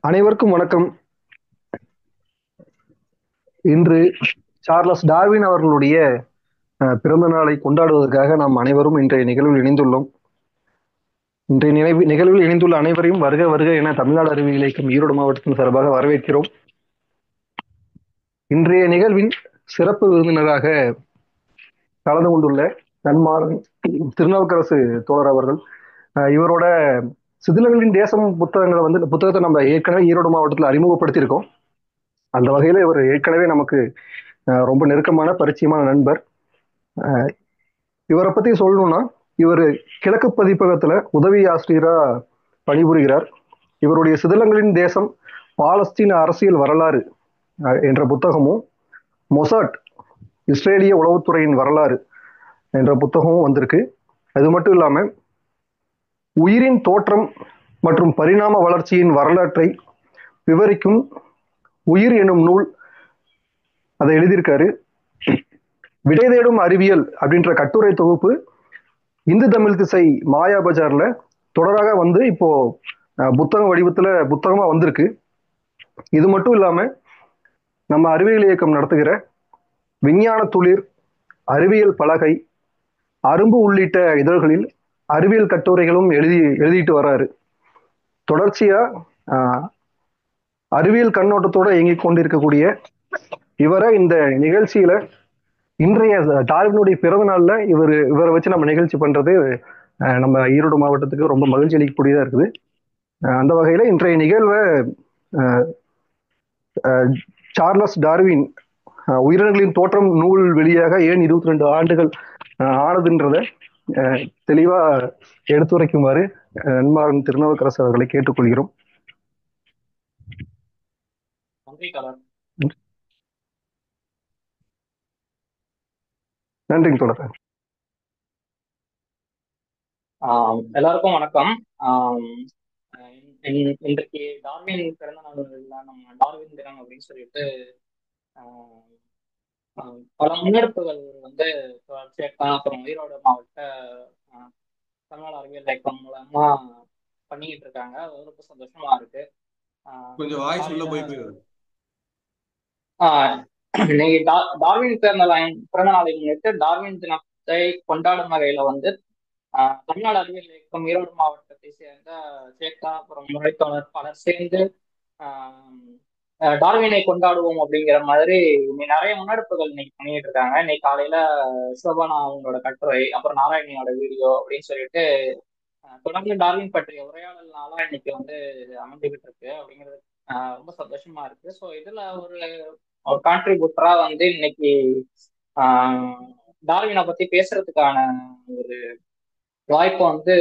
அனைவருக்கும் வணக்கம். இன்று சார்லஸ் டார்வின் அவர்களுடைய பிறந்த நாளை கொண்டாடுவதற்காக நாம் அனைவரும் இன்றைய நிகழ்வில் இணைந்துள்ளோம். இன்றைய நிகழ்வில் இணைந்துள்ள அனைவரையும் வருக வருக என தமிழ்நாடு அறிவியல் இயக்கம் ஈரோடு மாவட்டத்தின் சார்பாக வரவேற்கிறோம். இன்றைய நிகழ்வின் சிறப்பு விருந்தினராக கலந்து கொண்டுள்ள நன்மாறன் திருநாவுக்கரசு தோழர் அவர்கள். இவரோட சிதிலங்களின் தேசம் புத்தகத்தை நம்ம ஏற்கனவே ஈரோடு மாவட்டத்தில் அறிமுகப்படுத்தியிருக்கோம். அந்த வகையில இவர் ஏற்கனவே நமக்கு ரொம்ப நெருக்கமான பரிச்சயமான நண்பர். இவரை பத்தி சொல்லணும்னா, இவர் கிழக்கு பதிப்பகத்துல உதவி ஆசிரியரா பணிபுரிகிறார். இவருடைய சிதிலங்களின் தேசம் பாலஸ்தீன அரசியல் வரலாறு என்ற புத்தகமும், மொசாட் இஸ்ரேலிய உளவுத்துறையின் வரலாறு என்ற புத்தகமும் வந்திருக்கு. அது மட்டும் இல்லாம உயிரின் தோற்றம் மற்றும் பரிணாம வளர்ச்சியின் வரலாற்றை விவரிக்கும் உயிர் எனும் நூல் அதை எழுதியிருக்காரு. விடை தேடும் அறிவியல் அப்படின்ற கட்டுரை தொகுப்பு இந்து தமிழ் திசை மாயா பஜார்ல தொடராக வந்து இப்போ புத்தக வடிவத்துல புத்தகமா வந்திருக்கு. இது மட்டும் இல்லாம நம்ம அறிவியல் இயக்கம் நடத்துகிற விஞ்ஞான துளிர், அறிவியல் பலகை, அரும்பு உள்ளிட்ட இதழ்களில் அறிவியல் கட்டுரைகளும் எழுதிட்டு வர்றாரு. தொடர்ச்சியா அறிவியல் கண்ணோட்டத்தோட இயங்கிக் கொண்டிருக்கக்கூடிய இவரை இந்த நிகழ்ச்சியில இன்றைய டார்வினுடைய பிறந்த நாள்ல இவரை வச்சு நம்ம நிகழ்ச்சி பண்றது நம்ம ஈரோடு மாவட்டத்துக்கு ரொம்ப மகிழ்ச்சி அளிக்கக்கூடியதா இருக்குது. அந்த வகையில இன்றைய நிகழ்வை சார்லஸ் டார்வின் உயிரினங்களின் தோற்றம் நூல் வெளியாக ஏன் 22 ஆண்டுகள் ஆனதுன்றத தெளிவா எடுத்துரைக்குமாறு நன்மாறன் திருநாவுக்கரசு அவர்களை கேட்டுக்கொள்கிறோம். நன்றிங்க தொடர். எல்லாருக்கும் வணக்கம். இன்றைக்கு டார்வின் பிறந்த நாள், நம்ம டார்வின் தினம் அப்படின்னு சொல்லிட்டு பல முன்னெடுப்புகள் வந்து அப்புறம் ஈரோடு மாவட்ட தமிழ்நாடு அறிவியல் இயக்கம் மூலமா பண்ணிக்கிட்டு இருக்காங்க. அது ரொம்ப சந்தோஷமா இருக்கு. கொஞ்சம் வாய்ஸ் உள்ள போயிட்டு இன்னைக்கு டார்வின் பிறந்த நாளை முன்னிட்டு டார்வின் தினத்தை கொண்டாடும் வகையில வந்து தமிழ்நாடு அறிவியல் இயக்கம் ஈரோடு மாவட்டத்தை சேர்ந்த சேக்கா அப்புறம் முறைத்தோழர் பலர் சேர்ந்து டார்வினை கொண்டாடுவோம் அப்படிங்கிற மாதிரி நிறைய முன்னெடுப்புகள் இன்னைக்கு பண்ணிட்டு இருக்காங்க. இன்னைக்கு காலையில சோபனா அவங்களோட கட்டுரை, அப்புறம் நாராயணியோட வீடியோ அப்படின்னு சொல்லிட்டு தொடர்ந்து டார்வின் பற்றிய உரையாடல் நாளா இன்னைக்கு வந்து அமைஞ்சுக்கிட்டு இருக்கு அப்படிங்கிறது ரொம்ப சந்தோஷமா இருக்கு. ஸோ இதுல ஒரு கான்ட்ரிபியூட்டரா வந்து இன்னைக்கு டார்வினை பத்தி பேசுறதுக்கான ஒரு வாய்ப்பு வந்து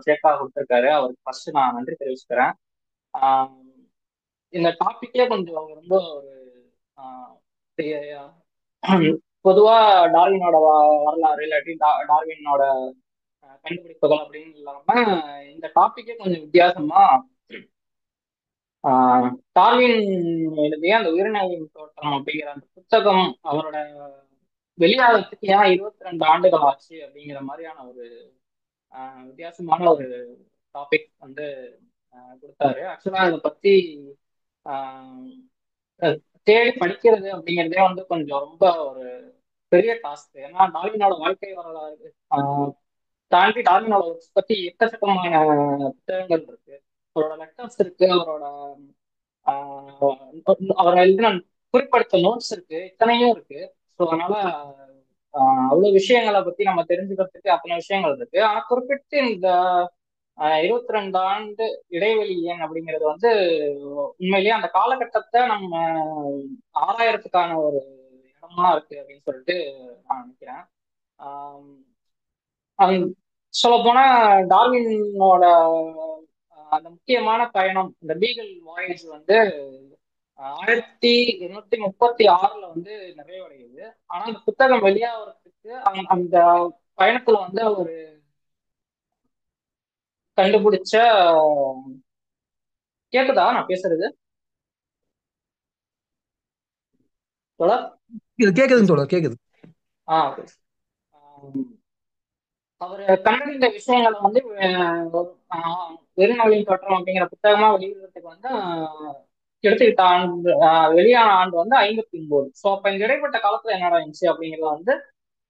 சேக்கா கொடுத்துருக்காரு. அவருக்கு ஃபர்ஸ்ட் நான் நன்றி தெரிவிச்சுக்கிறேன். இந்த டாபிக்கே கொஞ்சம் ரொம்ப ஒரு பொதுவா டார்வினோட வரலாறு இல்லாட்டி டார்வினோட கண்டுபிடிப்புகள் அப்படின்னு இல்லாம இந்த டாபிக்கே கொஞ்சம் வித்தியாசமா டார்வின் எழுதிய அந்த உயிரினங்களின் தோற்றம் அப்படிங்கிற அந்த புத்தகம் அவரோட வெளியாகிறதுக்கு ஏன் 22 ஆண்டுகள் ஆச்சு அப்படிங்கிற மாதிரியான ஒரு வித்தியாசமான ஒரு டாபிக் வந்து கொடுத்தாரு. ஆக்சுவலா அதை பத்தி தேடி படிக்கிறது அப்படிங்கிறதே வந்து கொஞ்சம் ரொம்ப ஒரு பெரிய டாஸ்க். ஏன்னா டார்வினோட வாழ்க்கை வரலாறு தாண்டி டார்வினோட பத்தி எக்கச்சக்கமான புத்தகங்கள் இருக்கு, அவரோட லெட்டர்ஸ் இருக்கு, அவரை எழுதின குறிப்படுத்த நோட்ஸ் இருக்கு, இத்தனையும் இருக்கு. ஸோ அதனால அவ்வளவு விஷயங்களை பத்தி நம்ம தெரிஞ்சுக்கிறதுக்கு அத்தனை விஷயங்கள் இருக்கு. ஆனா குறிப்பிட்டு இந்த 22 ஆண்டு இடைவெளி ஏன் அப்படிங்கிறது வந்து உண்மையிலேயே அந்த காலகட்டத்தை நம்ம ஆராயறதுக்கான ஒரு இடமா இருக்கு அப்படின்னு சொல்லிட்டு நான் நினைக்கிறேன். சொல்ல போனா டார்வினோட அந்த முக்கியமான பயணம், இந்த பீகல் வாயேஜ் வந்து 1836 வந்து நிறைவடையுது. ஆனா அந்த புத்தகம் வெளியாகிறதுக்கு அந்த பயணத்துல வந்து ஒரு கண்டுபிடிச்ச கேக்குதா நான் பேசுறது? கேக்குதுங்க தோழர், கேக்குது. அவர் கண்டறிந்த விஷயங்களை வந்து வெறுநாளின் தோற்றம் அப்படிங்கிற புத்தகமா வெளியிடுறதுக்கு வந்து எடுத்துக்கிட்ட ஆண்டு வெளியான ஆண்டு வந்து 59. ஸோ அப்ப இந்த இடைப்பட்ட காலத்துல என்னடா இருந்துச்சு அப்படிங்கிறத வந்து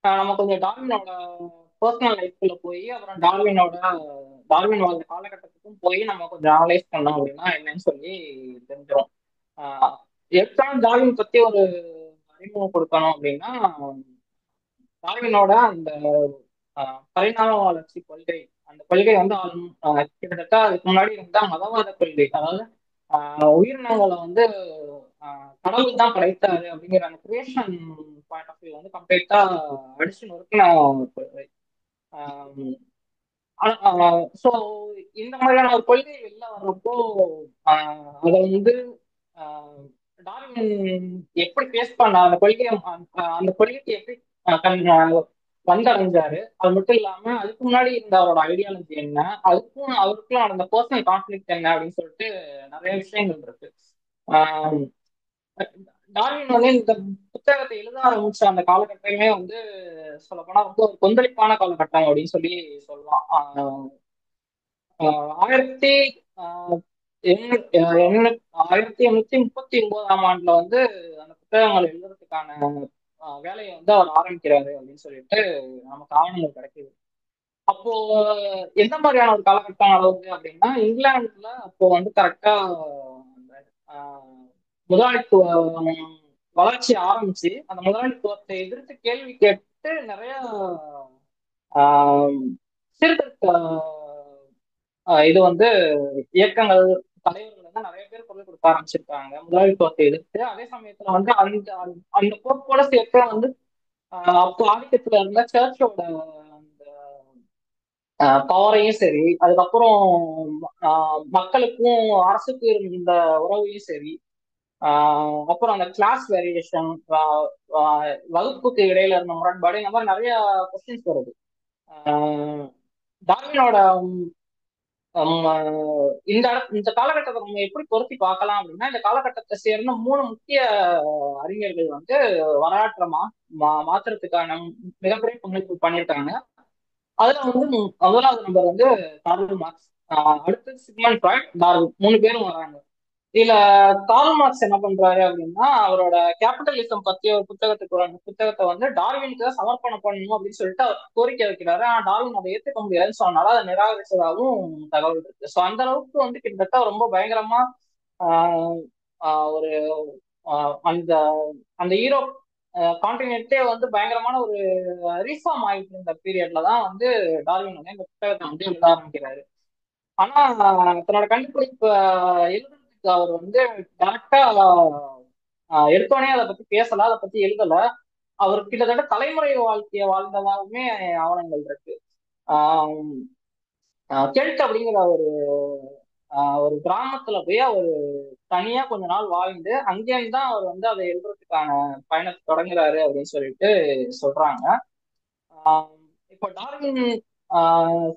நம்ம கொஞ்சம் டார்வினோட பர்சனல் லைஃப்ல போய் அப்புறம் டார்வின் வாழ்ந்த காலகட்டத்துக்கும் போய் நம்ம கொஞ்சம் அனலைஸ் பண்ணோம் அப்படின்னா என்னன்னு சொல்லி தெரிஞ்சிடும். எதுக்கான டார்வின் பத்தி ஒரு அறிமுகம் கொடுக்கணும் அப்படின்னா, டார்வினோட அந்த பரிணாம வளர்ச்சி கொள்கை, அந்த கொள்கை வந்து கிட்டத்தட்ட அதுக்கு முன்னாடி இருந்த மதவாத கொள்கை. அதாவது உயிரினங்களை வந்து கடவுள் தான் படைத்தாரு அப்படிங்கிற அந்த கிரியேஷன் பாயிண்ட் ஆஃப் வியூ வந்து கம்ப்ளீட்டா அடிச்சு நொறுக்கின கொள்கை. ஸோ இந்த மாதிரியான ஒரு கொள்கை வெளில வர்றப்போ அதை வந்து டார்வின் எப்படி பேஸ் பண்ண அந்த கொள்கையை, அந்த கொள்கைக்கு எப்படி வந்தடைஞ்சாரு, அது மட்டும் இல்லாம அதுக்கு முன்னாடி இருந்த அவரோட ஐடியாலஜி என்ன, அவருக்கும் நடந்த பர்சனல் கான்ஃபிளிக்ட் என்ன அப்படின்னு சொல்லிட்டு நிறைய விஷயங்கள் இருக்கு. டார்வின் வந்து இந்த புத்தகத்தை எழுத ஆரம்பிச்ச அந்த காலகட்டமே வந்து சொல்ல போனா ரொம்ப ஒரு கொந்தளிப்பான காலகட்டம் அப்படின்னு சொல்லி சொல்லலாம். 1839 வந்து அந்த புத்தகங்கள் எழுதுறதுக்கான வேலையை வந்து அவர் ஆரம்பிக்கிறாரு அப்படின்னு சொல்லிட்டு நமக்கு ஆவணங்கள் கிடைக்குது. அப்போ எந்த மாதிரியான ஒரு காலகட்டம் நடக்குது அப்படின்னா, இங்கிலாந்துல அப்போ வந்து கரெக்டா முதலாளித்துவம் வளர்ச்சி ஆரம்பிச்சு அந்த முதலாளித்துவத்தை எதிர்த்து கேள்வி கேட்டு நிறைய சீர்திருத்த இது வந்து இயக்கங்கள், தலைவர்கள் வந்து நிறைய பேர் குரல் கொடுக்க ஆரம்பிச்சிருக்காங்க முதலாளித்துவத்தை எதிர்த்து. அதே சமயத்துல வந்து அந்த அந்த போக்கோட சேர்த்து வந்து அப்போ ஆதிக்கத்துல இருந்த சர்ச்சோட அந்த பவரையும் சரி, அதுக்கப்புறம் மக்களுக்கும் அரசுக்கும் இருந்த உறவையும் சரி, அப்புறம் அந்த கிளாஸ் வேரியேஷன், வகுப்புக்கு இடையில இருந்த முரண்பாடு, இந்த மாதிரி நிறைய கொஸ்டின்ஸ் வருது. டார்வினோட இந்த காலகட்டத்தை நம்ம எப்படி பொருத்தி பார்க்கலாம் அப்படின்னா, இந்த காலகட்டத்தை சேர்ந்த 3 முக்கிய அறிஞர்கள் வந்து வரலாற்றை மாத்துறதுக்கான மிகப்பெரிய பங்களிப்பு பண்ணியிருக்காங்க. அதுல வந்து முதலாவது நம்பர் வந்து கார்ல் மார்க்ஸ், அடுத்து சிக்மண்ட் ஃப்ராய்ட், டார்வின், 3 பேரும் வராங்க. இதுல கார்ல் மார்க்ஸ் என்ன பண்றாரு அப்படின்னா, அவரோட கேபிட்டலிசம் பத்திய ஒரு புத்தகத்தை வந்து டார்வினுக்கு தான் சமர்ப்பணம் பண்ணணும் அப்படின்னு சொல்லிட்டு அவர் கோரிக்கை வைக்கிறாரு. ஆனா டார்வின் அதை ஏற்றுக்க முடியாதுன்னு சொன்னால அதை நிராகரிச்சதாகவும் தகவல் இருக்கு. ஸோ அந்த அளவுக்கு வந்து கிட்டத்தட்ட ரொம்ப பயங்கரமா ஒரு அந்த அந்த யூரோப் கான்டினென்ட்டே வந்து பயங்கரமான ஒரு ரீஃபார்ம் ஆகிட்டு இருந்த பீரியட்ல தான் வந்து டார்வின் வந்து இந்த புத்தகத்தை வந்து எழுத ஆரம்பிக்கிறாரு. ஆனா தன்னோட கண்டுபிடிப்பு எழுதுறதுக்கு அவர் வந்து டேரக்டா எடுத்தோடனே அதை பத்தி பேசல, அதை பத்தி எழுதல. அவர் கிட்டத்தட்ட தலைமுறை வாழ்க்கையை வாழ்ந்ததாகவுமே ஆவணங்கள் இருக்கு. கெல்ட் அப்படிங்கிற ஒரு கிராமத்துல போய் அவர் தனியா கொஞ்ச நாள் வாழ்ந்து அங்கேருந்து தான் அவர் வந்து அதை எழுதுறதுக்கான பயணத்தை தொடங்குறாரு அப்படின்னு சொல்லிட்டு சொல்றாங்க. இப்போ டார்வின்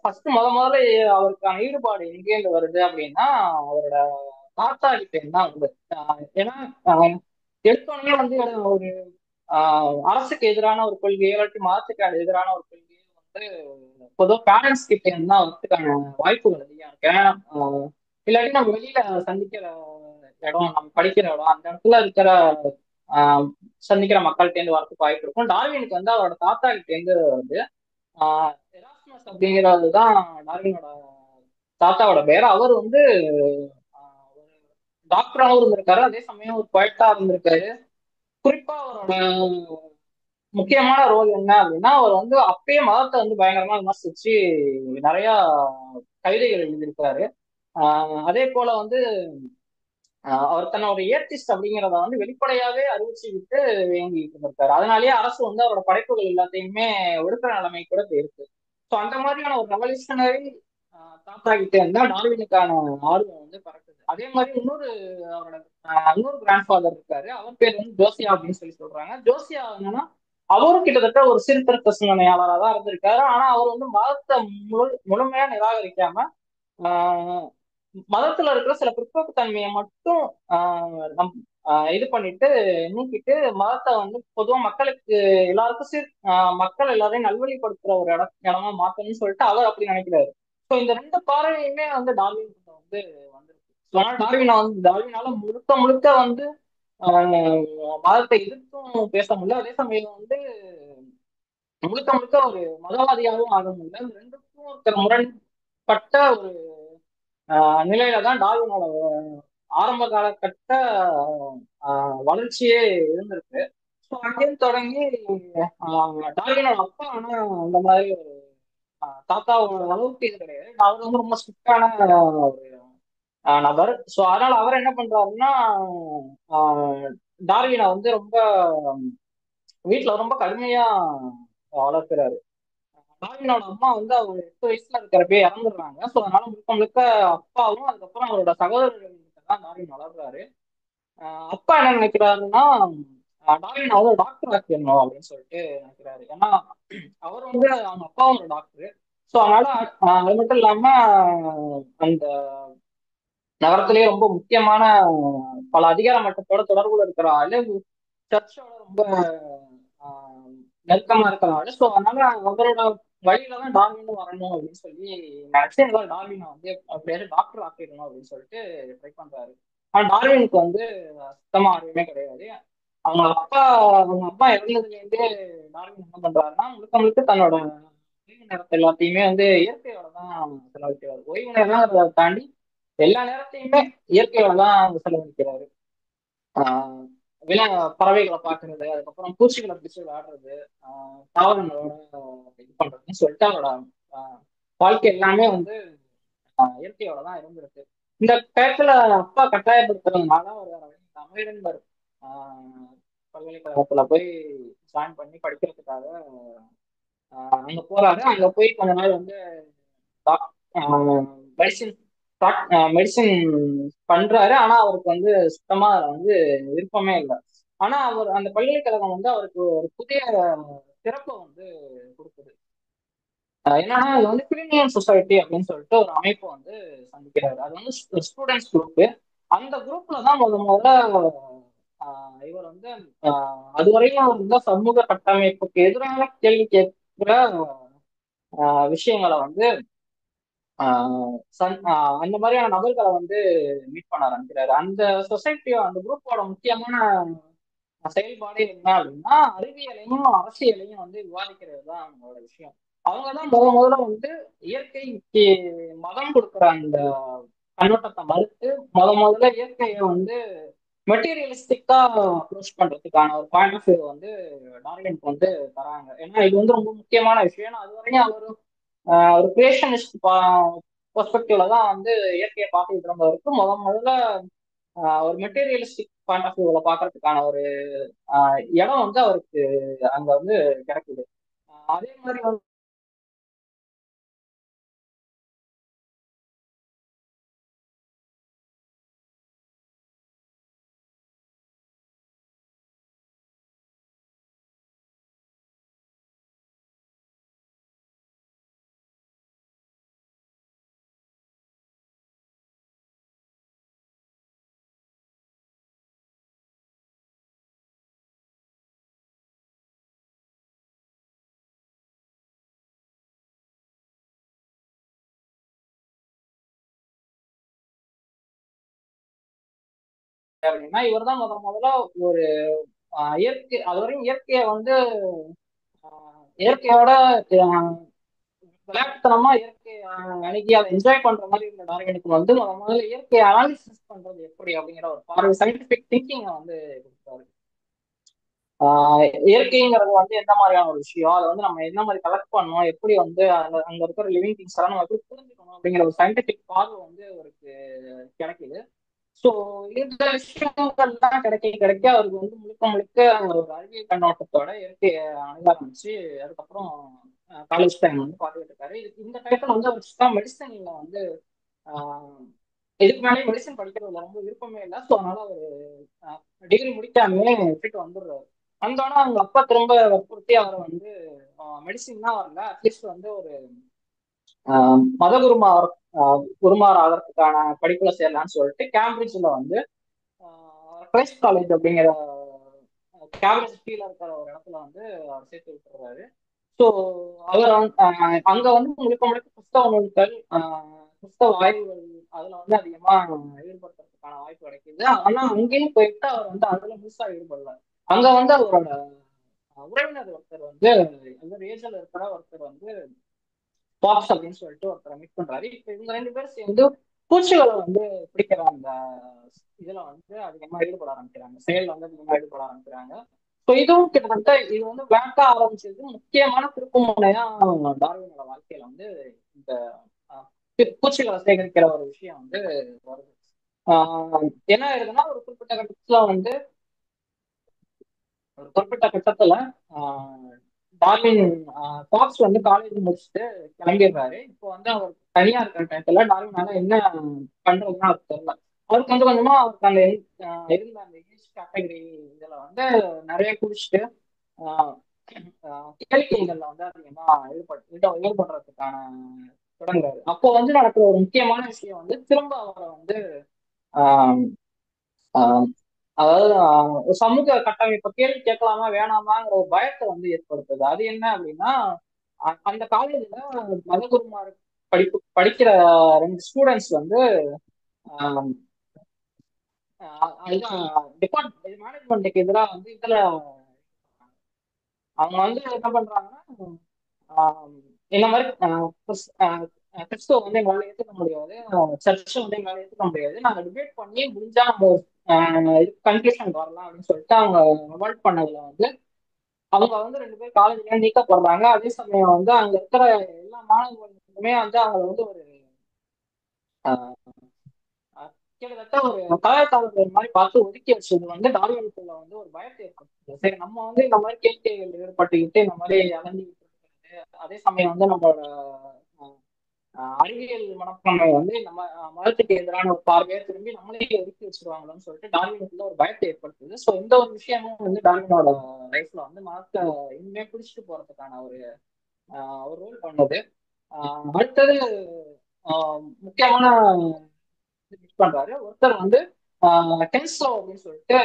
ஃபர்ஸ்ட் முதல்ல அவருக்கான ஈடுபாடு எங்கேருந்து வருது அப்படின்னா, அவரோட தாத்தா கிட்ட தான் வருது. ஏன்னா எடுத்தோடனே வந்து ஒரு அரசுக்கு எதிரான ஒரு கொள்கையோ இல்லாட்டி மதத்துக்கு எதிரான ஒரு கொள்கையோ வந்து பொதுவாக பேரண்ட்ஸ் கிட்ட இருந்தா வரதுக்கான வாய்ப்புகள் அதிகம் இருக்கு. ஏன்னா இல்லாட்டி நம்ம வெளியில சந்திக்கிற இடம், நம்ம படிக்கிற இடம், அந்த இடத்துல இருக்கிற சந்திக்கிற மக்கள்கிட்ட இருந்து வரதுக்கு வாய்ப்பு இருக்கும். டார்வினுக்கு வந்து அவரோட தாத்தா கிட்ட இருந்து வந்து எராஸ்மஸ் அப்படிங்கிறது தான் டார்வினோட தாத்தாவோட பேர். அவர் வந்து டாக்டராகவும் இருந்திருக்காரு, அதே சமயம் ஒரு போய்ட்டா இருந்திருக்காரு. குறிப்பா அவரோட முக்கியமான ரோல் என்ன அப்படின்னா, அவர் வந்து அப்பயே மதத்தை வந்து பயங்கரமா விமர்சிச்சு நிறைய கவிதைகள் எழுதியிருக்காரு. அதே போல வந்து அவர் தன்னோட ஏத்திஸ்ட் அப்படிங்கிறத வந்து வெளிப்படையாவே அறிவிச்சுக்கிட்டு வேங்கிட்டு இருந்திருக்காரு. அதனாலேயே அரசு வந்து அவரோட படைப்புகள் எல்லாத்தையுமே ஒடுக்கிற நிலைமை கூட போயிருக்கு. ஸோ அந்த மாதிரியான ஒரு ரெவல்யூஷனரி தாத்தா கிட்ட இருந்தா டார்வினுக்கான ஆர்வம் வந்து பறக்குது. அதே மாதிரி அவரோட இன்னொரு கிராண்ட் ஃபாதர் இருக்காரு, அவர் பேர் வந்து ஜோசியா அப்படின்னு சொல்றாங்க. ஜோசியா என்னன்னா, அவரும் கிட்டத்தட்ட ஒரு சீர்திருத்த சிந்தனையாளராக தான் இருந்திருக்காரு. ஆனா அவர் வந்து மதத்தை முழுமையா நிராகரிக்காம மதத்துல இருக்கிற சில பிற்போக்குத்தன்மையை மட்டும் இது பண்ணிட்டு நீக்கிட்டு மதத்தை வந்து பொதுவா மக்களுக்கு எல்லாருக்கும் மக்கள் எல்லாரையும் நல்வழிப்படுத்துற ஒரு இடமா மாத்தணும்னு சொல்லிட்டு அவர் அப்படி நினைக்கிறாரு. ஸோ இந்த ரெண்டு பார்வையுமே வந்து டார்வின் கிட்ட வந்து வந்திருக்கு. ஸோ ஆனால் டார்வினால முழுக்க முழுக்க வந்து மதத்தை எதிர்த்தும் பேச முடியல, அதே சமயம் வந்து முழுக்க முழுக்க ஒரு மதவாதியாகவும் ஆக முடியல. இந்த ரெண்டுக்கும் இருக்கிற முரண்பட்ட ஒரு நிலையில தான் டார்வினோட ஆரம்ப காலகட்ட வளர்ச்சியே இருந்திருக்கு. ஸோ அங்கேயும் தொடங்கி டார்வினோட அப்பா ஆனா அந்த மாதிரி ஒரு தாத்தாவோட அளவுக்கு இது கிடையாது. அவர் வந்து ரொம்ப ஸ்ட்ரிக்டான ஒரு நபர். ஸோ அதனால அவர் என்ன பண்றாருன்னா டார்வினை வந்து ரொம்ப வீட்டுல ரொம்ப கடுமையா வளர்க்கிறாரு. டார்வினோட அம்மா வந்து அவர் 8 வயசுல இருக்கிறப்பே இறந்துடுறாங்க. ஸோ அதனால முழுக்க முழுக்க அப்பாவும் அதுக்கப்புறம் அவரோட சகோதரர்கள் தான் டார்வின் வளர்றாரு. அப்பா என்ன நினைக்கிறாருன்னா டார்வின் வந்து டாக்டர் ஆக்கிடணும் அப்படின்னு சொல்லிட்டு நினைக்கிறாரு. ஏன்னா அவர் வந்து அவங்க அப்பாவும் ஒரு டாக்டர். ஸோ அதனால அது மட்டும் இல்லாம அந்த நகரத்திலேயே ரொம்ப முக்கியமான பல அதிகார மட்டத்தோட தொடர்புல இருக்கிற ஆளு, சர்ச்சோட ரொம்ப ஆஹ், நெருக்கமா இருக்கிற ஆளு. ஸோ அதனால அவரோட வழியில தான் டார்வினும் வரணும் அப்படின்னு சொல்லி நினைச்சு டார்வினை வந்து அப்படியே டாக்டர் ஆக்கிடணும் அப்படின்னு சொல்லிட்டு ட்ரை பண்றாரு. ஆனா டார்வினுக்கு வந்து சுத்தமா அறிவுமே கிடையாது. அவங்க அப்பா இறந்ததுல இருந்தே டார்வின் என்ன பண்றாருன்னா முழுக்க முழுக்க தன்னோட ஓய்வு நேரத்தை எல்லாத்தையுமே வந்து இயற்கையோட தான் செலவழிக்கிறாரு. ஓய்வு நேரம் தாண்டி எல்லா நேரத்தையுமே இயற்கையோட தான் செலவழிக்கிறாரு. ஆஹ் வில பறவைகளை பார்க்கறது, அதுக்கப்புறம் பூச்சிகளை பிடிச்சி விளையாடுறது, தாவரங்களோட இது பண்றதுன்னு சொல்லிட்டு அவரோட ஆஹ் வாழ்க்கை எல்லாமே வந்து இயற்கையோட தான் இருந்திருக்கு. இந்த டயத்துல அப்பா கட்டாயப்படுத்துறதுனால அவர் வேற வழி இல்லாம இருந்தார். ஆஹ் பல்கலைக்கழகத்துல போய் ஜாயின் பண்ணி படிக்கிறதுக்காக அங்க போறாரு. அங்க போய் கொஞ்ச நாள் வந்து மெடிசின் மெடிசின் பண்றாரு. ஆனா அவருக்கு வந்து சுத்தமா வந்து விருப்பமே இல்லை. ஆனா அவர் அந்த பல்கலைக்கழகம் வந்து அவருக்கு ஒரு புதிய சிறப்பை வந்து கொடுக்குது. என்னன்னா இது வந்து கிளினியன் சொசைட்டி அப்படின்னு சொல்லிட்டு ஒரு அமைப்பு வந்து சந்திக்கிறாரு. அது வந்து ஸ்டூடெண்ட்ஸ் குரூப். அந்த குரூப்ல தான் முதல்ல இவர் வந்து அதுவரையும் அவர் வந்து சமூக கட்டமைப்புக்கு எதிரான கேள்வி கேட்கிற விஷயங்களை வந்து அந்த மாதிரியான நபர்களை வந்து மீட் பண்ண ஆரம்பிக்கிறாரு. அந்த சொசைட்டியோ அந்த குரூப்போட முக்கியமான செயல்பாடு என்ன அப்படின்னா அறிவியலையும் அரசியலையும் வந்து விவாதிக்கிறது தான் அவங்களோட விஷயம். அவங்கதான் முதல்ல வந்து இயற்கைக்கு மதம் கொடுக்குற அந்த கண்ணோட்டத்தை மறுத்து முதல்ல இயற்கையை வந்து மெட்டீரியலிஸ்டிக்கா அப்ரோச் பண்றதுக்கான ஒரு பாயிண்ட் ஆஃப் வியூ வந்து டார்வினுக்கு வந்து தராங்க. ஏன்னா இது வந்து ரொம்ப முக்கியமான விஷயம். ஏன்னா அது வரையும் அவர் ஒரு கிரியேஷனிஸ்ட் பெர்ஸ்பெக்டிவ்ல தான் வந்து இயற்கையை பார்த்துட்டு இருந்தவருக்கு முதல்ல ஒரு மெட்டீரியலிஸ்டிக் பாயிண்ட் ஆஃப் வியூல பாக்குறதுக்கான ஒரு இடம் வந்து அவருக்கு அங்க வந்து கிடைக்குது. அதே மாதிரி வந்து அப்படின்னா இவர் தான் முதல்ல ஒரு இயற்கை அதுவரையும் இயற்கையை வந்து இயற்கையோட விளையாட்டுத்தனமா இயற்கை அணுகி அதை என்ஜாய் பண்ற மாதிரி இருந்த டார்வினுக்கு வந்து முதல்ல இயற்கையை அனாலிசிஸ் பண்றது எப்படி அப்படிங்கிற ஒரு பார்வை சயின்டிபிக் திங்கிங்கை வந்து கொடுத்தாரு. இயற்கைங்கிறது வந்து எந்த மாதிரியான ஒரு விஷயம், அதை வந்து நம்ம என்ன மாதிரி கலெக்ட் பண்ணணும், எப்படி வந்து அங்க இருக்கிற லிவிங் திங்ஸ் எல்லாம் நம்ம எப்படி புரிஞ்சுக்கணும் அப்படிங்கிற ஒரு சயின்டிபிக் பார்வை வந்து அவருக்கு கிடைக்குது. ஸோ இந்த விஷயங்கள்லாம் கிடைக்க கிடைக்க அவருக்கு வந்து முழுக்க முழுக்க ஒரு அறிவியல் கண்ணோட்டத்தோட இயற்கையை அணுக ஆரம்பிச்சு அதுக்கப்புறம் காலேஜ் டைம் வந்து பார்த்துக்கிட்டு இருக்காரு. இந்த டயத்துல வந்து அவர் சுத்தம் மெடிசன்ல வந்து ஆஹ் இதுக்கு மேலே மெடிசன் படிக்கிறதுல ரொம்ப விருப்பமே இல்லை. ஸோ அதனால அவர் டிகிரி முடிக்காமலே விட்டுட்டு வந்துடுறாரு. வந்தோன்னா அவங்க அப்பா திரும்ப வற்புறுத்தி அவரை வந்து மெடிசின் தான் வரல, அட்லீஸ்ட் வந்து ஒரு மத குருமார் ஆகிறதுக்கான படிப்புல சேரலாம்னு சொல்லிட்டு கேம்பிரிட்ஜ்ல வந்து கிரைஸ்ட் காலேஜ் அப்படிங்கிற கேம்பிரிட்ஜ் கீழே இருக்கிற ஒரு இடத்துல வந்து அவர் சேர்த்து விட்டுறாரு. ஸோ அவர் அங்க வந்து முழுக்க முழுக்க கிறிஸ்தவ நூல்கள், கிறிஸ்தவ ஆய்வுகள் அதுல வந்து அதிகமா ஈடுபடுத்துறதுக்கான வாய்ப்பு கிடைக்குது. ஆனா அங்கேயும் போயிட்டு அவர் வந்து அதுல முழுசா ஈடுபடல. அங்க வந்து அவரோட உறவினர் ஒருத்தர் வந்து அந்த ஏஜ்ல இருக்கிற ஒருத்தர் வந்து பாக்ஸ் அப்படின்னு சொல்லிட்டு ஒருத்தரை மீட் பண்றாரு. இப்ப இவங்க ரெண்டு பேரும் சேர்ந்து பூச்சிகளை வந்து பிடிக்கிற அந்த இதுல வந்து அதிகமா ஈடுபட ஆரம்பிக்கிறாங்க, செயல் வந்து அதிகமா ஈடுபட ஆரம்பிக்கிறாங்க. ஸோ இதுவும் கிட்டத்தட்ட இது வந்து வேட்டா ஆரம்பிச்சது முக்கியமான திருப்புமுனையா டார்வினோட வாழ்க்கையில வந்து இந்த பூச்சிகளை சேகரிக்கிற ஒரு விஷயம் வந்து வருது. என்ன ஆயிருதுன்னா ஒரு குறிப்பிட்ட கட்டத்துல டார்வின் ஃபாக்ஸ் வந்து காலேஜ் முடிச்சுட்டு கிளம்பிடுறாரு. இப்போ வந்து அவர் தனியா இருக்கிற டயத்துல டார்வினால என்ன பண்றதுன்னு அவருக்கு தெரியல. அவருக்கு கொஞ்சம் கொஞ்சமா அவருக்கு அந்த இருந்த அந்த ஏஜ் கேட்டகரி இதுல வந்து நிறைய குடிச்சிட்டு ஆஹ் கேளிக்கைகள்ல வந்து அதிகமா ஈடுபடுறதுக்கான தொடங்குறாரு. அப்போ வந்து நடக்கிற ஒரு முக்கியமான விஷயம் வந்து திரும்ப அவரை வந்து ஆஹ் ஆஹ் அதாவது ஒரு சமூக கட்டமைப்பை கேள்வி கேட்கலாமா வேணாமாங்கிற ஒரு பயத்தை வந்து ஏற்படுத்துது. அது என்ன அப்படின்னா, அந்த காலேஜ்ல மதகுருமார் படிக்கிற ரெண்டு ஸ்டூடெண்ட்ஸ் வந்து அதுதான் மேனேஜ்மெண்ட்டுக்கு எதிராக வந்து இதுல அவங்க வந்து என்ன பண்றாங்கன்னா, இந்த மாதிரி கிறிஸ்துவ வந்து எங்களால ஏத்துக்க முடியாது, சர்ச்சை வந்து எங்களால ஏத்துக்க முடியாது, நாங்க டிபேட் பண்ணி முடிஞ்சா நம்ம கன்க்ளூஷன் வரலாம் அப்படின்னு சொல்லிட்டு அவங்க அவாய்ட் பண்ணதுல வந்து அவங்க வந்து ரெண்டு பேர் காலேஜ்ல நீக்கப்படுறாங்க. அதே சமயம் வந்து அங்க இருக்கிற எல்லா மாணவர்களுக்குமே வந்து அவங்க வந்து ஒரு கிட்டத்தட்ட ஒரு கலாச்சாரங்கள் மாதிரி பார்த்து ஒதுக்கி வச்சது வந்து டார்வினுக்குள்ள வந்து ஒரு பயத்தை ஏற்படுத்துது. சரி, நம்ம வந்து இந்த மாதிரி கேள்விகள் ஏற்பட்டுக்கிட்டு இந்த மாதிரி அலைஞ்சிக்கிட்டு இருக்கிறது, அதே சமயம் வந்து நம்மளோட அறிவியல் மனப்பான்மை வந்து நம்ம மதத்துக்கு எதிரான ஒரு பார்வையை திரும்பி நம்மளே ஒதுக்கி வச்சிருவாங்களோன்னு சொல்லிட்டு டார்வினுக்குள்ள ஒரு பயத்தை ஏற்படுத்துது. ஸோ இந்த ஒரு விஷயமும் வந்து டார்வினோட லைஃப்ல வந்து மதத்தை இனிமே பிடிச்சிட்டு போறதுக்கான ஒரு ரோல் பண்ணுது. அடுத்தது முக்கியமான மிஸ் பண்றாரு ஒருத்தர் வந்து டென்ஸ்லோ அப்படின்னு சொல்லிட்டு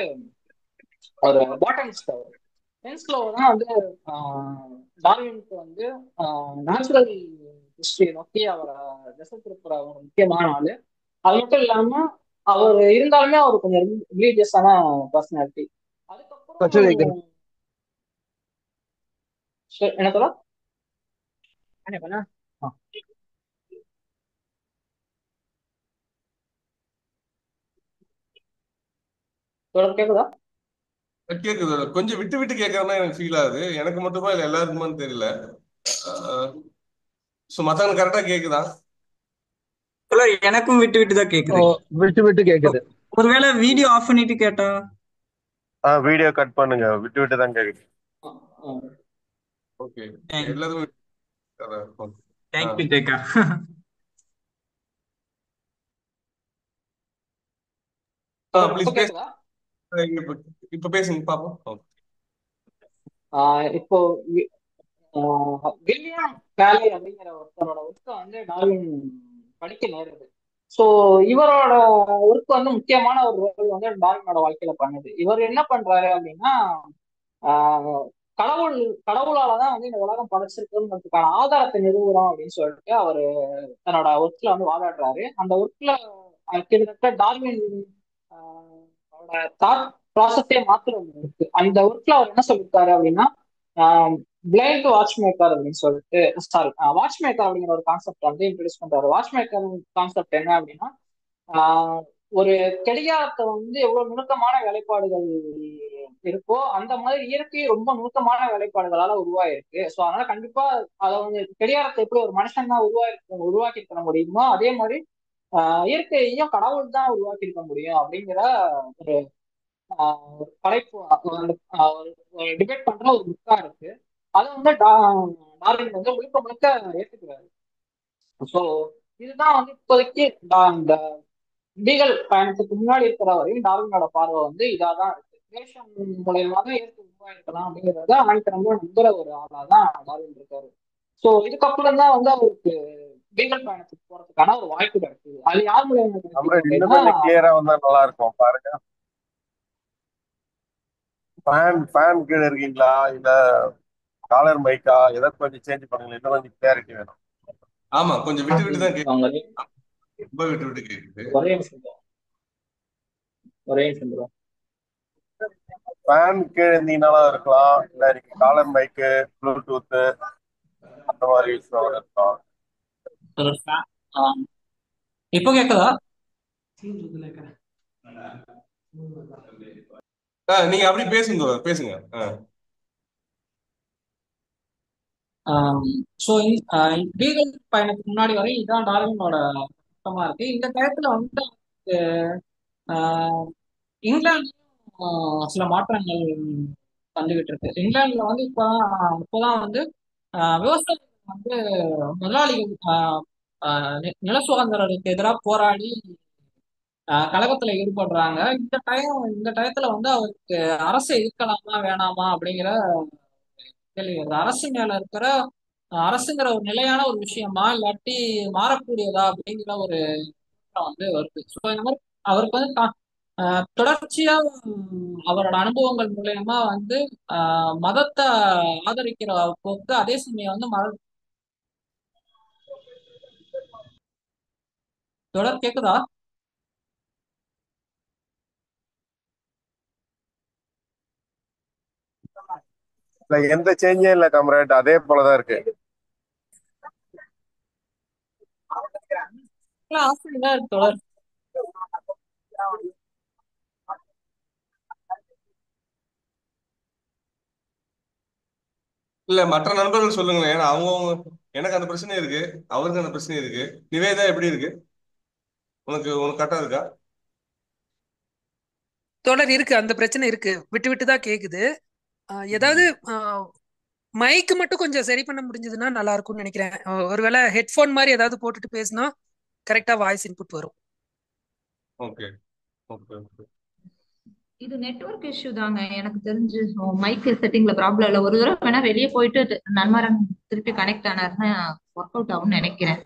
ஒரு பாட்டனிஸ்ட். அவர் டென்ஸ்லோ தான் வந்து டார்வினுக்கு வந்து நேச்சுரல் ஹிஸ்டரி நோக்கி அவரை திசை திருப்புற ஒரு முக்கியமான ஆளு. அது மட்டும் இல்லாம அவர் இருந்தாலுமே அவர் கொஞ்சம் ரிலீஜியஸான பர்சனாலிட்டி. அதுக்கப்புறம் என்ன சொல்ல கேக்குதா? கேக்குது. கொஞ்சம் விட்டு விட்டு கேட்கறதா எனக்கு ஃபீல் ஆகுது. எனக்கு மட்டுமா இல்ல எல்லாருக்குமான்னு தெரியல. மத்தவங்க கரெக்டா கேக்குதா? எனக்கும் விட்டு விட்டு தான் கேக்குது. விட்டு விட்டு கேக்குது. ஒருவேளை வீடியோ ஆஃப் பண்ணிட்டு கேட்டா? வீடியோ கட் பண்ணுங்க, விட்டு விட்டு தான் கேக்குது. ஓகே, எல்லாரும் தேங்க் யூ ஜெயக்கா. இப்ப பேசுங்க பாப்போம். இப்போ வில்லியம் வேலை அப்படிங்கிற ஒருத்தரோட ஒர்க்கை வந்து டார்வின் படிக்க நேருது. ஸோ இவரோட ஒர்க் வந்து முக்கியமான ஒரு ரோல் வந்து டார்வினோட வாழ்க்கையில பண்ணுது. இவர் என்ன பண்றாரு அப்படின்னா, ஆஹ் கடவுள் கடவுளாலதான் வந்து இந்த உலகம் படைச்சிருக்குன்றதுக்கான ஆதாரத்தை நிறுவுறோம் அப்படின்னு சொல்லிட்டு அவரு தன்னோட ஒர்க்ல வந்து வாதாடுறாரு. அந்த ஒர்க்ல கிட்டத்தட்ட டார்வின் தாட் ப்ராசஸே மாத்திரம் இருக்கு. அந்த ஒர்க்ல அவர் என்ன சொல்லியிருக்காரு அப்படின்னா, பிளைண்ட் வாட்ச் மேக்கர் அப்படின்னு சொல்லிட்டு சாரி வாட்ச் மேக்கர் அப்படிங்கிற ஒரு கான்செப்ட் வந்து இன்ட்ரடியூஸ் பண்றாரு. வாட்ச் மேக்கர் கான்செப்ட் என்ன அப்படின்னா, ஒரு கடிகாரத்தை வந்து எவ்வளவு நுணுக்கமான வேலைப்பாடுகள் இருக்கோ அந்த மாதிரி இயற்கை ரொம்ப நுணுக்கமான வேலைப்பாடுகளால உருவாயிருக்கு. ஸோ அதனால கண்டிப்பா அதை வந்து கடிகாரத்தை எப்படி ஒரு மனுஷன் தான் உருவாக்கி இருக்க முடியுமோ அதே மாதிரி இயற்கையையும் கடவுள் தான் உருவாக்கி இருக்க முடியும் அப்படிங்கிற ஒரு படைப்பு ஒரு டிபேட் பண்ற ஒரு புக்கா இருக்கு. அதை வந்து டார்வின் வந்து முழுக்க முழுக்க ஏற்றுக்கிறாரு. ஸோ இதுதான் வந்து இப்போதைக்கு இந்த பீகல் பயணத்துக்கு முன்னாடி இருக்கிற வரையும் டார்வினோட பார்வை வந்து இதாதான் இருக்கு. கிரியேஷன் மூலயமா தான் இயற்கை உருவாயிருக்கலாம் அப்படிங்கிறத அனைத்து ரொம்ப நம்புற ஒரு ஆளா தான் டார்வின் இருக்காரு. ஸோ இதுக்கப்புறம் தான் வந்து அவருக்கு பீகல் பயணத்துக்கு போறதுக்கான ஒரு வாய்ப்பு கிடைக்குது. அது யார் மூலியமா இன்னும் கிளியரா வந்தா நல்லா இருக்கும் பாருங்க. ஃபேன் கீழே இருக்கீங்களா இல்ல காலர் மைக்கா எதை கொஞ்சம் சேஞ்ச் பண்ணுங்க, இன்னும் கொஞ்சம் கிளாரிட்டி வேணும். ஆமா, கொஞ்சம் விட்டு விட்டு தான் கேக்குது. அவங்க ரொம்ப விட்டு விட்டு கேக்குது. ஒரே நிமிஷம் bro. ஒரே நிமிஷம் bro. ஃபேன் கீழே இருந்தீங்கனாலும் இருக்கலாம், இல்ல நீங்க காலர் மைக்கு ப்ளூடூத் அந்த மாதிரி யூஸ் இருக்கலாம். ஒரு இப்போ கேக்குதா? நீங்க அப்படி பேசுங்க பேசுங்க. ஸோ லீகல் பயணத்துக்கு முன்னாடி வரை இதுதான் டார்வினோட சட்டமா இருக்கு. இந்த டயத்துல வந்து ஆஹ், இங்கிலாந்துலயும் சில மாற்றங்கள் வந்துகிட்டு இருக்கு. இங்கிலாந்துல வந்து இப்போதான் வந்து விவசாயிகள் வந்து முதலாளிகள் நில சுதந்திரத்துக்கு எதிராக போராடி கழகத்துல ஈடுபடுறாங்க. இந்த டயத்துல வந்து அவருக்கு அரசு இருக்கலாமா வேணாமா அப்படிங்கிற கேள்வி வருது. அரசு மேல இருக்கிற அரசுங்கிற ஒரு நிலையான ஒரு விஷயமா இல்லாட்டி மாறக்கூடியதா அப்படிங்கிற ஒரு வந்து வருது. ஸோ இந்த மாதிரி அவருக்கு வந்து தொடர்ச்சியா அவரோட அனுபவங்கள் மூலயமா வந்து மதத்தை ஆதரிக்கிற போக்கு, அதே சமயம் வந்து தொடர் கேக்குதா? இல்ல எந்த சேஞ்சும் இல்ல காம்ரேட், அதே போலதான் இருக்கு. ஆசிரியர் இருக்கு தொடர். இல்ல மற்ற நண்பர்கள் சொல்லுங்களேன், ஏன்னா அவங்க எனக்கு அந்த பிரச்சனை இருக்கு, அவருக்கு அந்த பிரச்சனை இருக்கு. நிவேதா எப்படி இருக்கு? உனக்கு கரெக்டா இருக்கா? தொடர் இருக்கு, அந்த பிரச்சனை இருக்கு, விட்டு விட்டு தான் கேக்குது. ஏதாவது மைக்கு மட்டும் கொஞ்சம் சரி பண்ண முடிஞ்சதுன்னா நல்லா இருக்கும்னு நினைக்கிறேன். ஒருவேளை ஹெட்ஃபோன் மாதிரி ஏதாவது போட்டுட்டு பேசினா கரெக்டா வாய்ஸ் இன்புட் வரும். Okay okay okay. இது நெட்வொர்க் இஷ்யூ தாங்க எனக்கு தெரிஞ்சு. மைக் செட்டிங்ல ப்ராப்ளம் இல்ல. ஒரு தடவை வேணா வெளியே போயிட்டு நன்மரன் திருப்பி கனெக்ட் ஆனாருன்னா ஒர்க் அவுட் ஆகும்னு நினைக்கிறேன்.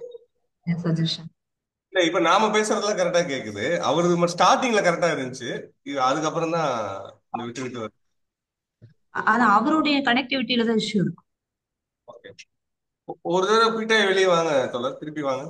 சஜஷன். இல்ல இப்ப நாம பேசுறதுலாம் கரெக்டா கேக்குது, அவரது ஸ்டார்டிங்ல கரெக்டா இருந்துச்சு, அதுக்கப்புறம் தான் இந்த விட்டு விட்டு வருது. அது அவருடைய கனெக்டிவிட்டியில தான் இஷ்யூ இருக்கு. ஓகே, ஒரு தடவை போயிட்டே வெளியே வாங்க தொடர், திருப்பி வாங்க.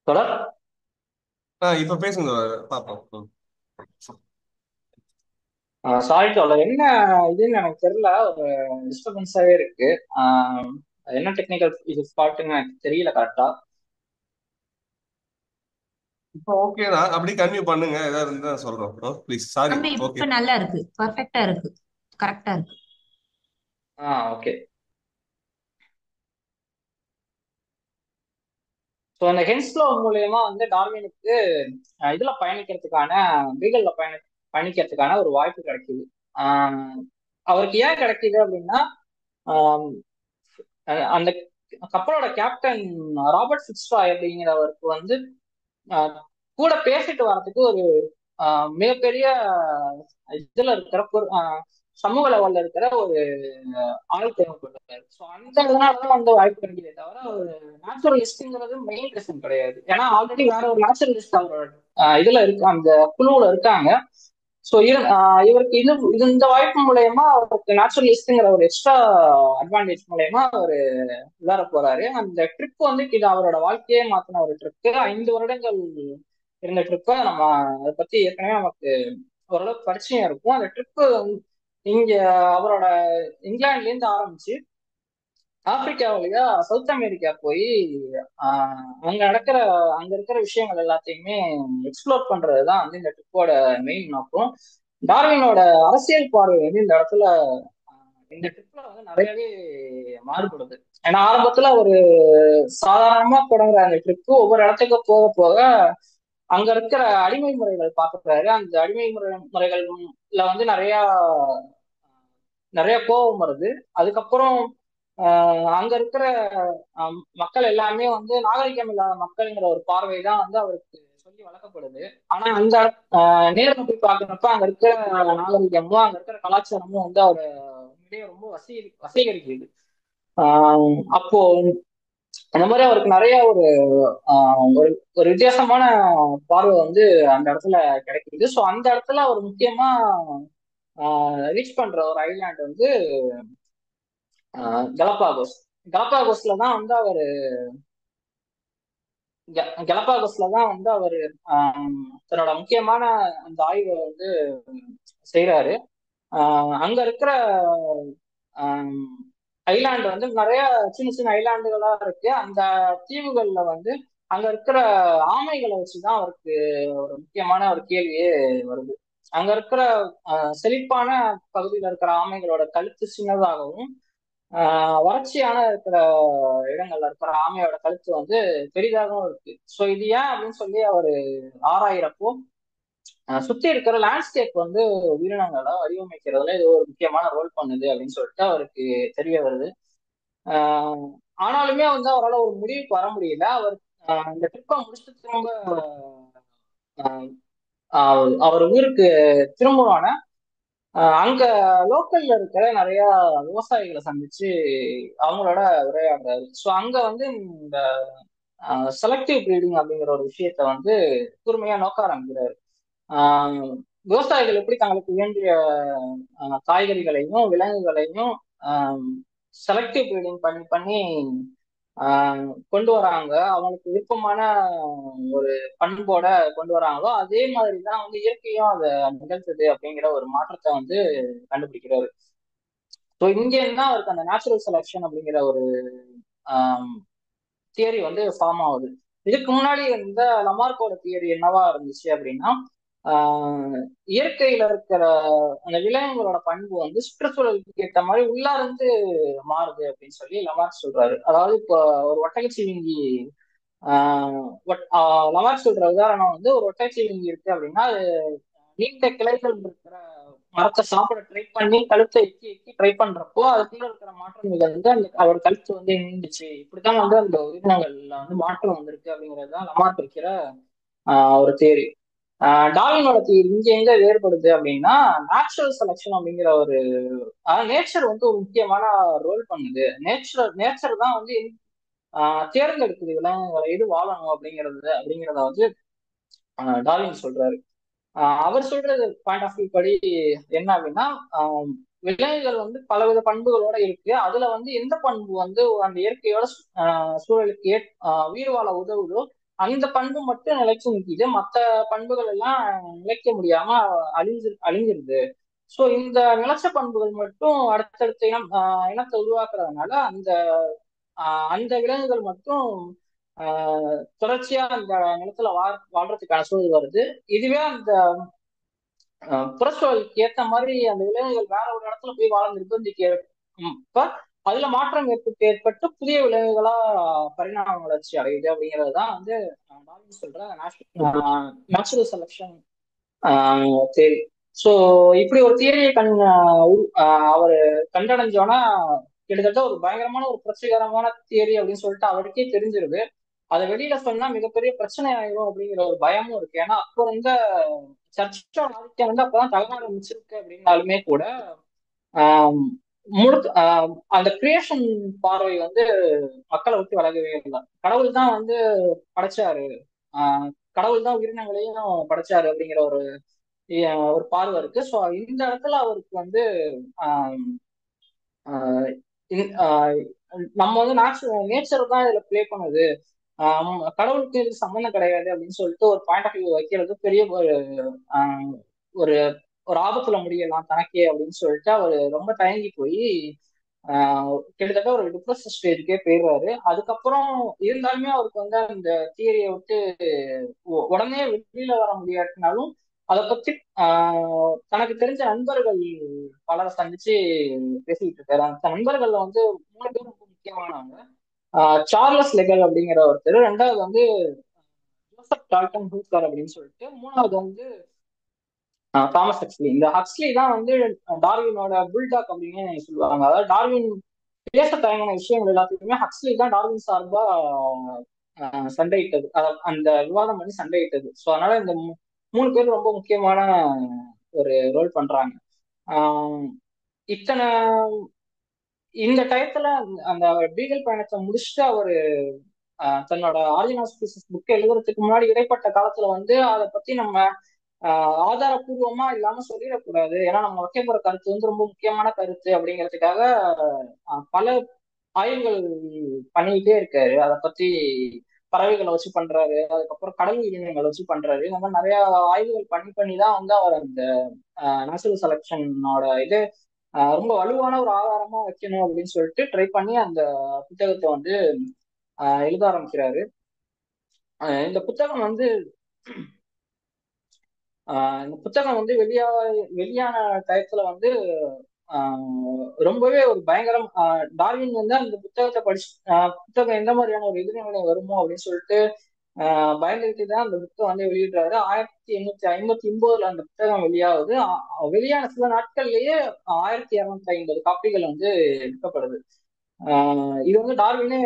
தொடர் இப்ப பேசுங்க பாப்போம். சாரி தொடர், என்ன இதுன்னு எனக்கு தெரியல, ஒரு டிஸ்டர்பன்ஸாவே இருக்கு. என்ன டெக்னிக்கல் இது ஃபால்ட்டுன்னு எனக்கு தெரியல கரெக்டா. இப்போ ஓகே தான், அப்படியே கன்டினியூ பண்ணுங்க, ஏதாவது இருந்தா சொல்றோம் ப்ளீஸ். சாரி. தம்பி ஓகே. இப்ப நல்லா இருக்கு, பர்ஃபெக்டா இருக்கு, கரெக்டா இருக்கு. ஓகே. ஸோ அந்த ஹென்ஸ்லோ மூலயமா வந்து டார்வினுக்கு இதுல பயணிக்கிறதுக்கான லீகல்ல பயணிக்கிறதுக்கான ஒரு வாய்ப்பு கிடைக்குது. அவருக்கு ஏன் கிடைக்குது அப்படின்னா, ஆஹ் அந்த கப்பலோட கேப்டன் ராபர்ட் ஃபிட்ஸ்ராய் அப்படிங்கிறவருக்கு வந்து ஆஹ் கூட பேசிட்டு வர்றதுக்கு ஒரு மிகப்பெரிய இதுல இருக்கிற சமூக லெவல்ல இருக்கிற ஒரு ஆள் தேவைப்பட்டாரு. ஸோ அந்த இதனாலதான் வந்து வாய்ப்பு கிடைக்கிறதே தவிர ஒரு நேச்சுரலிஸ்ட்ங்கிறது மெயின் ரீசன் கிடையாது. ஏன்னா ஆல்ரெடி வேற ஒரு நேச்சுரலிஸ்ட் அவரோட இதுல இருக்கு, அந்த குழுவுல இருக்காங்க. ஸோ இவருக்கு இந்த வாய்ப்பு மூலயமா அவருக்கு நேச்சுரலிஸ்ட்ங்கிற ஒரு எக்ஸ்ட்ரா அட்வான்டேஜ் மூலயமா அவர் விளையாட போறாரு. அந்த ட்ரிப் வந்து இது அவரோட வாழ்க்கையே மாத்தின ஒரு ட்ரிப்பு. 5 வருடங்கள் இருந்த ட்ரிப்பை நம்ம அதை பத்தி ஏற்கனவே நமக்கு ஓரளவுக்கு பரிச்சயம் இருக்கும். அந்த ட்ரிப்பு இங்க அவரோட இங்கிலாந்துல இருந்து ஆரம்பிச்சு ஆப்பிரிக்கா வழியா சவுத் அமெரிக்கா போய் அங்க இருக்கிற விஷயங்கள் எல்லாத்தையுமே எக்ஸ்ப்ளோர் பண்றதுதான் வந்து இந்த ட்ரிப்போட மெயின் நோக்கம். டார்வினோட அரசியல் பார்வை வந்து இந்த ட்ரிப்ல வந்து நிறையவே மாறுபடுது. ஏன்னா ஆரம்பத்துல ஒரு சாதாரணமா தொடங்குற அந்த ட்ரிப்பு ஒவ்வொரு இடத்துக்கு போக போக அங்க இருக்கிற அடிமை முறைகள் பார்க்கறாரு. அந்த அடிமை முறைகள்ல வந்து நிறைய கோபம் வருது. அதுக்கப்புறம் அங்க இருக்கிற மக்கள் எல்லாமே வந்து நாகரிகம் இல்லாத மக்கள்ங்கிற ஒரு பார்வை தான் வந்து அவருக்கு சொல்லி வளர்க்கப்படுது. ஆனா அந்த நேர்ல போய் பார்க்கறப்ப அங்க இருக்கிற நாகரிகமும் அங்க இருக்கிற கலாச்சாரமும் வந்து அவரை உண்மையிலேயே ரொம்ப வசீகரிக்குது. அப்போ அந்த மாதிரி அவருக்கு நிறைய ஒரு ஒரு வித்தியாசமான பார்வை வந்து அந்த இடத்துல கிடைக்குது. ஸோ அந்த இடத்துல அவர் முக்கியமா ரீச் பண்ற ஒரு ஐலாண்ட் வந்து கலப்பாகோஸ். கலப்பாகோஸ்ல தான் வந்து அவர் கலப்பாகோஸ்ல தான் வந்து அவர் தன்னோட முக்கியமான அந்த ஆய்வை வந்து செய்யறாரு. அங்க இருக்கிற ஐலாண்டு வந்து நிறைய சின்ன சின்ன ஐலாண்டுகளா இருக்கு. அந்த தீவுகள்ல வந்து அங்க இருக்கிற ஆமைகளை வச்சுதான் அவருக்கு ஒரு முக்கியமான ஒரு கேள்வியே வருது. அங்க இருக்கிற செழிப்பான பகுதியில இருக்கிற ஆமைகளோட கழுத்து சின்னதாகவும் வறட்சியான இருக்கிற இடங்கள்ல இருக்கிற ஆமையோட கழுத்து வந்து பெரிதாகவும் இருக்கு. ஸோ இது ஏன் அப்படின்னு சொல்லி அவரு ஆராயிறப்போ சுத்தி இருக்கிற லேண்ட்ஸ்கேப் வந்து உயிரினங்களை வடிவமைக்கிறதுல இது ஒரு முக்கியமான ரோல் பண்ணுது அப்படின்னு சொல்லிட்டு அவருக்கு தெரிய வருது. ஆனாலுமே வந்து அவரால் ஒரு முடிவுக்கு வர முடியல. அவர் இந்த ட்ரிப்பை முடிச்சுட்டு திரும்ப அவர் ஊருக்கு திரும்புவான அங்க லோக்கல்ல இருக்கிற நிறைய விவசாயிகளை சந்திச்சு அவங்களோட உரையாடுறாரு. ஸோ அங்க வந்து இந்த செலக்டிவ் ப்ரீடிங் அப்படிங்கிற ஒரு விஷயத்த வந்து கூர்மையா நோக்க ஆரம்பிக்கிறாரு. விவசாயிகள் எப்படி தங்களுக்கு வேண்டிய காய்கறிகளையும் விலங்குகளையும் செலக்டிவ் ப்ரீடிங் பண்ணி பண்ணி கொண்டு வராங்க, அவங்களுக்கு விருப்பமான ஒரு பண்போட கொண்டு வராங்களோ அதே மாதிரிதான் வந்து இயற்கையும் அதை நிகழ்த்துது அப்படிங்கிற ஒரு மாற்றத்தை வந்து கண்டுபிடிக்கிறாரு. ஸோ இங்க இருந்தா அவருக்கு அந்த நேச்சுரல் செலக்ஷன் அப்படிங்கிற ஒரு தியரி வந்து ஃபார்ம் ஆகுது. இதுக்கு முன்னாடி இருந்த லமார்க்கோட தியரி என்னவா இருந்துச்சு அப்படின்னா, இயற்கையில இருக்கிற அந்த விலங்குகளோட பண்பு வந்து சுற்றுச்சூழலுக்கு ஏற்ற மாதிரி உள்ளா இருந்து மாறுது அப்படின்னு சொல்லி லமார்க் சொல்றாரு. அதாவது இப்போ ஒரு ஒட்டகச்சிவிங்கி லமார்க் சொல்ற உதாரணம் வந்து ஒரு ஒட்டகச்சிவிங்கி இருக்கு அப்படின்னா அது நீண்ட கிளைகள் இருக்கிற மரத்தை சாப்பிட ட்ரை பண்ணி கழுத்தை எக்கி எக்கி ட்ரை பண்றப்போ அதுக்குள்ள இருக்கிற மாற்றங்கள் வந்து அந்த அவர் கழுத்து வந்து நீண்டுச்சு. இப்படித்தான் வந்து அந்த உயிரினங்கள்ல வந்து மாற்றம் வந்திருக்கு அப்படிங்கிறதுதான் லமார்க் இருக்கிற ஒரு தேரி. டார்வினோட தியரி இங்க எங்க வேறுபடுது அப்படின்னா, நேச்சுரல் செலக்ஷன் அப்படிங்கிற ஒரு நேச்சர் வந்து ஒரு முக்கியமான ரோல் பண்ணுது. நேச்சர் தான் வந்து தேர்ந்தெடுக்குது விலங்குகளை எது வாழணும் அப்படிங்கிறத வந்து டார்வின் சொல்றாரு. அவர் சொல்றது பாயிண்ட் ஆஃப் வியூ படி என்ன அப்படின்னா, விலங்குகள் வந்து பலவித பண்புகளோட இருக்கு. அதுல வந்து எந்த பண்பு வந்து அந்த இயற்கையோட சூழலுக்கு உயிர் வாழ உதவுதோ அந்த பண்பு மட்டும் நிலைச்சு நிற்கிது. மற்ற பண்புகள் எல்லாம் நிலைக்க முடியாம அழிஞ்சிருது. ஸோ இந்த நிலச்ச பண்புகள் மட்டும் அடுத்தடுத்த இனத்தை உருவாக்குறதுனால அந்த விலங்குகள் மட்டும் தொடர்ச்சியா அந்த நிலத்துல வாழ்றதுக்கான சூழல் வருது. இதுவே அந்த புறச்சூழலுக்கு ஏற்ற மாதிரி அந்த விலங்குகள் வேற ஒரு இடத்துல போய் வாழ நிர்பந்திக்கப்ப அதுல மாற்றம் ஏற்பட்டு புதிய விலங்குகளா பரிணாம வளர்ச்சி அடையுது அப்படிங்கிறதுதான் வந்து டார்வின் சொல்ற நேச்சுரல் செலக்ஷன் தேரி. ஸோ இப்படி ஒரு தியரியை அவர் கண்டடைஞ்சோன்னா கிட்டத்தட்ட ஒரு பயங்கரமான ஒரு புரட்சிகரமான தியரி அப்படின்னு சொல்லிட்டு அவருக்கே தெரிஞ்சிருது. அதை வெளியில சொன்னா மிகப்பெரிய பிரச்சனை ஆயிரும் அப்படிங்கிற ஒரு பயமும் இருக்கு. ஏன்னா அப்போ வந்து சர்ச்சோட ஆதிக்கம் வந்து அப்பதான் தகவல் ஆரம்பிச்சிருக்கு அப்படின்னாலுமே கூட அந்த கிரியேஷன் பார்வை வந்து மக்களை விட்டு விலகவே இல்லை. கடவுள் தான் வந்து படைச்சாரு, கடவுள் தான் உயிரினங்களையும் படைச்சாரு அப்படிங்கிற ஒரு பார்வை இருக்கு. ஸோ இந்த இடத்துல அவருக்கு வந்து நம்ம வந்து நேச்சர் தான் இதுல பிளே பண்ணுது, கடவுளுக்கு இது சம்மந்தம் கிடையாது அப்படின்னு சொல்லிட்டு ஒரு பாயிண்ட் ஆஃப் வியூ வைக்கிறது பெரிய ஒரு ஒரு ஆபத்துல முடியலாம் தனக்கே அப்படின்னு சொல்லிட்டு அவர் ரொம்ப தயங்கி போய் கிட்டத்தட்ட ஒரு டிப்ரெஸ் ஸ்டேஜுக்கே போயிடுறாரு. அதுக்கப்புறம் இருந்தாலுமே அவருக்கு வந்து அந்த தியரியை விட்டு உடனே வெளியில வர முடியாட்டினாலும் அதை பத்தி தனக்கு தெரிஞ்ச நண்பர்கள் பலரை சந்திச்சு பேசிக்கிட்டு இருக்காரு. அந்த நண்பர்கள்ல வந்து 3 பேர் ரொம்ப முக்கியமானவங்க. சார்லஸ் லெகல் அப்படிங்கிற ஒருத்தர், 2வது வந்து ஜோசப் டால்டன் ஹூக்கர் அப்படின்னு சொல்லிட்டு, 3வது வந்து தாமஸ் ஹக்ஸ்லி. இந்த ஹக்ஸ்லி தான் வந்து டார்வினோட புல்டாக் அப்படின்னு சொல்லுவாங்க. அதாவது டார்வின் பேச தயங்கின விஷயங்கள் எல்லாத்துக்குமே ஹக்ஸ்லி தான் டார்வின் சார்பா சண்டையிட்டது. அந்த விவாதம் பண்ணி சண்டையிட்டது. ஸோ அதனால இந்த மூணு பேர் ரொம்ப முக்கியமான ஒரு ரோல் பண்றாங்க. ஆஹ் இத்தனை இந்த டயத்துல அந்த பீகல் பயணத்தை முடிச்சுட்டு அவரு தன்னோட ஆரிஜின் ஆஃப் ஸ்பீசிஸ் புக் எழுதுறதுக்கு முன்னாடி இடைப்பட்ட காலத்துல வந்து அதை பத்தி நம்ம ஆதாரபூர்வமா இல்லாம சொல்லிடக்கூடாது. ஏன்னா நம்ம வைக்க போற கருத்து வந்து ரொம்ப முக்கியமான கருத்து அப்படிங்கிறதுக்காக பல ஆய்வுகள் பண்ணிக்கிட்டே இருக்காரு. அதை பத்தி பறவைகளை வச்சு பண்றாரு, அதுக்கப்புறம் கடல் உயிரினங்களை வச்சு பண்றாரு. இந்த மாதிரி நிறைய ஆய்வுகள் பண்ணி தான் வந்து அவர் அந்த நேச்சுரல் செலக்ஷனோட இது ரொம்ப வலுவான ஒரு ஆதாரமா வைக்கணும் அப்படின்னு சொல்லிட்டு ட்ரை பண்ணி அந்த புத்தகத்தை வந்து எழுத ஆரம்பிக்கிறாரு. இந்த புத்தகம் வந்து இந்த புத்தகம் வந்து வெளியான டயத்துல வந்து ரொம்பவே ஒரு பயங்கரம். டார்வின் வந்து அந்த புத்தகத்தை புத்தகம் எந்த மாதிரியான ஒரு எதிர்நிலை வருமோ அப்படின்னு சொல்லிட்டு பயந்துகிட்டு தான் அந்த புக்கை வந்து வெளியிடுறாரு. 1859 அந்த புத்தகம் வெளியாகுது. வெளியான சில நாட்கள்லயே 1250 காப்பிகள் வந்து விற்கப்படுது. இது வந்து டார்வினே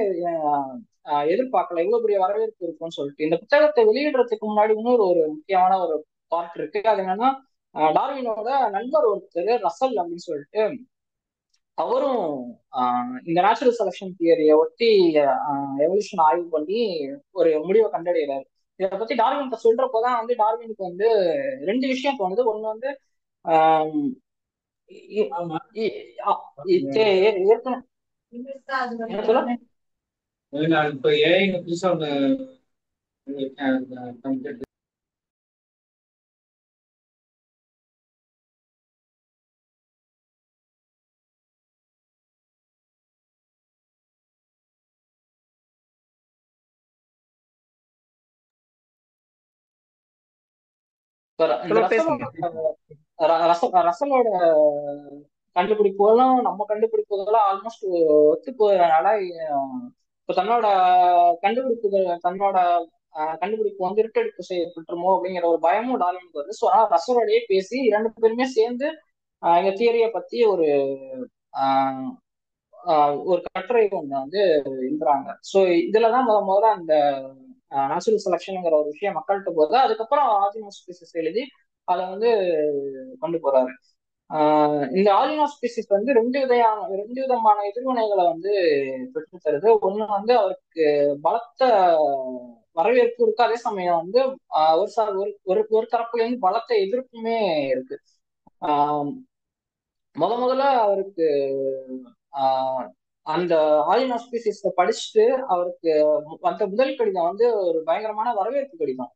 எதிர்பார்க்கல இவ்வளவு பெரிய வரவேற்பு இருக்கும்னு சொல்லிட்டு. இந்த புத்தகத்தை வெளியிடுறதுக்கு முன்னாடி இன்னொரு ஒரு முக்கியமான ஒரு பார்ட் இருக்கு. அது என்னன்னா, டார்வினோட நண்பர் ஒருத்தர் ரசல் அப்படின்னு சொல்லிட்டு அவரும் இந்த நேச்சுரல் செலக்ஷன் தியரியை ஒட்டி எவல்யூஷன் ஆய்வு பண்ணி ஒரு முடிவை கண்டடைகிறாரு. இதை பத்தி டார்வின் சொல்றப்போதான் வந்து டார்வினுக்கு வந்து ரெண்டு விஷயம் தோணுது. ஒண்ணு வந்து என்ன சொல்ல இப்ப ஏஐ புதுசா ரசலோட கண்டுபிடிப்புகளும் நம்ம கண்டுபிடிப்புகளும் ஆல்மோஸ்ட் ஒத்து போறதுனால இப்போ தன்னோட கண்டுபிடிப்பு வந்து இருட்டடிப்பு செய்யப்பட்டுருமோ அப்படிங்கிற ஒரு பயமும் டார்வினுக்கு வருது. ஸோ ஆனால் ரசலோடயே பேசி இரண்டு பேருமே சேர்ந்து இந்த தியரியை பத்தி ஒரு கட்டுரை ஒண்ணு வந்து எழுதுறாங்க. ஸோ இதுலதான் முதல்ல அந்த நேச்சுரல் செலக்ஷனுங்கிற ஒரு விஷயம் மக்கள்கிட்ட போகுது. அதுக்கப்புறம் ஆர்டினல் ஸ்பீசிஸ் எழுதி அதை வந்து கொண்டு போறாரு. இந்த ஆர்டினல் ஸ்பீசிஸ் வந்து ரெண்டு விதமான எதிர்வினைகளை வந்து பெற்று தருது. ஒண்ணு வந்து அவருக்கு பலத்த வரவேற்பு இருக்கு, அதே சமயம் வந்து ஒரு தரப்புல இருந்து பலத்த எதிர்ப்புமே இருக்கு. முதல்ல அவருக்கு அந்த ஆலின் ஆஸ்பீசிஸ் படிச்சுட்டு அவருக்கு அந்த முதல் கடிதம் வந்து ஒரு பயங்கரமான வரவேற்பு கடிதம்.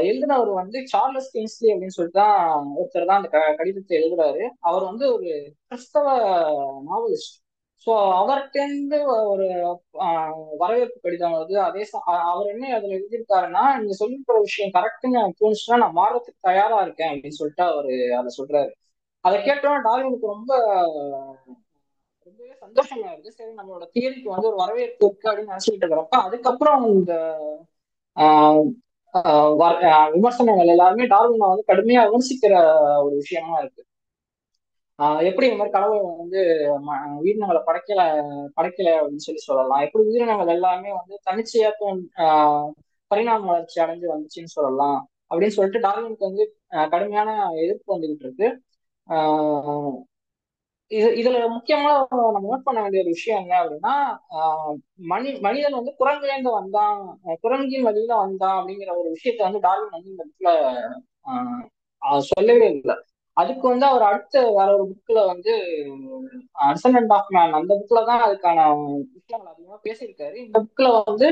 எழுதினவர் வந்து சார்லஸ் கிங்ஸ்லி அப்படின்னு சொல்லிட்டு தான் ஒருத்தர் தான் அந்த கடிதத்தை எழுதுறாரு. அவர் வந்து ஒரு கிறிஸ்தவ நாவலிஸ்ட். ஸோ அவர்கிட்ட ஒரு வரவேற்பு கடிதம் வருது. அவர் என்ன அதுல எழுதியிருக்காருன்னா, நீங்க சொல்லிருக்கிற விஷயம் கரெக்டுன்னு எனக்கு தோணுச்சுன்னா நான் மாறத்துக்கு தயாரா இருக்கேன் அப்படின்னு சொல்லிட்டு அவரு அதை சொல்றாரு. அதை கேட்டோம்னா டார்வினுக்கு ரொம்பவே சந்தோஷமா இருக்கு. சரி, நம்மளோட தியரிக்கு வந்து ஒரு வரவேற்பு இருக்கு அப்படின்னு நினைச்சுட்டு இருக்கிறப்ப அதுக்கப்புறம் இந்த விமர்சனங்கள் எல்லாருமே டார்வினை வந்து கடுமையா விமர்சிக்கிற ஒரு விஷயமா இருக்கு. எப்படி இந்த மாதிரி கடவுளை வந்து உயிரினங்களை படைக்கல அப்படின்னு சொல்லலாம், எப்படி உயிரினங்கள் எல்லாமே வந்து தனிச்சையா பரிணாம வளர்ச்சி அடைஞ்சு வந்துச்சுன்னு சொல்லலாம் அப்படின்னு சொல்லிட்டு டார்வினுக்கு வந்து கடுமையான எதிர்ப்பு வந்துகிட்டு இருக்கு. இதுல முக்கியமா நம்ம நோட் பண்ண வேண்டிய ஒரு விஷயம் என்ன அப்படின்னா, மனிதன் வந்து குரங்குலேருந்து வந்தான், குரங்கின் வழியில வந்தான் அப்படிங்கிற ஒரு விஷயத்த வந்து டார்வின் வந்து இந்த புக்ல சொல்லவே இல்லை. அதுக்கு வந்து அவர் அடுத்த வேற ஒரு புக்ல வந்து டிசெண்டன்ட் ஆஃப் மேன், அந்த புக்ல தான் அதுக்கான விஷயங்கள் அதிகமா பேசியிருக்காரு. இந்த புக்ல வந்து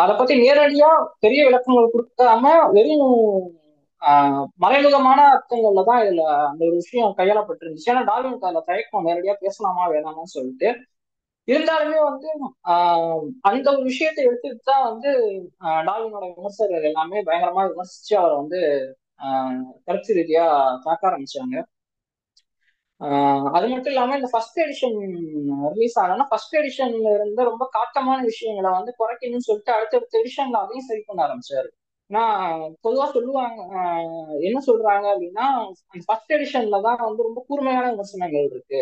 அதை பத்தி நேரடியா பெரிய விளக்கங்கள் கொடுக்காம வெறும் மறைமுகமான அர்த்தங்கள்ல தான் இதுல அந்த ஒரு விஷயம் கையாளப்பட்டிருந்துச்சு. ஏன்னா டார்வினுக்கு அதுல தயக்கம் நேரடியா பேசலாமா வேணாமான்னு சொல்லிட்டு. இருந்தாலுமே வந்து அந்த ஒரு விஷயத்தை எடுத்துட்டு தான் வந்து டார்வினோட விமர்சகர்கள் எல்லாமே பயங்கரமா விமர்சிச்சு அவரை வந்து கருத்து ரீதியா தாக்க ஆரம்பிச்சாங்க. அது மட்டும் இல்லாம இந்த ஃபர்ஸ்ட் எடிஷன் ரிலீஸ் ஆனா ஃபர்ஸ்ட் எடிஷன்ல இருந்த ரொம்ப காட்டமான விஷயங்களை வந்து குறைக்கணும்னு சொல்லிட்டு அடுத்தடுத்த எடிஷன்ல அதையும் சரி பண்ண ஆரம்பிச்சாரு. நான் பொதுவா சொல்லுவாங்க, என்ன சொல்றாங்க அப்படின்னா, ஃபர்ஸ்ட் எடிஷன்ல தான் வந்து ரொம்ப கூர்மையான விமர்சனங்கள் இருக்கு.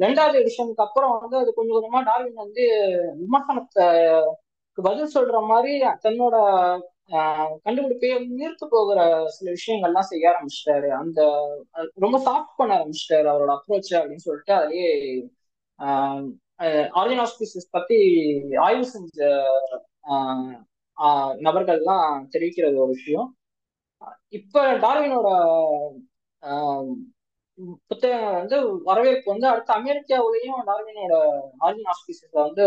ரெண்டாவது எடிஷனுக்கு அப்புறம் வந்து அது கொஞ்சம் கொஞ்சமா டார்வின் வந்து விமர்சனத்தை பதில் சொல்ற மாதிரி தன்னோட கண்டுபிடிப்பையே நீர்த்து போகிற சில விஷயங்கள்லாம் செய்ய ஆரம்பிச்சிட்டாரு. அந்த ரொம்ப சாஃப்ட் பண்ண ஆரம்பிச்சிட்டாரு அவரோட அப்ரோச் அப்படின்னு சொல்லிட்டு அதுலயே ஆர்கன் ஆஃப் ஸ்பீசிஸ் பத்தி ஆய்வு செஞ்ச ஆஹ் நபர்கள்லாம் தெரிவிக்கிறது ஒரு விஷயம். இப்ப டார்வினோட ஆஹ் புத்தகங்கள் வந்து வரவேற்பு வந்து அடுத்த அமெரிக்காவிலையும் டார்வினோட ஆர்ஜின் ஆஃப் ஸ்பீசிஸ் வந்து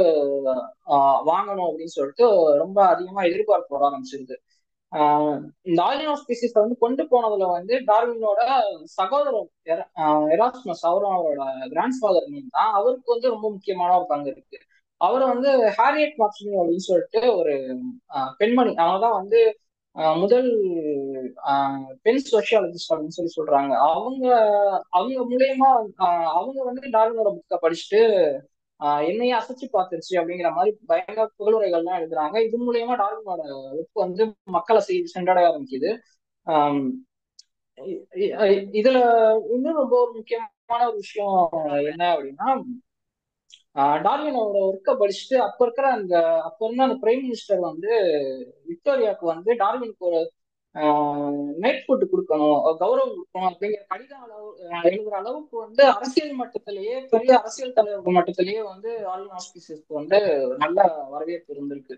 வாங்கணும் அப்படின்னு சொல்லிட்டு ரொம்ப அதிகமா எதிர்பார்ப்பு வர ஆரம்பிச்சிருக்கு. இந்த ஆர்ஜின் ஆஃப் ஸ்பீசிஸ் வந்து கொண்டு போனதுல வந்து டார்வினோட சகோதரர் எராஸ்மஸ் அவரும் அவரோட கிராண்ட் ஃபாதர் நேம் தான். அவருக்கு வந்து ரொம்ப முக்கியமான ஒரு பங்கு இருக்கு. அவர் வந்து ஹாரியட் மார்க்ஸ்மி அப்படின்னு சொல்லிட்டு ஒரு பெண்மணி, அவங்க தான் வந்து முதல் பெண் சோசியாலஜிஸ்ட் அப்படின்னு சொல்லி சொல்றாங்க. அவங்க அவங்க மூலியமா அவங்க வந்து டார்வினோட புக்கை படிச்சுட்டு என்னையே அசைச்சு பார்த்துருச்சு அப்படிங்கிற மாதிரி பயங்கர புகழுரைகள்லாம் எழுதுறாங்க. இது மூலியமா டார்வினோட புக் வந்து மக்களை சென்றடைய ஆரம்பிக்குது. ஆஹ் இதுல இன்னும் ரொம்ப ஒரு முக்கியமான ஒரு விஷயம் என்ன அப்படின்னா, டார்வினோட ஒர்க்கை படிச்சுட்டு அப்ப இருந்த அந்த பிரைம் மினிஸ்டர் வந்து விக்டோரியாவுக்கு வந்து டார்வினுக்கு ஒரு நைட் ஃபுட் கொடுக்கணும், கௌரவம் கொடுக்கணும் அப்படிங்கிற கடிதம் எழுதுற அளவுக்கு வந்து அரசியல் மட்டத்திலேயே பெரிய அரசியல் தலைவர்கள் மட்டத்திலேயே வந்து ஆர்கன் ஆஃப் ஸ்பீசிஸ்க்கு வந்து நல்ல வரவேற்பு இருந்திருக்கு.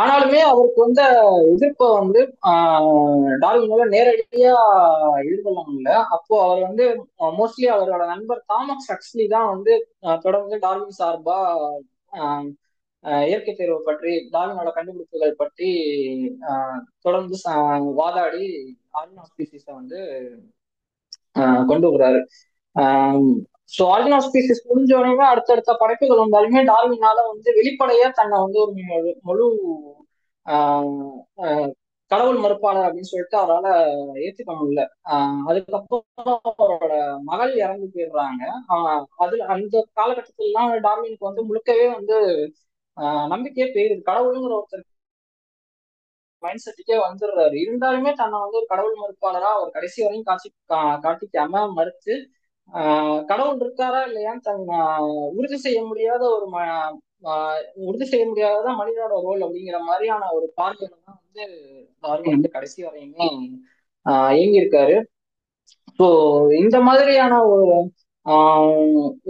ஆனாலுமே அவருக்கு வந்து எதிர்ப்பை வந்து டார்வினால நேரடியா எதிர்கொள்ள முடியல. அப்போ அவர் வந்து மோஸ்ட்லி அவரோட நண்பர் தாமஸ் ஹக்ஸ்லி தான் வந்து தொடர்ந்து டார்வின் சார்பா இயற்கை தேர்வு பற்றி, டார்வினோட கண்டுபிடிப்புகள் பற்றி தொடர்ந்து வாதாடி ஆர்கன் ஆஃப் ஸ்பீசிஸை வந்து கொண்டு வர்றாரு. ஸோ ஆர்கன் ஆஃப் ஸ்பீசிஸ் முடிஞ்சோடனே அடுத்தடுத்த படைப்புகள் வந்தாலுமே டார்வினால வந்து வெளிப்படையா தன்னை வந்து ஒரு முழு கடவுள் மறுப்பாளர் அப்படின்னு சொல்லிட்டு அவரால் ஏற்றுக்க முடியல. அதுக்கப்புறம் அவரோட மகள் இறந்து போயிடுறாங்க. அதுல அந்த காலகட்டத்திலாம் டார்வினுக்கு வந்து முழுக்கவே வந்து நம்பிக்கையே போயிருது. கடவுளுங்கிற ஒருத்தர் மைண்ட் செட்டுக்கே வந்துடுறாரு. இருந்தாலுமே தன்னை வந்து ஒரு கடவுள் மறுப்பாளரா அவர் கடைசி வரையும் காட்டிக்காம மறுத்து கடவுள் இருக்காரா இல்லையான்னு உறுதி செய்ய முடியாத ஒரு உறுதி செய்ய முடியாத மனிதனோட ரோல் அப்படிங்கிற மாதிரியான ஒரு பார்வையில தான் வந்து டார்வின் வந்து கடைசி வரையுமே இயங்கியிருக்காரு. ஸோ இந்த மாதிரியான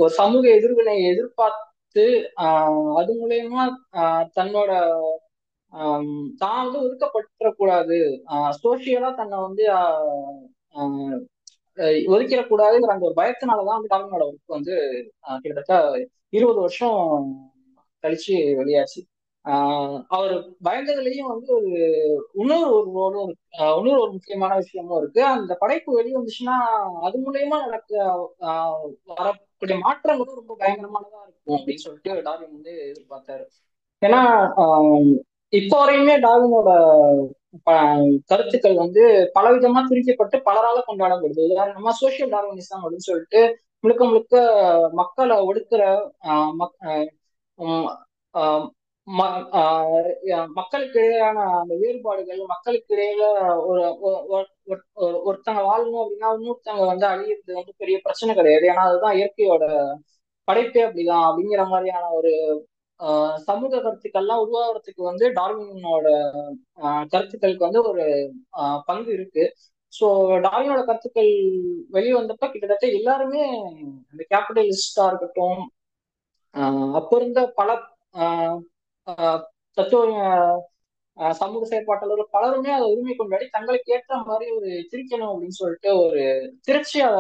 ஒரு சமூக எதிர்வினையை எதிர்பார்த்து அது மூலயமா தன்னோட தான் வந்து ஒதுக்கப்பட்டுறக்கூடாது, சோசியலா தன்னை வந்து ஒதுக்கிடக்கூடாதுங்கிற அந்த ஒரு பயத்தினாலதான் வந்து டார்வினோட ஒர்க் வந்து கிட்டத்தட்ட 20 வருஷம் கழிச்சு வெளியாச்சு. அவர் பயந்ததுலயும் வந்து இன்னொரு ஒரு ரோலும் இன்னொரு ஒரு முக்கியமான விஷயமும் இருக்கு. அந்த படைப்பு வெளியே வந்துச்சுன்னா அது மூலயமா வரக்கூடிய மாற்றங்களும் ரொம்ப பயங்கரமானதா இருக்கும் அப்படின்னு சொல்லிட்டு டார்வின் வந்து எதிர்பார்த்தாரு. ஏன்னா இப்போ வரையுமே டார்வினோட கருத்துக்கள் வந்து பலவிதமா திரிக்கப்பட்டு பலரால கொண்டாடப்படுது. உதாரணமா சோசியல் டார்வினிசம் அப்படின்னு சொல்லிட்டு முழுக்க முழுக்க மக்களை ஒடுக்குற மக்களுக்கு இடையிலான அந்த வேறுபாடுகள், மக்களுக்கு இடையில ஒருத்தங்க வாழணும் அப்படின்னா இன்னொருத்தவங்க வந்து அழியிறது வந்து பெரிய பிரச்சனை கிடையாது. ஏன்னா அதுதான் இயற்கையோட படைப்பே அப்படிதான் அப்படிங்கிற மாதிரியான ஒரு சமூக கருத்துக்கள்லாம் உருவாகிறதுக்கு வந்து டார்வினோட கருத்துக்களுக்கு வந்து ஒரு பங்கு இருக்கு. ஸோ டார்வினோட கருத்துக்கள் வெளியே வந்தப்ப கிட்டத்தட்ட எல்லாருமே இந்த கேபிட்டலிஸ்டா இருக்கட்டும், அப்ப இருந்த பல தத்துவ சமூக செயற்பாட்டாளர்கள் பலருமே அதை உரிமை கொண்டாடி தங்களுக்கு ஏற்ற மாதிரி ஒரு திரிக்கணும் அப்படின்னு சொல்லிட்டு ஒரு திருச்சியை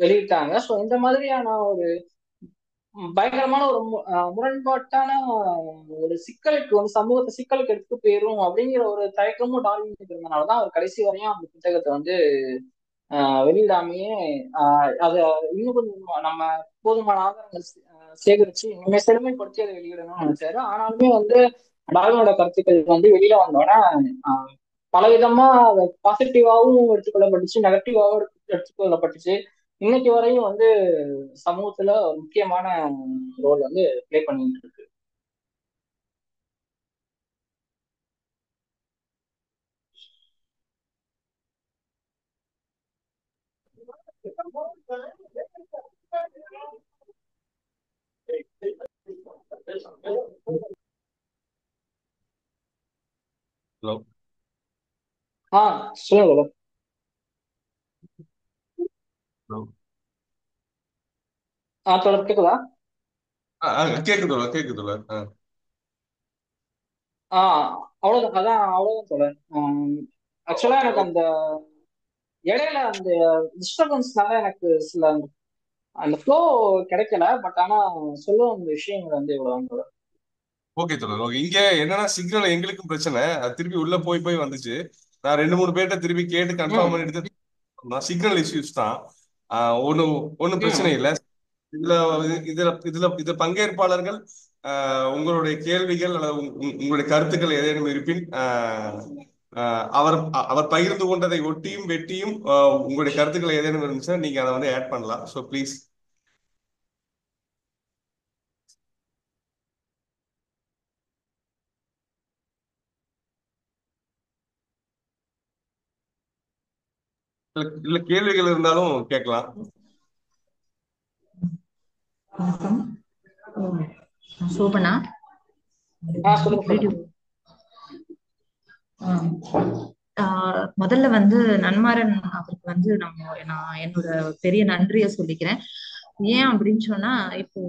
வெளியிட்டாங்க. ஸோ இந்த மாதிரியான ஒரு பயங்கரமான ஒரு முரண்பாட்டான ஒரு சிக்கலுக்கு வந்து சமூகத்தை சிக்கலுக்கு எடுத்து போயிரும் அப்படிங்கிற ஒரு தயக்கமும் டார்வினுக்கு இருந்தனாலதான் அவர் கடைசி வரையும் அந்த புத்தகத்தை வந்து வெளியிடாமையே அதை இன்னும் கொஞ்சம் நம்ம போதுமான ஆதாரங்கள் சேகரிச்சு இனிமே செழுமைப்படுத்தி அதை வெளியிடணும்னு நினைச்சாரு. ஆனாலுமே வந்து டார்வினோட கருத்துக்கள் வந்து வெளியில வந்தோடனே பலவிதமா பாசிட்டிவாகவும் எடுத்துக்கொள்ளப்பட்டுச்சு, நெகட்டிவாகவும் எடுத்துக்கொள்ளப்பட்டுச்சு. இன்னைக்கு வரையும் வந்து சமூகத்துல ஒரு முக்கியமான ரோல் வந்து பிளே பண்ணிட்டு இருக்கு. ஹலோ. ஆ சொல்லுங்க. ஹலோ. தொடர் கேக்குதா? கேக்குதுல கேக்குதுல. அவ்வளவுதான், அவ்வளவுதான் தொடர். ஆக்சுவலா எனக்கு அந்த இடையில அந்த டிஸ்டர்பன்ஸ்னால எனக்கு சில அந்த ஃப்ளோ கிடைக்கல. பட் ஆனா சொல்ல அந்த விஷயங்கள் வந்து இவ்வளவுதான் தொடர். ஓகே தொடர். ஓகே, இங்க என்னன்னா சிக்னல் எங்களுக்கும் பிரச்சனை. அது திருப்பி உள்ள போய் போய் வந்துச்சு. நான் 2 3 பேர்ட்ட திருப்பி கேட்டு கன்ஃபார்ம் ம் பண்ணிட்டு சிக்னல் இஷ்யூஸ் தான். ஒன்றும் ஒன்றும் பிரச்சனை ம் இல்லை. இதுல இதுல இதுல இது பங்கேற்பாளர்கள் உங்களுடைய கேள்விகள் அல்லது உங்களுடைய கருத்துக்கள் ஏதேனும் இருப்பின் அவர் அவர் பகிர்ந்து கொண்டதை ஒட்டியும் வெட்டியும் உங்களுடைய கருத்துக்கள் ஏதேனும் இருந்துச்சுன்னா நீங்க அதை வந்து ஆட் பண்ணலாம். So please. இல்ல கேள்விகள் இருந்தாலும் கேட்கலாம். வணக்கம். சோபனா. சொல்லுங்க வீடியோ சொல்லுங்க. முதல்ல வந்து நன்மாறன் அவருக்கு வந்து நான் என்னோட பெரிய நன்றியை சொல்லிக்கிறேன். ஏன் அப்படின்னு சொன்னா, இப்போ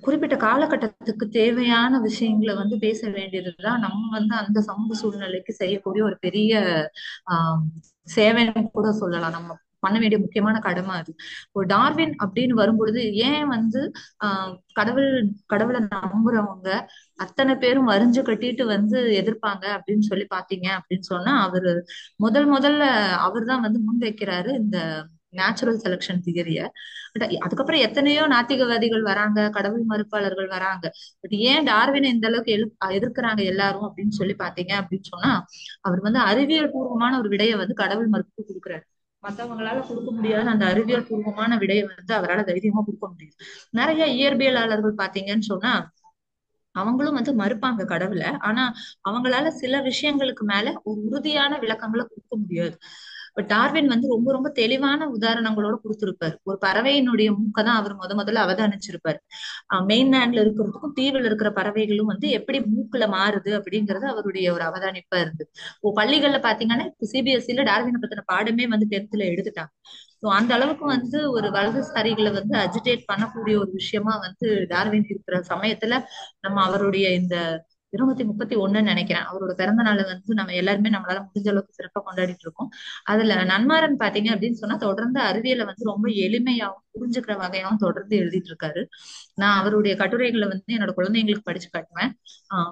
குறிப்பிட்ட காலகட்டத்துக்கு தேவையான விஷயங்களை வந்து பேச வேண்டியதுதான் நம்ம வந்து அந்த சமூக சூழ்நிலைக்கு செய்யக்கூடிய ஒரு பெரிய ஆஹ் சேவைன்னு கூட சொல்லலாம். நம்ம பண்ண வேண்டிய முக்கியமான கடமை அது. ஒரு டார்வின் அப்படின்னு வரும்பொழுது ஏன் வந்து ஆஹ் கடவுளை நம்புறவங்க அத்தனை பேரும் வரிஞ்சு கட்டிட்டு வந்து எதிர்ப்பாங்க அப்படின்னு சொல்லி பாத்தீங்க அப்படின்னு சொன்னா, முதல்ல அவர் தான் வந்து முன் வைக்கிறாரு இந்த நேச்சுரல் செலக்ஷன் தியரிய. பட் அதுக்கப்புறம் எத்தனையோ நாத்திகவாதிகள் வராங்க, கடவுள் மறுப்பாளர்கள் வராங்க. பட் ஏன் டார்வினை இந்த அளவுக்கு எதிர்க்கிறாங்க எல்லாரும் அப்படின்னு சொல்லி பாத்தீங்க அப்படின்னு சொன்னா, அவர் வந்து அறிவியல் பூர்வமான ஒரு விடையை வந்து கடவுள் மறுப்பு கொடுக்குறாரு. மத்தவங்களால கொடுக்க முடியாத அந்த அறிவியல் பூர்வமான விடையை வந்து அவரால் தைரியமா கொடுக்க முடியுது. நிறைய இயற்பியலாளர்கள் பாத்தீங்கன்னு சொன்னா அவங்களும் வந்து மறுப்பாங்க கடவுளை. ஆனா அவங்களால சில விஷயங்களுக்கு மேல ஒரு உறுதியான விளக்கங்களை கொடுக்க முடியாது. பட் டார்வின் வந்து ரொம்ப ரொம்ப தெளிவான உதாரணங்களோட கொடுத்திருப்பாரு. ஒரு பறவையினுடைய மூக்கை தான் அவர் முதல்ல அவதானிச்சிருப்பாரு. மெயின்லேண்ட்ல இருக்கிறதுக்கும் தீவுல இருக்கிற பறவைகளும் வந்து எப்படி மூக்குல மாறுது அப்படிங்கறது அவருடைய ஒரு அவதானிப்பா இருந்தது. இப்போ பள்ளிகள்ல பாத்தீங்கன்னா இப்ப சிபிஎஸ்சில டார்வினை பத்தின பாடமே வந்து 10th எடுத்துட்டாங்க. ஸோ அந்த அளவுக்கு வந்து ஒரு வலதுசாரிகளை வந்து அஜிடேட் பண்ணக்கூடிய ஒரு விஷயமா வந்து டார்வின் இருக்கிற சமயத்துல நம்ம அவருடைய இந்த 231 நினைக்கிறேன் அவரோட பிறந்த நாளை வந்து நம்ம எல்லாருமே நம்மளால முடிஞ்ச அளவுக்கு சிறப்பா கொண்டாடிட்டு இருக்கோம். அதுல நன்மாறன் பாத்தீங்க அப்படின்னு சொன்னா தொடர்ந்து அறிவியலை வந்து ரொம்ப எளிமையாவும் புரிஞ்சுக்கிற வகையாவும் தொடர்ந்து எழுதிட்டு இருக்காரு. நான் அவருடைய கட்டுரைகளை வந்து என்னோட குழந்தைங்களுக்கு படிச்சு காட்டுவேன்.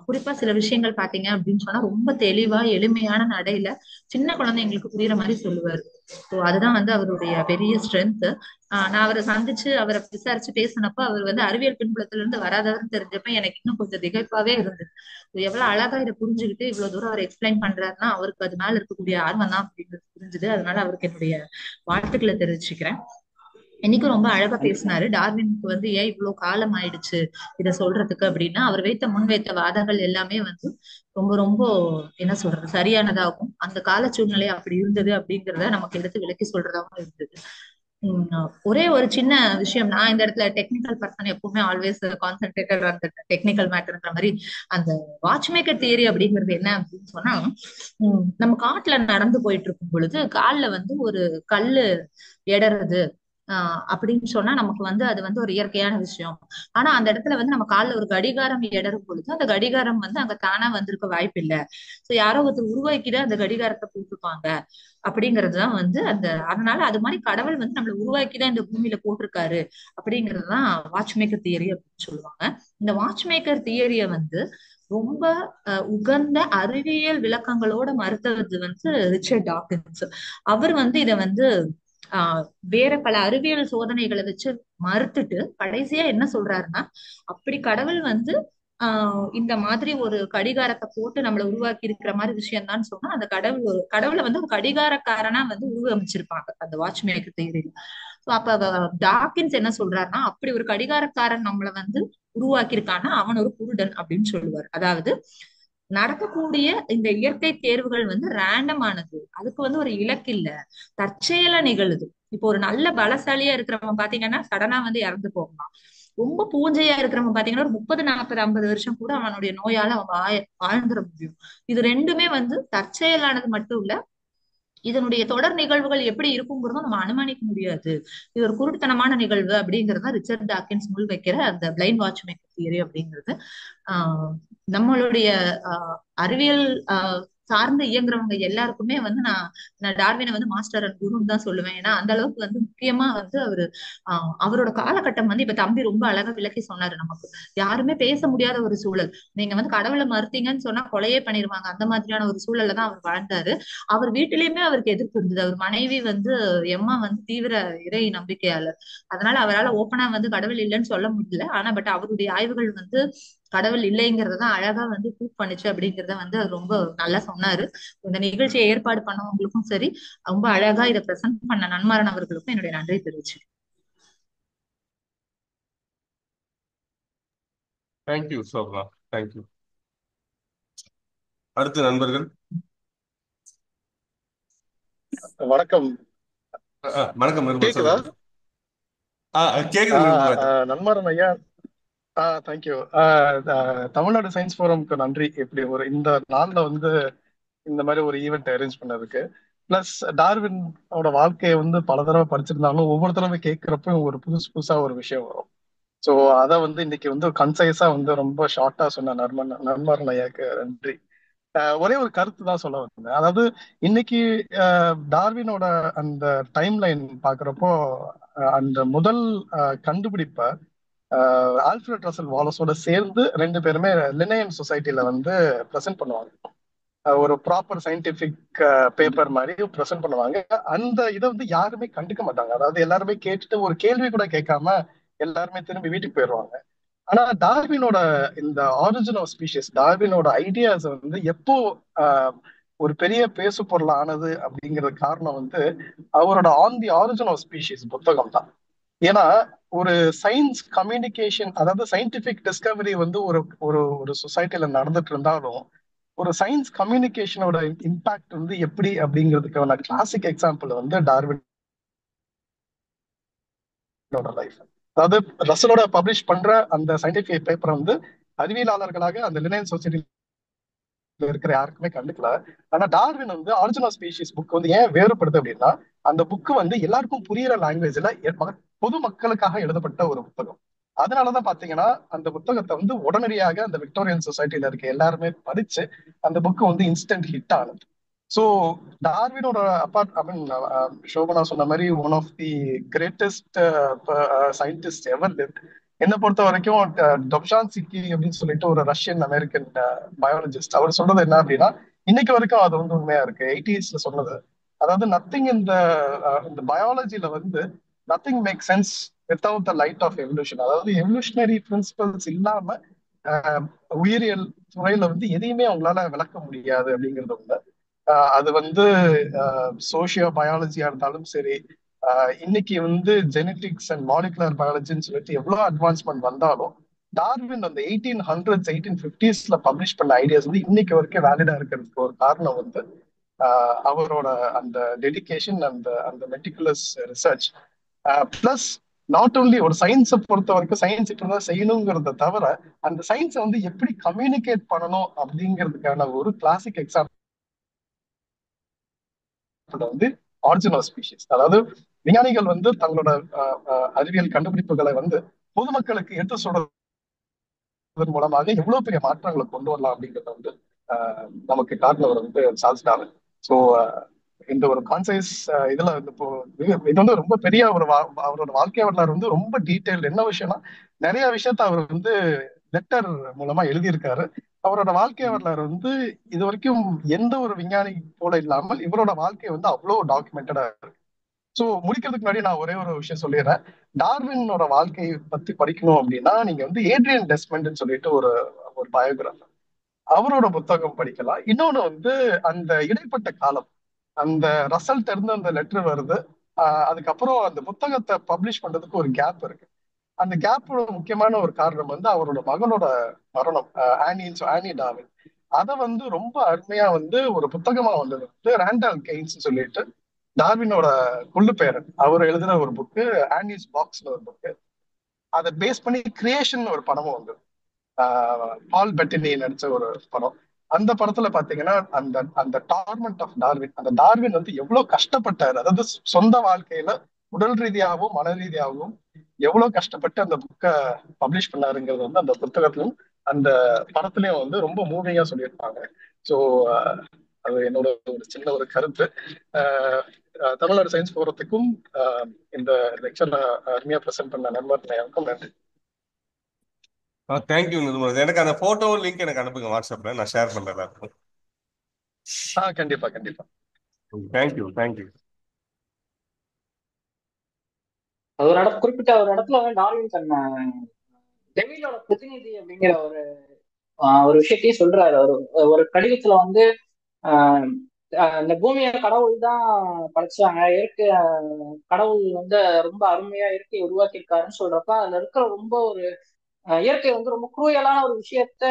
குறிப்பா சில விஷயங்கள் பாத்தீங்க அப்படின்னு சொன்னா ரொம்ப தெளிவா எளிமையான நடையில சின்ன குழந்தைங்களுக்கு புரியுற மாதிரி சொல்லுவாரு. ஸோ அதுதான் வந்து அவருடைய பெரிய ஸ்ட்ரென்த். நான் அவரை சந்திச்சு அவரை விசாரிச்சு பேசினப்ப அவர் வந்து அறிவியல் பின்புலத்துல இருந்து வராதவர்னு தெரிஞ்சப்ப எனக்கு இன்னும் கொஞ்சம் திகைப்பாவே இருந்தது. எவ்வளவு அழகா இதை புரிஞ்சுக்கிட்டு இவ்வளவு தூரம் அவர் எக்ஸ்பிளைன் பண்றாருன்னா அவருக்கு அது மேல இருக்கக்கூடிய ஆர்வம் தான் அப்படிங்கிறது புரிஞ்சுது. அதனால அவருக்கு என்னுடைய வாழ்த்துக்களை தெரிவிச்சுக்கிறேன். இன்னைக்கும் ரொம்ப அழகா பேசினாரு. டார்வினுக்கு வந்து ஏன் இவ்வளவு காலம் ஆயிடுச்சு இதை சொல்றதுக்கு அப்படின்னா, அவர் முன்வைத்த வாதங்கள் எல்லாமே வந்து ரொம்ப ரொம்ப என்ன சொல்றது சரியானதாகும். அந்த கால சூழ்நிலை அப்படி இருந்தது அப்படிங்கிறத நமக்கு எடுத்து விளக்கி சொல்றதாகவும் இருந்தது. ஒரே ஒரு சின்ன விஷயம், நான் இந்த இடத்துல டெக்னிக்கல் பர்சன் எப்பவுமே ஆல்வேஸ் கான்சென்ட்ரேட்டட் அந்த டெக்னிக்கல் மேட்டர்ன்ற மாதிரி அந்த வாட்ச் மேக்கர் தியரி அப்படிங்கிறது என்ன அப்படின்னு சொன்னா, நம்ம காட்டுல நடந்து போயிட்டு இருக்கும் பொழுது கால்ல வந்து ஒரு கல்லு இடறது அப்படின்னு சொன்னா நமக்கு வந்து அது வந்து ஒரு இயற்கையான விஷயம். ஆனா அந்த இடத்துல வந்து நம்ம கால்ல ஒரு கடிகாரம் இடரும் பொழுது அந்த கடிகாரம் வந்து அங்க தானா வந்திருக்க வாய்ப்பு இல்லை. சோ யாரோ ஒருத்தர் உருவாக்கிட்டு அந்த கடிகாரத்தை போட்டுப்பாங்க அப்படிங்கறதுதான் வந்து அதனால அது மாதிரி கடவுள் வந்து நம்மளை உருவாக்கிதான் இந்த பூமியில போட்டிருக்காரு அப்படிங்கறதுதான் வாட்ச் மேக்கர் தியரி அப்படின்னு சொல்லுவாங்க. இந்த வாட்ச் மேக்கர் தியரிய வந்து ரொம்ப உகந்த அறிவியல் விளக்கங்களோட மறுத்தது வந்து ரிச்சர்ட் டாக்கின்ஸ். அவர் வந்து இத வந்து வேற பல அறிவியல் சோதனைகளை வச்சு மறுத்துட்டு கடைசியா என்ன சொல்றாருன்னா, அப்படி கடவுள் வந்து இந்த மாதிரி ஒரு கடிகாரத்தை போட்டு நம்மளை உருவாக்கி இருக்கிற மாதிரி விஷயம் தான் சொன்னா அந்த கடவுளை வந்து ஒரு கடிகாரக்காரனா வந்து உருவமைச்சிருப்பாங்க அந்த வாட்ச் மேக்கர் தியரியில. சோ அப்ப டாக்கின்ஸ் என்ன சொல்றாருன்னா, அப்படி ஒரு கடிகாரக்காரன் நம்மளை வந்து உருவாக்கியிருக்கான்னா அவன் ஒரு குருடன் அப்படின்னு சொல்லுவார். அதாவது நடக்கக்கூடிய இந்த இயற்கை தேர்வுகள் வந்து ரேண்டமானது, அதுக்கு வந்து ஒரு இலக்கு இல்ல, தற்செயலா நிகழுது. இப்போ ஒரு நல்ல பலசாலியா இருக்கிறவங்க பாத்தீங்கன்னா சடனா வந்து இறந்து போகலாம். ரொம்ப பூஞ்சையா இருக்கிறவங்க பாத்தீங்கன்னா ஒரு 30, 40, 50 வருஷம் கூட அவனுடைய நோயால அவன் வாழ்ந்துட முடியும். இது ரெண்டுமே வந்து தற்செயலானது மட்டும் இல்ல, இதனுடைய தொடர் நிகழ்வுகள் எப்படி இருக்குங்கிறதும் நம்ம அனுமானிக்க முடியாது. இது ஒரு குருட்டுத்தனமான நிகழ்வு அப்படிங்கறத ரிச்சர்ட் டாக்கின்ஸ் முன் வைக்கிற அந்த பிளைண்ட் வாட்ச்மேக்கர் தியரி அப்படிங்கிறது ஆஹ் நம்மளுடைய அறிவியல் சார்ந்து இயங்குறவங்க எல்லாருக்குமே வந்து நான் டார்வினை வந்து மாஸ்டர் அண்ட் குருன்னு தான் சொல்லுவேன். ஏன்னா அந்த அளவுக்கு வந்து முக்கியமா வந்து அவரோட காலகட்டம் வந்து இப்ப தம்பி ரொம்ப அழகா விளக்கி சொன்னாரு. நமக்கு யாருமே பேச முடியாத ஒரு சூழல், நீங்க வந்து கடவுளை மறுத்தீங்கன்னு சொன்னா கொலையே பண்ணிருவாங்க, அந்த மாதிரியான ஒரு சூழல்ல தான் அவர் வாழ்ந்தாரு. அவர் வீட்டிலேயுமே அவருக்கு எதிர்ப்பு இருந்தது. அவர் மனைவி வந்து எம்மா வந்து தீவிர இறை நம்பிக்கையாளர். அதனால அவரால் ஓப்பனா வந்து கடவுள் இல்லைன்னு சொல்ல முடியல. ஆனா பட் அவருடைய ஆய்வுகள் வந்து கடவுள் இல்லைங்கிறதான் அழகா வந்து ப்ரூவ் பண்ணுச்சு அப்படிங்கறத வந்து அவர் ரொம்ப நல்லா சொன்னாரு. இந்த நிகழ்ச்சியை ஏற்பாடு பண்ணவங்களுக்கும் சரி, ரொம்ப அழகா இதை பிரசன்ட் பண்ண நன்மாறன் அவர்களுக்கும் என்னுடைய நன்றி தெரிவிச்சு. Thank you Shobana, thank you. அடுத்த நண்பர்கள். வணக்கம். வணக்கம் கேக்குதா? கேக்குது. நன்மாறன் ஐயா, தேங்க்யூ. தமிழ்நாடு சயின்ஸ் ஃபோரம்க்கு நன்றி. இப்படி ஒரு இந்த நாள்ல வந்து இந்த மாதிரி ஒரு ஈவெண்ட் அரேஞ்ச் பண்ணதுக்கு. பிளஸ் டார்வினோட வாழ்க்கையை வந்து பல தடவை படிச்சிருந்தாலும் ஒவ்வொரு தடவை கேட்கிறப்ப ஒரு புதுசா ஒரு விஷயம் வரும். ஸோ அதை வந்து இன்னைக்கு வந்து கன்சைஸா வந்து ரொம்ப ஷார்ட்டா சொன்ன நன்மாறன் ஐயாக்கு நன்றி. ஒரே ஒரு கருத்து தான் சொல்ல வந்தேன். அதாவது இன்னைக்கு டார்வினோட அந்த டைம் லைன் பாக்குறப்போ அந்த முதல் கண்டுபிடிப்பை ஆல்ஃபிரட் ரசல் வாலஸோட சேர்ந்து ரெண்டு பேருமே லினயன் சொசைட்டில வந்து ப்ரெசென்ட் பண்ணுவாங்க. ஒரு ப்ராப்பர் சயின்டிபிக் பேப்பர் மாதிரி ப்ரெசென்ட் பண்ணுவாங்க. அந்த இதை வந்து யாருமே கண்டுக்க மாட்டாங்க. அதாவது எல்லாருமே கேட்டுட்டு ஒரு கேள்வி கூட கேட்காம எல்லாருமே திரும்பி வீட்டுக்கு போயிடுவாங்க. ஆனா டார்வினோட இந்த ஆரிஜின் ஆஃப் ஸ்பீஷிஸ், டார்வினோட ஐடியாஸ் வந்து எப்போ ஒரு பெரிய பேசு பொருள் ஆனது அப்படிங்கிறது காரணம் வந்து அவரோட on the origin of species புத்தகம் தான். ஏன்னா ஒரு சயின்ஸ் கம்யூனிகேஷன், அதாவது சயின்டிபிக் டிஸ்கவரி வந்து ஒரு ஒரு ஒரு சொசைட்டில நடந்துட்டு இருந்தாலும் ஒரு சயின்ஸ் கம்யூனிகேஷனோட இம்பாக்ட் வந்து எப்படி அப்படிங்கிறதுக்கான கிளாசிக் எக்ஸாம்பிள் வந்து டார்வினோட லைஃப். அதாவது ரசலோட பப்ளிஷ் பண்ற அந்த சயின்டிபிக் பேப்பரை வந்து அறிவியலாளர்களாக அந்த லினயன் சொசைட்டி இருக்கிற யாருக்குமே கண்டுக்கல. ஆனா டார்வின் வந்து ஆரிஜின் ஆஃப் ஸ்பீஷிஸ் புக் வந்து ஏன் வேறுபடுது அப்படின்னா அந்த புக்கு வந்து எல்லாருக்கும் புரியுற லாங்குவேஜ்ல பொது மக்களுக்காக எழுதப்பட்ட ஒரு புத்தகம். அதனாலதான் பாத்தீங்கன்னா அந்த புத்தகத்தை வந்து உடனடியாக அந்த விக்டோரியன் சொசைட்டில இருக்க எல்லாருமே படிச்சு அந்த புக்கு வந்து இன்ஸ்டன்ட் ஹிட் ஆனது. ஸோ டார்வினோட அப்பார்ட் ஐ மீன் சோபனா சொன்ன மாதிரி one of the greatest scientist ever lived. என்னை பொறுத்த வரைக்கும் டொப்ஷான்ஸ்கி அப்படின்னு சொல்லிட்டு ஒரு ரஷ்யன் அமெரிக்கன் பயாலஜிஸ்ட், அவர் சொல்றது என்ன அப்படின்னா இன்னைக்கு வரைக்கும் அது வந்து உண்மையா இருக்கு. 80s சொன்னது. அதாவது நத்திங் இந்த பயாலஜில வந்து nothing make sense without the light of evolution. அதாவது எவல்யூஷனரி பிரின்சிபல்ஸ் இல்லாம உயிரியல் துறையில வந்து எதையுமே அவங்களால விளக்க முடியாது அப்படிங்கிறது உண்டு. அது வந்து சோசியோ பயாலஜியா இருந்தாலும் சரி, இன்னைக்கு வந்து ஜெனட்டிக்ஸ் அண்ட் மாலிகுலர் பயாலஜின்னு சொல்லிட்டு எவ்வளவு அட்வான்ஸ்மெண்ட் வந்தாலும் டார்வின் அந்த 1800s 1850s பப்ளிஷ் பண்ண ஐடியாஸ் வந்து இன்னைக்கு வரைக்கும் வேலிடா இருக்கிறதுக்கு ஒரு காரணம் வந்து அவரோட அந்த டெடிகேஷன் அந்த அந்த meticulous research. Plus not only ஒரு சயின்ஸை பொறுத்த வரைக்கும் சயின்ஸ் இப்படிதான் செய்யணுங்கிறத தவிர அந்த சயின்ஸை வந்து எப்படி கம்யூனிகேட் பண்ணணும் அப்படிங்கிறதுக்கான ஒரு கிளாசிக் எக்ஸாம்பிள் வந்து ஆரிஜின் ஆஃப் ஸ்பீஷிஸ். அதாவது விஞ்ஞானிகள் வந்து தங்களோட அறிவியல் கண்டுபிடிப்புகளை வந்து பொதுமக்களுக்கு எடுத்து சொல்றதன் மூலமாக எவ்வளவு பெரிய மாற்றங்களை கொண்டு வரலாம் அப்படிங்கிறத வந்து நமக்கு காட்டினவர் வந்து சார்ல்ஸ் டார்வின். ஸோ இந்த ஒரு கான்சைஸ் இதுல இது வந்து ரொம்ப பெரிய ஒரு அவரோட வாழ்க்கை வரலாறு வந்து ரொம்ப டீட்டெயில். என்ன விஷயம்னா நிறைய விஷயத்த அவர் வந்து லெட்டர் மூலமா எழுதியிருக்காரு. அவரோட வாழ்க்கை வரலாறு வந்து இது வரைக்கும் எந்த ஒரு விஞ்ஞானி போல இல்லாமல் இவரோட வாழ்க்கை வந்து அவ்வளவு டாக்குமெண்டடா இருக்கு. ஸோ முடிக்கிறதுக்கு முன்னாடி நான் ஒரே ஒரு விஷயம் சொல்லிடுறேன். டார்வினோட வாழ்க்கையை பத்தி படிக்கணும் அப்படின்னா நீங்க வந்து ஏட்ரியன் டெஸ்மண்ட்னு சொல்லிட்டு ஒரு ஒரு பயோகிராஃபர், அவரோட புத்தகம் படிக்கலாம். இன்னொன்னு வந்து அந்த இடைப்பட்ட காலம், அந்த ரசல்ட் இருந்து அந்த லெட்டர் வருது, அதுக்கப்புறம் அந்த புத்தகத்தை பப்ளிஷ் பண்றதுக்கு ஒரு கேப் இருக்கு. அந்த கேப்போட முக்கியமான ஒரு காரணம் வந்து அவரோட மகனோட மரணம், ஆனி டார்வின். அதை வந்து ரொம்ப அருமையா வந்து ஒரு புத்தகமா வந்தது வந்து ராண்டால் கெய்ன்ஸ் சொல்லிட்டு டார்வினோட கொள்ளு பேரன் அவர் எழுதின ஒரு புக்கு, ஆனிஸ் பாக்ஸ்னு ஒரு புக்கு. அதை பேஸ் பண்ணி கிரியேஷன் ஒரு படமும் வந்து பால் பெட்டினி நடிச்ச ஒரு படம். அந்த படத்துல பாத்தீங்கன்னா அந்த அந்த டார்மெண்ட் ஆஃப் டார்வின், அந்த டார்வின் வந்து எவ்வளவு கஷ்டப்பட்டாரு, அதாவது சொந்த வாழ்க்கையில உடல் ரீதியாகவும் மன ரீதியாகவும் எவ்வளவு கஷ்டப்பட்டு அந்த புக்கை பப்ளிஷ் பண்ணாருங்கிறது வந்து அந்த புத்தகத்திலும் அந்த படத்துலயும் வந்து ரொம்ப மூவிங்கா சொல்லியிருப்பாங்க. ஸோ அது என்னோட ஒரு சின்ன ஒரு கருத்து. அஹ் தமிழ்நாடு சயின்ஸ் போறதுக்கும் இந்த லெக்சர்ல அருமையா ப்ரெசென்ட் பண்ண நண்பர் எனக்கும் நன்றி. தேங்க்யூ நிர்மலா. எனக்கு அந்த போட்டோ லிங்க் எனக்கு அனுப்புங்க வாட்ஸ்அப்ல, நான் ஷேர் பண்றேன் எல்லாருக்கும். கண்டிப்பா கண்டிப்பா. Thank you thank you. அது ஒரு குறிப்பிட்ட ஒரு இடத்துல வந்து டார்வின் தன்னை டெவிலோட பிரதிநிதி அப்படிங்கிற ஒரு விஷயத்தையும் சொல்றாரு. ஒரு கடிதத்துல வந்து இந்த பூமியை கடவுள் தான் படைச்சாங்க, இயற்கை கடவுள் வந்து ரொம்ப அருமையா இயற்கையை உருவாக்கியிருக்காருன்னு சொல்றப்ப அதுல இருக்கிற ரொம்ப ஒரு இயற்கை வந்து ரொம்ப குரூயலான ஒரு விஷயத்த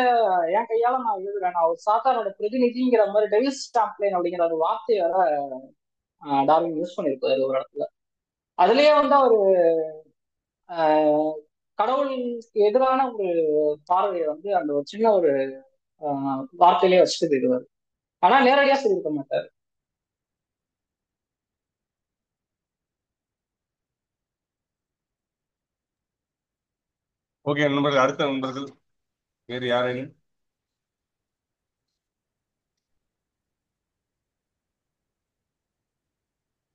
என் கையால நான் எழுதுறேன், நான் ஒரு சாத்தானோட பிரதிநிதிங்கிற மாதிரி டெவில் ஸ்டாம்ப்ளைன் அப்படிங்கிற ஒரு வார்த்தையை வர டார்வின் யூஸ் பண்ணியிருப்பாரு ஒரு இடத்துல. அதுலயே வந்து அவரு கடவுளுக்கு எதிரான ஒரு பார்வையை வந்து அந்த ஒரு சின்ன ஒரு வார்த்தையிலேயே வச்சுட்டு போயிடுவாரு. ஆனா நேரடியா சொல்லியிருக்க மாட்டாரு. ஓகே நண்பர்கள், அடுத்த நண்பர்கள் வேறு யாரேனும்?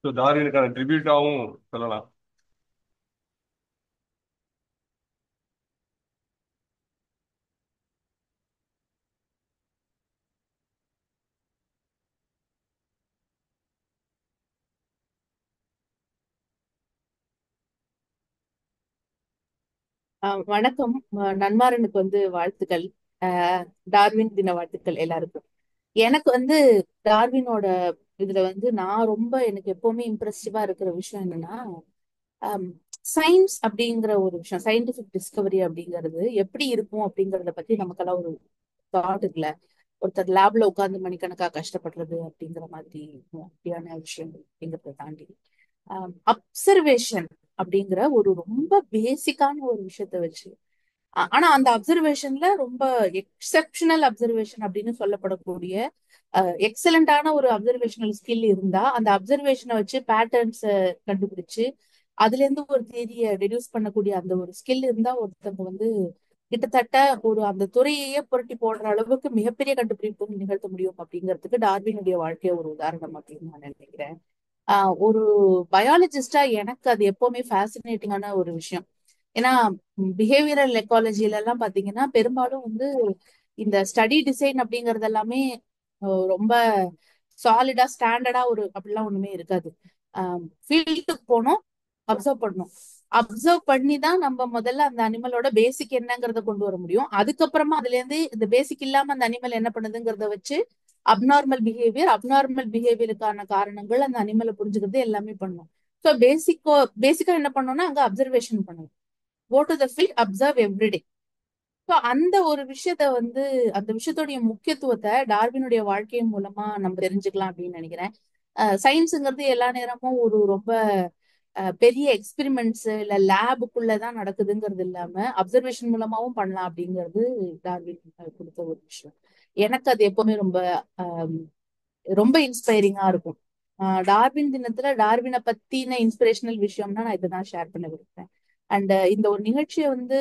டார்வினுக்கான ட்ரிபியூட்டாவும் சொல்லலாம். வணக்கம். நன்மாறனுக்கு வந்து வாழ்த்துக்கள். டார்வின் தின வாழ்த்துக்கள் எல்லாருக்கும். எனக்கு வந்து டார்வினோட இதுல வந்து நான் ரொம்ப எனக்கு எப்பவுமே இம்ப்ரெசிவா இருக்கிற விஷயம் என்னன்னா, சயின்ஸ் அப்படிங்கிற ஒரு விஷயம், சயின்டிபிக் டிஸ்கவரி அப்படிங்கிறது எப்படி இருக்கும் அப்படிங்கறத பத்தி நமக்கெல்லாம் ஒரு தாட் இருக்குல்ல. ஒருத்தர் லேப்ல உட்கார்ந்து மணிக்கணக்கா கஷ்டப்படுறது அப்படிங்கிற மாதிரி அப்படியான விஷயங்கள் அப்படிங்கிறத தாண்டி அப்சர்வேஷன் அப்படிங்கிற ஒரு ரொம்ப பேசிக்கான ஒரு விஷயத்த வச்சு, ஆனா அந்த அப்சர்வேஷன்ல ரொம்ப எக்ஸெப்ஷனல் அப்சர்வேஷன் அப்படின்னு சொல்லப்படக்கூடிய எக்ஸலண்டான ஒரு அப்சர்வேஷனல் ஸ்கில் இருந்தா அந்த அப்சர்வேஷனை வச்சு பேட்டர்ன்ஸ் கண்டுபிடிச்சு அதுல இருந்து ஒரு தியரிய ரெடியூஸ் பண்ணக்கூடிய அந்த ஒரு ஸ்கில் இருந்தா ஒருத்தவங்க வந்து கிட்டத்தட்ட ஒரு அந்த துறையையே புரட்டி போடுற அளவுக்கு மிகப்பெரிய கண்டுபிடிப்பு நிகழ்த்த முடியும் அப்படிங்கிறதுக்கு டார்வினுடைய வாழ்க்கைய ஒரு உதாரணம் அப்படின்னு நான் நினைக்கிறேன். ஒரு பயாலஜிஸ்டா எனக்கு அது எப்பவுமே ஃபேசினேட்டிங்கான ஒரு விஷயம். ஏன்னா பிஹேவியரல் எக்காலஜில எல்லாம் பாத்தீங்கன்னா பெரும்பாலும் வந்து இந்த ஸ்டடி டிசைன் அப்படிங்கறது எல்லாமே ரொம்ப சாலிடா ஸ்டாண்டர்டா ஒரு அப்படிலாம் ஒண்ணுமே இருக்காது. ஃபீல்டுக்கு போனோம், அப்சர்வ் பண்ணணும், அப்சர்வ் பண்ணி தான் நம்ம முதல்ல அந்த அனிமலோட பேசிக் என்னங்கிறத கொண்டு வர முடியும். அதுக்கப்புறமா அதுல இருந்து இந்த பேசிக் இல்லாம அந்த அனிமல் என்ன பண்ணுதுங்கிறத வச்சு அப்நார்மல் பிஹேவியருக்கான காரணங்கள் அந்த அனிமலை புரிஞ்சுக்கிறது எல்லாமே பண்ணும். ஸோ பேசிக்கா என்ன பண்ணோம்னா அங்க அப்சர்வேஷன் பண்ணணும். Go to the field, observe everyday. So அந்த ஒரு விஷயத்த வந்து அந்த விஷயத்தோடைய முக்கியத்துவத்தை டார்வினுடைய வாழ்க்கையின் மூலமா நம்ம தெரிஞ்சுக்கலாம் அப்படின்னு நினைக்கிறேன். சயின்ஸுங்கிறது எல்லா நேரமும் ஒரு ரொம்ப பெரிய எக்ஸ்பெரிமெண்ட்ஸ் இல்ல லேபுக்குள்ளதான் நடக்குதுங்கிறது இல்லாம அப்சர்வேஷன் மூலமாவும் பண்ணலாம் அப்படிங்கிறது டார்வின் கொடுத்த ஒரு விஷயம். எனக்கு அது எப்பவுமே ரொம்ப ரொம்ப இன்ஸ்பைரிங்கா இருக்கும். டார்வின் தினத்துல டார்வினை பத்தின இன்ஸ்பிரேஷனல் விஷயம்னா நான் இதைதான் ஷேர் பண்ண விரும்புறேன். அண்ட் இந்த ஒரு நிகழ்ச்சியை வந்து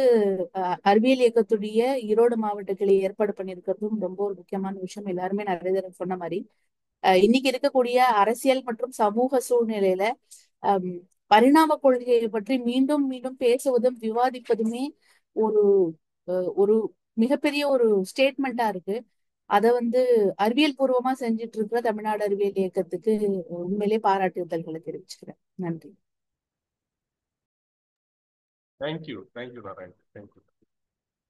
அறிவியல் இயக்கத்துடைய ஈரோடு மாவட்ட கிளை ஏற்பாடு பண்ணியிருக்கிறதும் ரொம்ப ஒரு முக்கியமான விஷயம். எல்லாருமே நிறைய தடவை சொன்ன மாதிரி இன்னைக்கு இருக்கக்கூடிய அரசியல் மற்றும் சமூக சூழ்நிலையில பரிணாம கொள்கையை பற்றி மீண்டும் மீண்டும் பேசுவதும் விவாதிப்பதுமே ஒரு ஒரு மிகப்பெரிய ஒரு ஸ்டேட்மெண்டா இருக்கு. அதை வந்து அறிவியல் பூர்வமா செஞ்சுட்டு இருக்கிற தமிழ்நாடு அறிவியல் இயக்கத்துக்கு உண்மையிலே பாராட்டுதல்களை தெரிவிச்சுக்கிறேன். நன்றி. Thank you Narayan, thank you.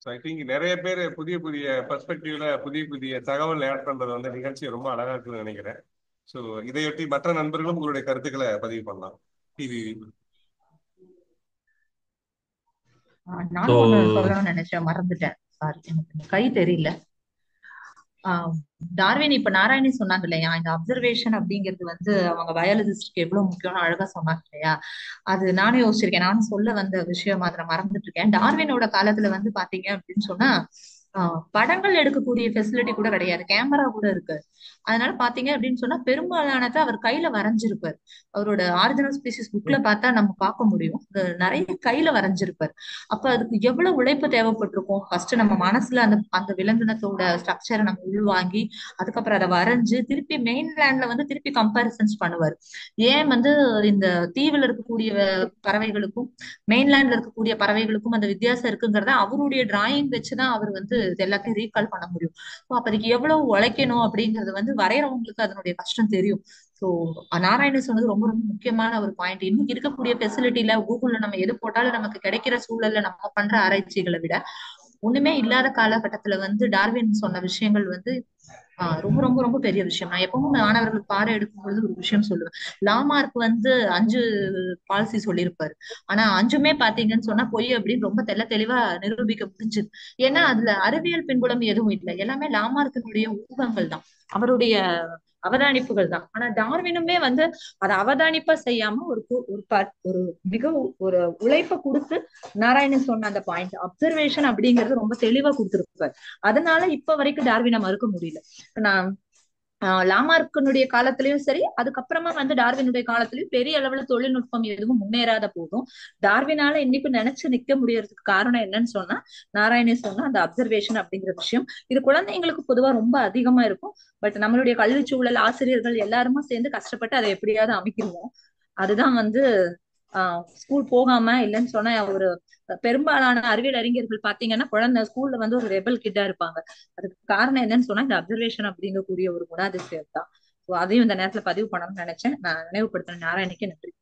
So I think நிறைய பேர் புதிய புதிய பெர்ஸ்பெக்டிவ்ல புதிய புதிய தகவல் ஆட் பண்றது வந்து நிகழ்ச்சி ரொம்ப அழகா இருக்குன்னு நினைக்கிறேன். ஸோ இதையொட்டி மற்ற நண்பர்களும் உங்களுடைய கருத்துக்களை பதிவு பண்ணலாம். நானும் ஒண்ணு சொல்லணும்னு நினைச்சேன், மறந்துட்டேன். சாரி, எனக்கு கை தெரியல. ஆஹ் டார்வின் இப்ப நாராயணி சொன்னாங்க இல்லையா, இந்த அப்சர்வேஷன் அப்படிங்கிறது வந்து அவங்க பயாலஜிஸ்ட்க்கு எவ்வளவு முக்கியம்னு அழகா சொன்னாங்க இல்லையா. அது நானும் யோசிச்சிருக்கேன். நானும் சொல்ல வந்த விஷயம் அதை மறந்துட்டு இருக்கேன். டார்வினோட காலத்துல வந்து பாத்தீங்க அப்படின்னு சொன்னா படங்கள் எடுக்கக்கூடிய ஃபெசிலிட்டி கூட கிடையாது, கேமரா கூட இருக்கு. அதனால பாத்தீங்க அப்படின்னு சொன்னா பெரும்பாலானதை அவர் கையில வரைஞ்சிருப்பார். அவரோட ஆரிஜினல் ஸ்பீசிஸ் புக்ல பார்த்தா நம்ம பார்க்க முடியும், நிறைய கையில வரைஞ்சிருப்பார். அப்ப அதுக்கு எவ்வளவு உழைப்பு தேவைப்பட்டிருக்கும். ஃபர்ஸ்ட் நம்ம மனசுல அந்த அந்த விலங்கினத்தோட ஸ்ட்ரக்சரை நம்ம உள்வாங்கி அதுக்கப்புறம் அதை வரைஞ்சு திருப்பி மெயின்லேண்ட்ல வந்து திருப்பி கம்பாரிசன்ஸ் பண்ணுவார். ஏன் வந்து இந்த தீவுல இருக்கக்கூடிய பறவைகளுக்கும் மெயின்லேண்ட்ல இருக்கக்கூடிய பறவைகளுக்கும் அந்த வித்தியாசம் இருக்குங்கிறத அவருடைய டிராயிங் வச்சுதான் அவர் வந்து இது எல்லாத்தையும் ரீகால் பண்ண முடியும். ஸோ அப்ப அதுக்கு எவ்வளவு உழைக்கணும் அப்படிங்கிறது வந்து வரைகிறவங்களுக்கு அதனுடைய கஷ்டம் தெரியும். ஸோ நாராயணன் சொன்னது ரொம்ப ரொம்ப முக்கியமான ஒரு பாயிண்ட். இன்னைக்கு இருக்கக்கூடிய ஃபெசிலிட்டில கூகுள்ல நம்ம எது போட்டாலும் நமக்கு கிடைக்கிற சூழல்ல நம்ம பண்ற ஆராய்ச்சிகளை விட ஒண்ணுமே இல்லாத காலகட்டத்துல வந்து டார்வின் சொன்ன விஷயங்கள் வந்து ரொம்ப ரொம்ப ரொம்ப பெரிய விஷயம். நான் எப்பவும் மாணவர்களுக்கு பாடம் எடுக்கும் பொழுது ஒரு விஷயம் சொல்லுவேன். லாமார்க் வந்து 5 பாலிசி சொல்லியிருப்பாரு. ஆனா 5மே பாத்தீங்கன்னு சொன்னா பொய் அப்படின்னு ரொம்ப தெளிவா நிரூபிக்க முடிஞ்சது. ஏன்னா அதுல அறிவியல் பின்புலம் எதுவும் இல்லை, எல்லாமே லாமார்க்கினுடைய ஊகங்கள் தான், அவருடைய அவதானிப்புகள் தான். ஆனா டார்வினுமே வந்து அதை அவதானிப்பா செய்யாம ஒரு மிக ஒரு உழைப்பை கொடுத்து நாராயணன் சொன்ன அந்த பாயிண்ட் அப்சர்வேஷன் அப்படிங்கறது ரொம்ப தெளிவா கொடுத்திருப்பாரு. அதனால இப்ப வரைக்கும் டார்வினை மறுக்க முடியல. நான் லாமார்க்கினுடைய காலத்திலயும் சரி, அதுக்கப்புறமா வந்து டார்வினுடைய காலத்திலயும் பெரிய அளவுல தொழில்நுட்பம் எதுவும் முன்னேறாத போதும் டார்வினால இன்னைக்கு நினைச்சு நிக்க முடியறதுக்கு காரணம் என்னன்னு சொன்னா நாராயணி சொன்னா அந்த அப்சர்வேஷன் அப்படிங்கிற விஷயம். இது குழந்தைங்களுக்கு பொதுவா ரொம்ப அதிகமா இருக்கும். பட் நம்மளுடைய கல்வி சூழல் ஆசிரியர்கள் எல்லாருமே சேர்ந்து கஷ்டப்பட்டு அதை எப்படியாவது அமைக்கிடுவோம். அதுதான் வந்து ஸ்கூல் போகாம இல்லைன்னு சொன்னா ஒரு பெரும்பாலான அறிவியல் அறிஞர்கள் பாத்தீங்கன்னா குழந்தை ஸ்கூல்ல வந்து ஒரு ரெபல் கிட்டா இருப்பாங்க. அதுக்கு காரணம் என்னன்னு சொன்னா இந்த அப்சர்வேஷன் அப்படிங்கக்கூடிய ஒரு குணாதிசயம் தான். அதையும் இந்த நேரத்துல பதிவு பண்ணணும்னு நினைச்சேன். நான் நினைவுபடுத்தின நாராயணிக்கு நன்றி.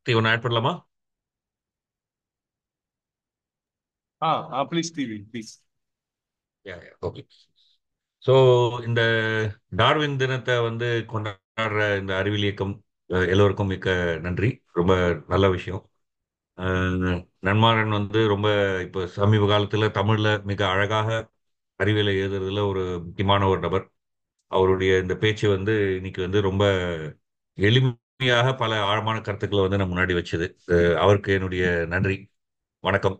ஒன்னு ஆட் பண்ணலாமா? Please TV please. Okay. So இந்த டார்வின் தினத்தை வந்து கொண்டாடுற இந்த அறிவியல் இயக்கம் எல்லோருக்கும் மிக்க நன்றி. ரொம்ப நல்ல விஷயம். நன்மாறன் வந்து ரொம்ப இப்போ சமீப காலத்தில் தமிழில் மிக அழகாக அறிவியலை எழுதுறதுல ஒரு முக்கியமான ஒரு நபர். அவருடைய இந்த பேச்சு வந்து இன்னைக்கு வந்து ரொம்ப எளிமையாக பல ஆழமான கருத்துக்களை வந்து நான் முன்னாடி வச்சது. அவருக்கு என்னுடைய நன்றி, வணக்கம்.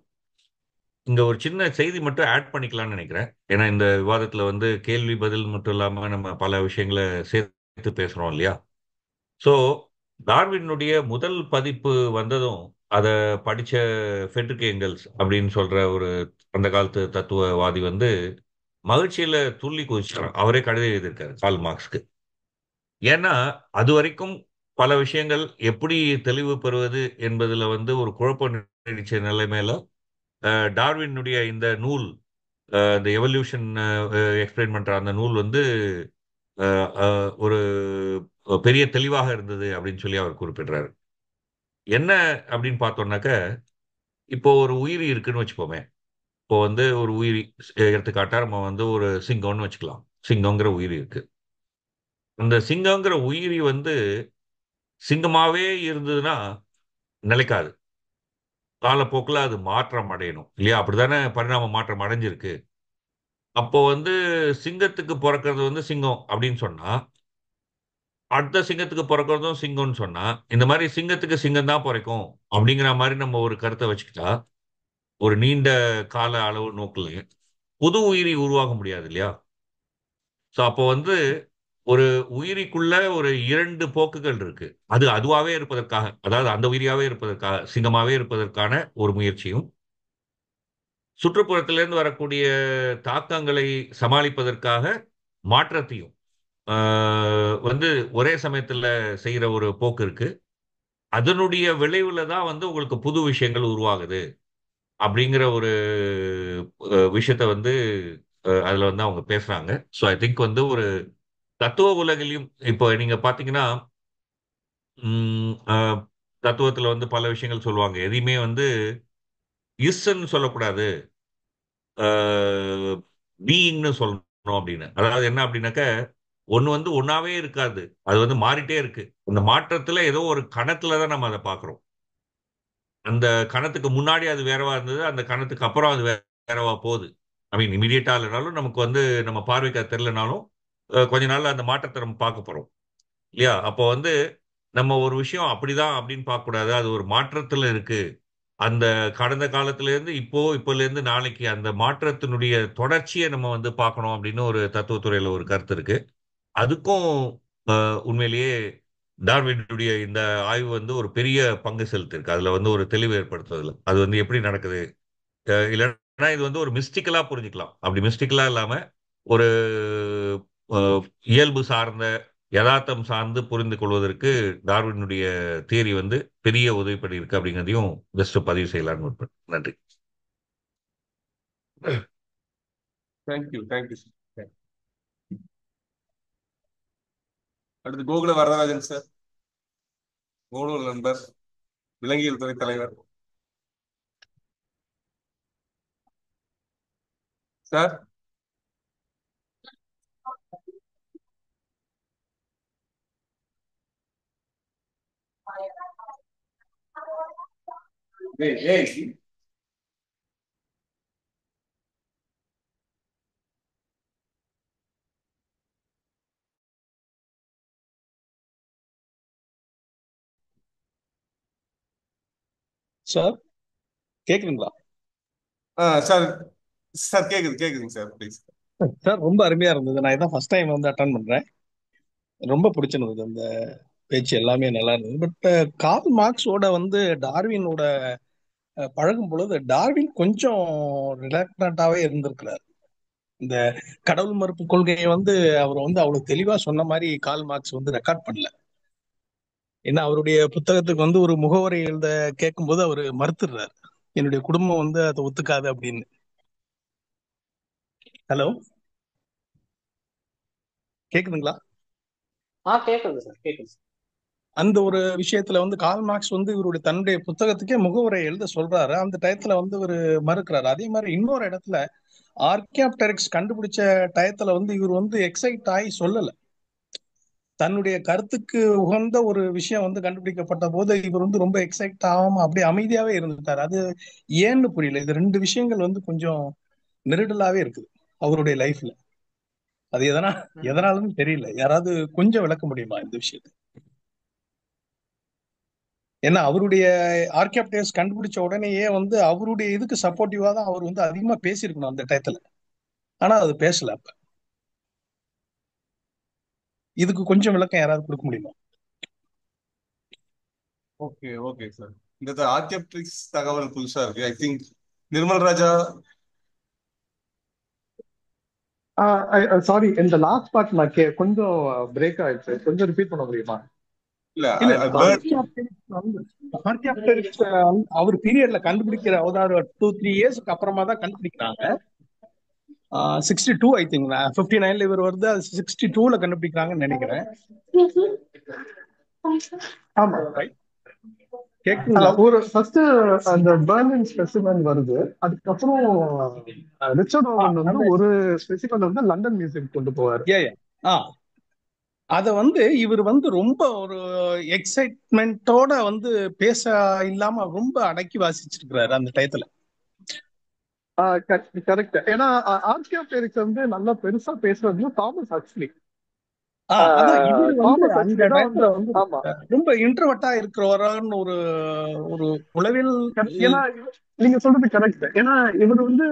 இங்க ஒரு சின்ன செய்தி மட்டும் ஆட் பண்ணிக்கலாம்னு நினைக்கிறேன். ஏன்னா இந்த விவாதத்துல வந்து கேள்வி பதில் மட்டும் இல்லாம நம்ம பல விஷயங்களை சேர்த்து பேசுறோம் இல்லையா. ஸோ டார்வினுடைய முதல் பதிப்பு வந்ததும் அதை படிச்ச ஃபெட்ரிக் ஏங்கல்ஸ் அப்படின்னு சொல்ற ஒரு அந்த காலத்து தத்துவவாதி வந்து மகிழ்ச்சியில துள்ளி குதிச்சார். அவரே கடிதம் எழுதியிருக்காரு கால் மார்க்ஸ்க்கு. ஏன்னா அது வரைக்கும் பல விஷயங்கள் எப்படி தெளிவு பெறுவது என்பதுல வந்து ஒரு குழப்பம் நீடிச்ச நிலைமையில டார்வினுடைய இந்த நூல், இந்த எவல்யூஷன் எக்ஸ்பிளைன் பண்ற அந்த நூல் வந்து ஒரு பெரிய தெளிவாக இருந்தது அப்படின்னு சொல்லி அவர் குறிப்பிடுறாரு. என்ன அப்படின்னு பார்த்தோம்னாக்க, இப்போ ஒரு உயிரி இருக்குன்னு வச்சுப்போமே. இப்போ வந்து ஒரு உயிரி எடுத்துக்காட்டா நம்ம வந்து ஒரு சிங்கம்னு வச்சுக்கலாம். சிங்கங்கிற உயிரி இருக்கு. அந்த சிங்கங்கிற உயிரி வந்து சிங்கமாவே இருந்ததுன்னா நிலைக்காது. காலப்போக்கில் அது மாற்றம் அடையணும் இல்லையா. அப்படித்தானே பரிணாம மாற்றம் அடைஞ்சிருக்கு. அப்போ வந்து சிங்கத்துக்கு பிறக்கிறது வந்து சிங்கம் அப்படின்னு சொன்னா, அடுத்த சிங்கத்துக்கு பிறக்கிறதும் சிங்கம்னு சொன்னா, இந்த மாதிரி சிங்கத்துக்கு சிங்கம் தான் பிறக்கும் அப்படிங்கிற மாதிரி நம்ம ஒரு கருத்தை வச்சுக்கிட்டா, ஒரு நீண்ட கால அளவு நோக்கில் புது உயிரி உருவாக முடியாது இல்லையா. ஸோ அப்போ வந்து ஒரு உயிரிக்குள்ள ஒரு 2 போக்குகள் இருக்கு. அது அதுவாகவே இருப்பதற்காக, அதாவது அந்த உயிரியாவே இருப்பதற்காக, சிங்கமாவே இருப்பதற்கான ஒரு முயற்சியும், சுற்றுப்புறத்திலிருந்து வரக்கூடிய தாக்கங்களை சமாளிப்பதற்காக மாற்றத்தையும் வந்து ஒரே சமயத்துல செய்யற ஒரு போக்கு இருக்கு. அதனுடைய விளைவுல தான் வந்து உங்களுக்கு புது விஷயங்கள் உருவாகுது அப்படிங்கிற ஒரு விஷயத்த வந்து அதுல வந்து அவங்க பேசுறாங்க. ஸோ ஐ திங்க் வந்து ஒரு தத்துவ உலகிலையும் இப்போ நீங்க பாத்தீங்கன்னா தத்துவத்துல வந்து பல விஷயங்கள் சொல்லுவாங்க. எதையுமே வந்து இஸ்ன்னு சொல்லக்கூடாது, பீயிங்னு சொல்லணும் அப்படின்னு. அதாவது என்ன அப்படின்னாக்க, ஒண்ணு வந்து ஒன்னாவே இருக்காது, அது வந்து மாறிட்டே இருக்கு. அந்த மாற்றத்துல ஏதோ ஒரு கணத்துல தான் நம்ம அதை பார்க்கிறோம். அந்த கணத்துக்கு முன்னாடி அது வேறவா இருந்தது, அந்த கணத்துக்கு அப்புறம் அது வேறவா போகுது. ஐ மீன் இமீடியட்டா இல்லைனாலும் நமக்கு வந்து நம்ம பார்வைக்கு அது தெரியலனாலும் கொஞ்ச நாள்ல அந்த மாற்றத்தை நம்ம பார்க்க போறோம் இல்லையா? அப்போ வந்து நம்ம ஒரு விஷயம் அப்படிதான் அப்படின்னு பார்க்க கூடாது. அது ஒரு மாற்றத்துல இருக்கு. அந்த கடந்த காலத்துல இருந்து இப்போல இருந்து நாளைக்கு அந்த மாற்றத்தினுடைய தொடர்ச்சியை நம்ம வந்து பார்க்கணும் அப்படின்னு ஒரு தத்துவத்துறையில ஒரு கருத்து இருக்கு. அதுக்கும் உண்மையிலேயே டார்வினுடைய இந்த ஆய்வு வந்து ஒரு பெரிய பங்கு செலுத்திருக்கு. அதுல வந்து ஒரு தெளிவு ஏற்படுத்துறதுல அது வந்து எப்படி நடக்குது, இல்லைன்னா இது வந்து ஒரு மிஸ்டிக்கலா புரிஞ்சுக்கலாம். அப்படி மிஸ்டிக்கலா இல்லாம ஒரு அஹ், இயல்பு சார்ந்த யதார்த்தம் சார்ந்து புரிந்து கொள்வதற்கு டார்வினுடைய தியரி வந்து பெரிய உதவி பண்ணியிருக்கு அப்படிங்கிறதையும் ஜஸ்ட் பதிவு செய்யலாம்னு விரும்புறேன். நன்றி. Thank you thank you sir. அடுத்து கோகுல வரதராஜன் சார், கோகுல நண்பர், விலங்கியல் துறை தலைவர் சார். ஏய் ஏய் சார் கேக்குதுங்களா? சார் சார் கேக்குது கேக்குதுங்க சார், ப்ளீஸ். சார் ரொம்ப அருமையா இருந்தது. நான் இதான் ஃபர்ஸ்ட் டைம் வந்து அட்டன் பண்றேன். ரொம்ப பிடிச்சிருந்தது அந்த பேச்சு, எல்லாமே நல்லா இருந்தது. பட் கார்ல் மார்க்ஸோட வந்து டார்வினோட பழகும் பொழுது டார்வின் கொஞ்சம் ரிலாக்டண்டாவே இருந்திருக்கிறார். இந்த கடவுள் மறுப்பு கொள்கையை வந்து அவர் வந்து அவ்வளவு தெளிவா சொன்ன மாதிரி கார்ல் மார்க்ஸ் வந்து ரெக்கார்ட் பண்ணல. ஏன்னா அவருடைய புத்தகத்துக்கு வந்து ஒரு முகவரை எழுத கேட்கும்போது அவர் மறுத்துடுறாரு, என்னுடைய குடும்பம் வந்து அதை ஒத்துக்காது அப்படின்னு. ஹலோ, கேக்குதுங்களா? கேக்குது சார், கேக்குது சார். அந்த ஒரு விஷயத்துல வந்து கார்ல் மார்க்ஸ் வந்து இவருடைய தன்னுடைய புத்தகத்துக்கே முகவுரை எழுத சொல்றாரு. அந்த டயத்துல வந்து இவர் மறுக்கிறாரு. அதே மாதிரி இன்னொரு இடத்துல ஆர்கியாப்டெரிக்ஸ் கண்டுபிடிச்ச டயத்துல வந்து இவர் வந்து எக்ஸைட் ஆகி சொல்லல. தன்னுடைய கருத்துக்கு உகந்த ஒரு விஷயம் வந்து கண்டுபிடிக்கப்பட்ட போது இவர் வந்து ரொம்ப எக்ஸைட் ஆகாம அப்படியே அமைதியாவே இருந்துட்டார். அது ஏன்னு புரியல. இது ரெண்டு விஷயங்கள் வந்து கொஞ்சம் நெருடலாவே இருக்குது அவருடைய லைஃப்ல. அது எதனாலும் தெரியல. யாராவது கொஞ்சம் விளக்க முடியுமா இந்த விஷயத்தை? ஏன்னா அவருடைய ஆர்கியாப்டர்ஸ் கண்டுபிடிச்ச உடனேயே வந்து அவருடைய இதுக்கு சப்போர்ட்டிவா தான் அவர் வந்து அதிகமா பேசியிருக்கணும் அந்த டயத்துல. ஆனா அது பேசல. அப்ப இதுக்கு கொஞ்சம் விளக்கம் யாராவது கொடுக்க முடியுமா? ஓகே ஓகே சார், இந்த ஆர்கியப்ட்ரிக்ஸ் தகவல் புதுசா இருக்கு. I think Nirmal Raja. Sorry, இந்த லாஸ்ட் பார்ட் நான் கொஞ்சம் பிரேக் ஆயிடுச்சு. கொஞ்சம் ரிப்பீட் பண்ண முடியுமா? இல்ல இல்ல ஆர்கியாப்டரிக்ஸ் அவர் பீரியட்ல கண்டுபிடிக்கிற அதாவது 2-3 இயர்ஸ்க்கு அப்புறமா தான் கண்டுபிடிக்கிறாங்க. 62 ஐ திங்க், 59ல இவர் வருது, அது 62ல கண்டுபிடிக்கிறாங்கன்னு நினைக்கிறேன். ஆமா, கேக்குங்களா? ஒரு ஃபர்ஸ்ட் அந்த பெர்லின் ஸ்பெசிமென் வருது. அதுக்கப்புறம் ரிச்சர்ட் ஓவன் வந்து ஒரு ஸ்பெசிமென் வந்து லண்டன் மியூசியம் கொண்டு போவார். அத வந்து இவர் வந்து ரொம்ப ஒரு எக்ஸைட்மெண்டோட வந்து பேச இல்லாம ரொம்ப அடக்கி வாசிச்சிருக்கிறாரு அந்த டயத்துல. கரெக்ட். ஏன்னா ஆர்கியாப்டெரிக்ஸ் வந்து நல்லா பெருசா பேசுறது தாமஸ் ஹக்ஸ்லி. ரொம்ப இன்ட்ரோவர்ட்டா இருக்கிறவரான்னு ஒரு ஒரு உளவில். ஏன்னா நீங்க சொல்றது கரெக்ட். ஏன்னா இவர் வந்து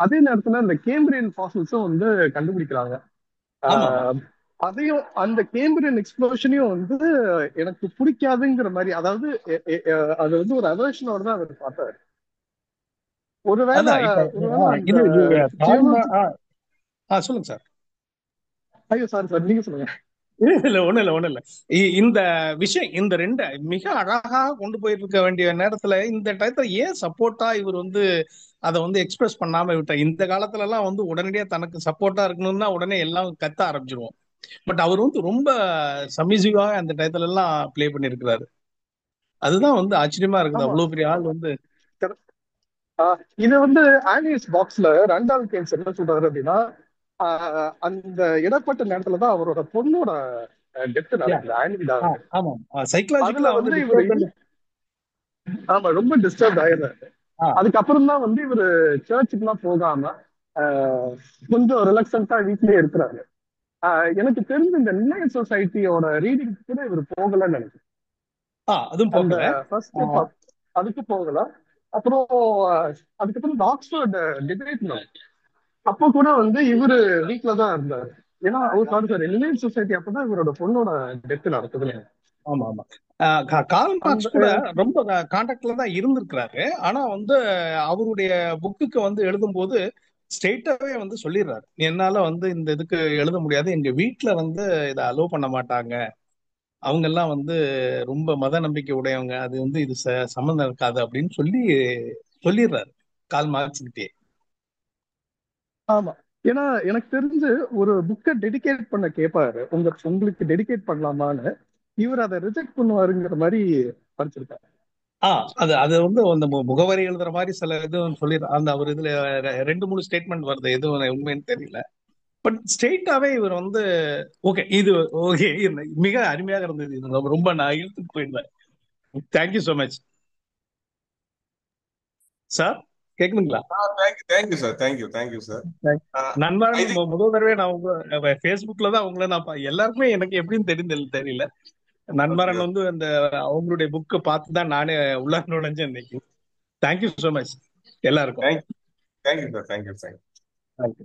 அதே நேரத்துல இந்த கேம்பிரியன் ஃபாசில்ஸும் வந்து கண்டுபிடிக்கிறாங்க. அதையும் அந்த கேம்பிரியன் எக்ஸ்ப்ளோஷனையும் வந்து எனக்கு பிடிக்காதுங்கிற மாதிரி, அதாவது அது வந்து ஒரு அவர்ஷனோட தான் அவர் பார்த்தாரு. ஒருவேளை சொல்லுங்க சார். ஐயோ சாரி சார், நீங்க சொல்லுங்க. இல்ல ஒண்ணு இல்ல. இந்த விஷயம் இந்த ரெண்டு மிக அழகா கொண்டு போயிருக்க வேண்டிய நேரத்துல இந்த டயத்துல ஏன் சப்போர்ட்டா இவர் வந்து அதை வந்து எக்ஸ்பிரஸ் பண்ணாம விட்டார்? இந்த காலத்துல எல்லாம் வந்து உடனடியா தனக்கு சப்போர்ட்டா இருக்கணும்னா உடனே எல்லாம் கத்த ஆரம்பிச்சிருவோம். பட் அவர் வந்து ரொம்ப சமிசிவா அந்த டயத்துல எல்லாம் பிளே பண்ணிருக்கிறாரு. அதுதான் வந்து ஆச்சரியமா இருக்குது. அவ்வளவு பெரிய ஆள் வந்து இது வந்து ஆனியஸ் பாக்ஸ்ல ரண்டால் கேன்ஸ் என்ன சொல்றாரு அப்படின்னா, அந்த இடப்பட்ட நேரத்துலதான் அவரோட பொண்ணோட டெத் நடக்குது. ஆமா, சைக்கலாஜிக்கலா வந்து ஆமா, ரொம்ப டிஸ்டர்ப் ஆயிடுறாரு. ஆ அதுக்கப்புறம் தான் வந்து இவரு சர்ச்சுக்கு எல்லாம் போகாம ஆஹ், கொஞ்சம் ரிலாக்ஸண்டா வீட்லயே இருக்கிறாரு. எனக்கு தெரிஞ்ச இந்த நிலைய சொசைட்டியோட ரீடிங் கூட இவர் போகலன்னு நினைக்கிறேன். அதுவும் அந்த போகல. ஃபர்ஸ்ட் அதுக்கு போகல. அப்புறம் அதுக்கப்புறம் ஆக்ஸ்போர்ட் டிபேட் அப்போ கூட வந்து இவரு வீட்ல தான் இருந்தாரு. ஏன்னா அவர் சாரி ரிலையன்ஸ் சொசைட்டி அப்பதான் இவரோட பொண்ணோட டெத் நடக்குதுன்னு. ஆமா ஆமா. கார்ல் அந்த மார்க்ஸ் கூட ரொம்ப கான்டாக்ட்ல தான் இருந்திருக்கிறாரு. ஆனா வந்து அவருடைய புக்குக்கு வந்து எழுதும்போது ஸ்ட்ரெயிட்டாவே வந்து சொல்லிடுறாரு, என்னால வந்து இந்த இதுக்கு எழுத முடியாது, எங்க வீட்ல வந்து இதை அலோவ் பண்ண மாட்டாங்க, அவங்க எல்லாம் வந்து ரொம்ப மத நம்பிக்கை உடையவங்க, அது வந்து இது சம்மந்தம் இருக்காது அப்படின்னு சொல்லிடுறாரு கார்ல் மார்க்ஸ் கிட்டே. ஆமா, ஏன்னா எனக்கு தெரிஞ்சு ஒரு புக்கை டெடிகேட் பண்ண கேட்பாரு, உங்களுக்கு டெடிகேட் பண்ணலாமான்னு. இவர் அதை ரிஜெக்ட் பண்ணுவாருங்கிற மாதிரி படிச்சிருக்காரு. அது அது வந்து அந்த முகவரி எழுதுற மாதிரி சில இது சொல்லிடுறாரு. அந்த அவர் இதுல 2-3 ஸ்டேட்மெண்ட் வருது, எதுவும் உண்மைன்னு தெரியல. பட் ஸ்ட்ரெயிட்டாவே இவர் வந்து ஓகே, இது ஓகே, மிக அருமையாக இருந்தது. இது ரொம்ப நான் இழுத்துட்டு போயிருந்தேன். Thank you so much sir. கேக்குதுங்களா? Thank you sir, thank you sir. நண்பன் முதல் தடவை நான் உங்க ஃபேஸ்புக்ல தான் உங்களை நான் எல்லாருக்குமே எனக்கு எப்படின்னு தெரியல. நண்பரன் வந்து அந்த அவங்களுடைய புக்கை பார்த்து தான் நானே உள்ள நுழைஞ்சேன் இன்னைக்கு. தேங்க்யூ ஸோ மச் எல்லாருக்கும். Thank you sir, thank you sir.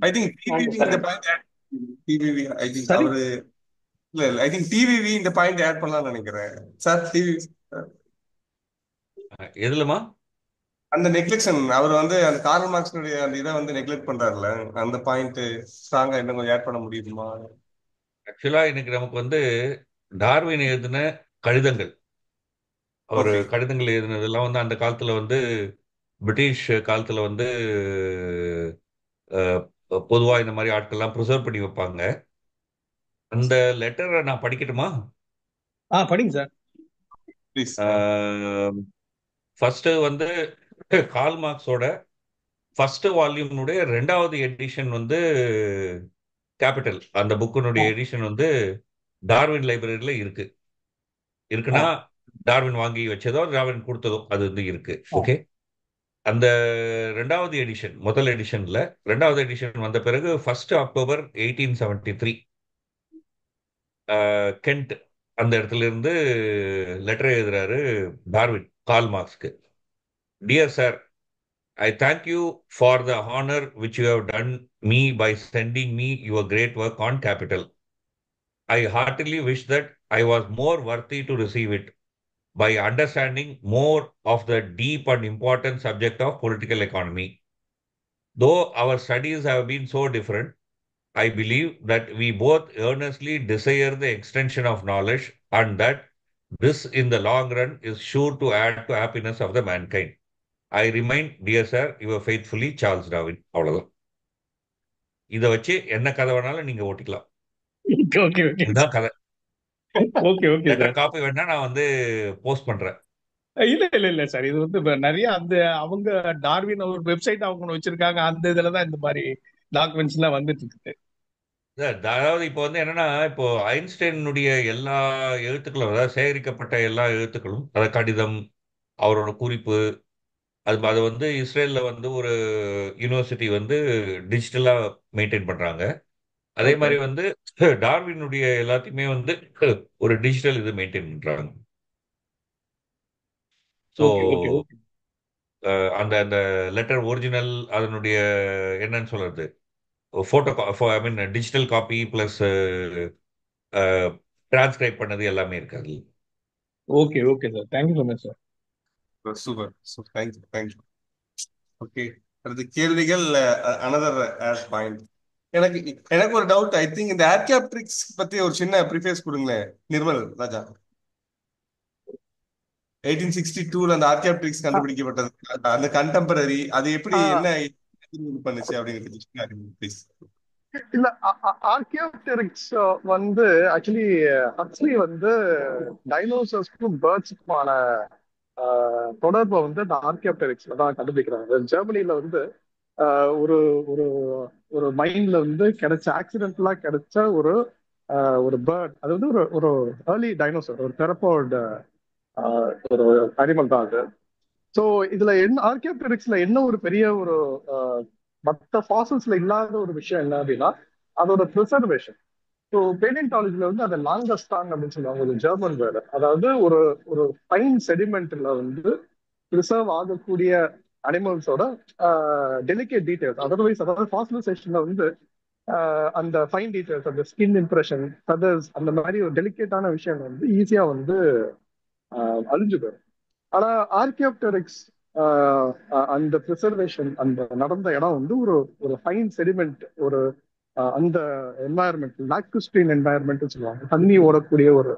I think TVV இந்த பாயிண்ட் டிவிவி ஐ திங்க் சரி, அவரு இல்ல ஐ திங்க் டிவிவி இந்த பாயிண்ட் ஆட் பண்ணலாம்னு நினைக்கிறேன் சார். டிவி எதுலமா அந்த நெக்லெக்ஷன் அவர் வந்து அந்த கார்ல் மார்க்ஸுடைய அந்த இதை வந்து நெக்லெக்ட் பண்றாருல, அந்த பாயிண்ட் ஸ்ட்ராங்கா இன்னும் கொஞ்சம் ஆட் பண்ண முடியுமா? ஆக்சுவலா இன்னைக்கு நமக்கு வந்து டார்வின் எழுதின கடிதங்கள், அவர் ஓகே. கடிதங்கள் எழுதினதெல்லாம் வந்து அந்த காலத்துல வந்து பிரிட்டிஷ் காலத்துல வந்து பொதுவா இந்த மாதிரி ஆட்கள்லாம் ப்ரிசர்வ் பண்ணி வைப்பாங்க. அந்த லெட்டரை நான் படிக்கட்டுமா? படிங்க சார். ப்ளீஸ். ஃபர்ஸ்ட் வந்து கார்ல் மார்க்ஸோட ஃபர்ஸ்ட் வால்யூம்னுடைய 2வது எடிஷன் வந்து கேபிட்டல், அந்த புக்கினுடைய எடிஷன் வந்து டார்வின் லைப்ரரியில இருக்குன்னா டார்வின் வாங்கி வச்சதோ டார்வின் கொடுத்ததோ அது வந்து இருக்கு. ஓகே, அந்த 2வது எடிஷன், முதல் எடிஷன்ல 2வது எடிஷன் வந்த பிறகு 1 அக்டோபர் 1873 கென்ட் அந்த இடத்துல இருந்து லெட்டர் எழுதுறாரு டார்வின் கார்ல் மார்க்ஸ்க்கு. Dear sir, I thank you for the honor which you have done me by sending me your great work on capital. I heartily wish that I was more worthy to receive it by understanding more of the deep and important subject of political economy. Though our studies have been so different, I believe that we both earnestly desire the extension of knowledge and that this in the long run is sure to add to happiness of the mankind. I remain, dear sir, your faithfully Charles Darwin. அவ்வளவுதான். இதை வச்சு என்ன கதை வேணாலும் நீங்க ஓட்டிக்கலாம். Okay okay இதுதான் கதை. Okay okay letter sir. Coffee வேணா நான் வந்து போஸ்ட் பண்றேன். இல்ல சார், இது வந்து இப்ப நிறைய அந்த அவங்க டார்வின் ஒரு வெப்சைட் அவங்க வச்சிருக்காங்க, அந்த இதுலதான் இந்த மாதிரி டாக்குமெண்ட்ஸ் எல்லாம் வந்துட்டு இருக்கு. அதாவது இப்போ வந்து என்னன்னா, இப்போ ஐன்ஸ்டைனுடைய எல்லா எழுத்துக்களும், அதாவது சேகரிக்கப்பட்ட எல்லா எழுத்துக்களும், அதாவது கடிதம், அவரோட குறிப்பு, அது வந்து இஸ்ரேல்ல வந்து ஒரு யூனிவர்சிட்டி வந்து டிஜிட்டலா மெயின்டைன் பண்றாங்க. அதே மாதிரி வந்து டார்வினுடைய எல்லாத்தையுமே வந்து ஒரு டிஜிட்டல் இது மெயின்டைன் பண்றாங்க. ஸோ அந்த அந்த லெட்டர் ஒரிஜினல், அதனுடைய என்னன்னு சொல்றது, போட்டோ ஐ மீன் டிஜிட்டல் காப்பி பிளஸ் டிரான்ஸ்கிரைப் பண்ணது எல்லாமே இருக்காது. Okay okay sir, thank you so much sir. Super, thank you. Okay, அடுத்த கேள்விகள். Another point. எனக்கு ஒரு டவுட். ஐ திங்க் இந்த ஏர்கேப் ட்ரிக்ஸ் பத்தி ஒரு சின்ன ப்ரிஃபேஸ் கொடுங்களேன் நிர்மல் ராஜா. 1862ல அந்த ஏர்கேப் ட்ரிக்ஸ் கண்டுபிடிக்கப்பட்டது, அந்த கண்டெம்பரரி, அது எப்படி என்ன பண்ணுச்சு அப்படின்னு ப்ளீஸ். இல்ல, ஆர்கியோப்டெரிக்ஸ் வந்து ஆக்சுவலி ஹக்ஸ்லி வந்து டைனோசர்ஸ்க்கும் பேர்ட்ஸுக்குமான தொடர்பை வந்து இந்த ஆர்கியோப்டெரிக்ஸ்ல தான் கண்டுபிடிக்கிறாங்க. ஜெர்மனில வந்து ஒரு ஒரு ஒரு மைண்ட்ல வந்து ஆக்சிடென்டலா கிடைச்ச ஒரு ஒரு பேர்ட், அது வந்து ஒரு ஏர்லி டைனோசர், ஒரு தெரப்போட் ஒரு அனிமல் தான் அது. ஸோ இதுல என்ன ஆர்கியோபெரிக்ஸ்ல என்ன ஒரு பெரிய ஒரு மற்ற ஃபாசில்ஸ்ல இல்லாத ஒரு விஷயம் என்ன அப்படின்னா அதோட ப்ரிசர்வேஷன். ஸோ பேலியன்டாலஜில வந்து அதை லாங்கஸ்டாங் அப்படின்னு சொல்லுவாங்க, ஒரு ஜெர்மன் வேர்டு. அதாவது ஒரு ஒரு ஃபைன் செடிமெண்ட்ல வந்து ப்ரிசர்வ் ஆகக்கூடிய அனிமல்ஸோட டெலிகேட் டீடைல்ஸ், அதர்வைஸ் அதாவது ஃபாசிலைசேஷன்ல வந்து அந்த ஃபைன் டீடைல்ஸ், அந்த ஸ்கின் இம்ப்ரெஷன், ஃபெதர்ஸ், அந்த மாதிரி ஒரு டெலிகேட்டான விஷயம் வந்து ஈஸியா வந்து அழிஞ்சு போயிடும். ஆனா ஆர்கியோப்டெரிக்ஸ் அந்த ப்ரிசர்வேஷன், அந்த நடந்த இடம் வந்து ஒரு ஒரு ஃபைன் செடிமெண்ட், ஒரு அந்த என்வாயர்மெண்ட், லாக்குஸ்ட்ரீன் என்வாயர்மெண்ட் சொல்லுவாங்க, தண்ணி ஓடக்கூடிய ஒரு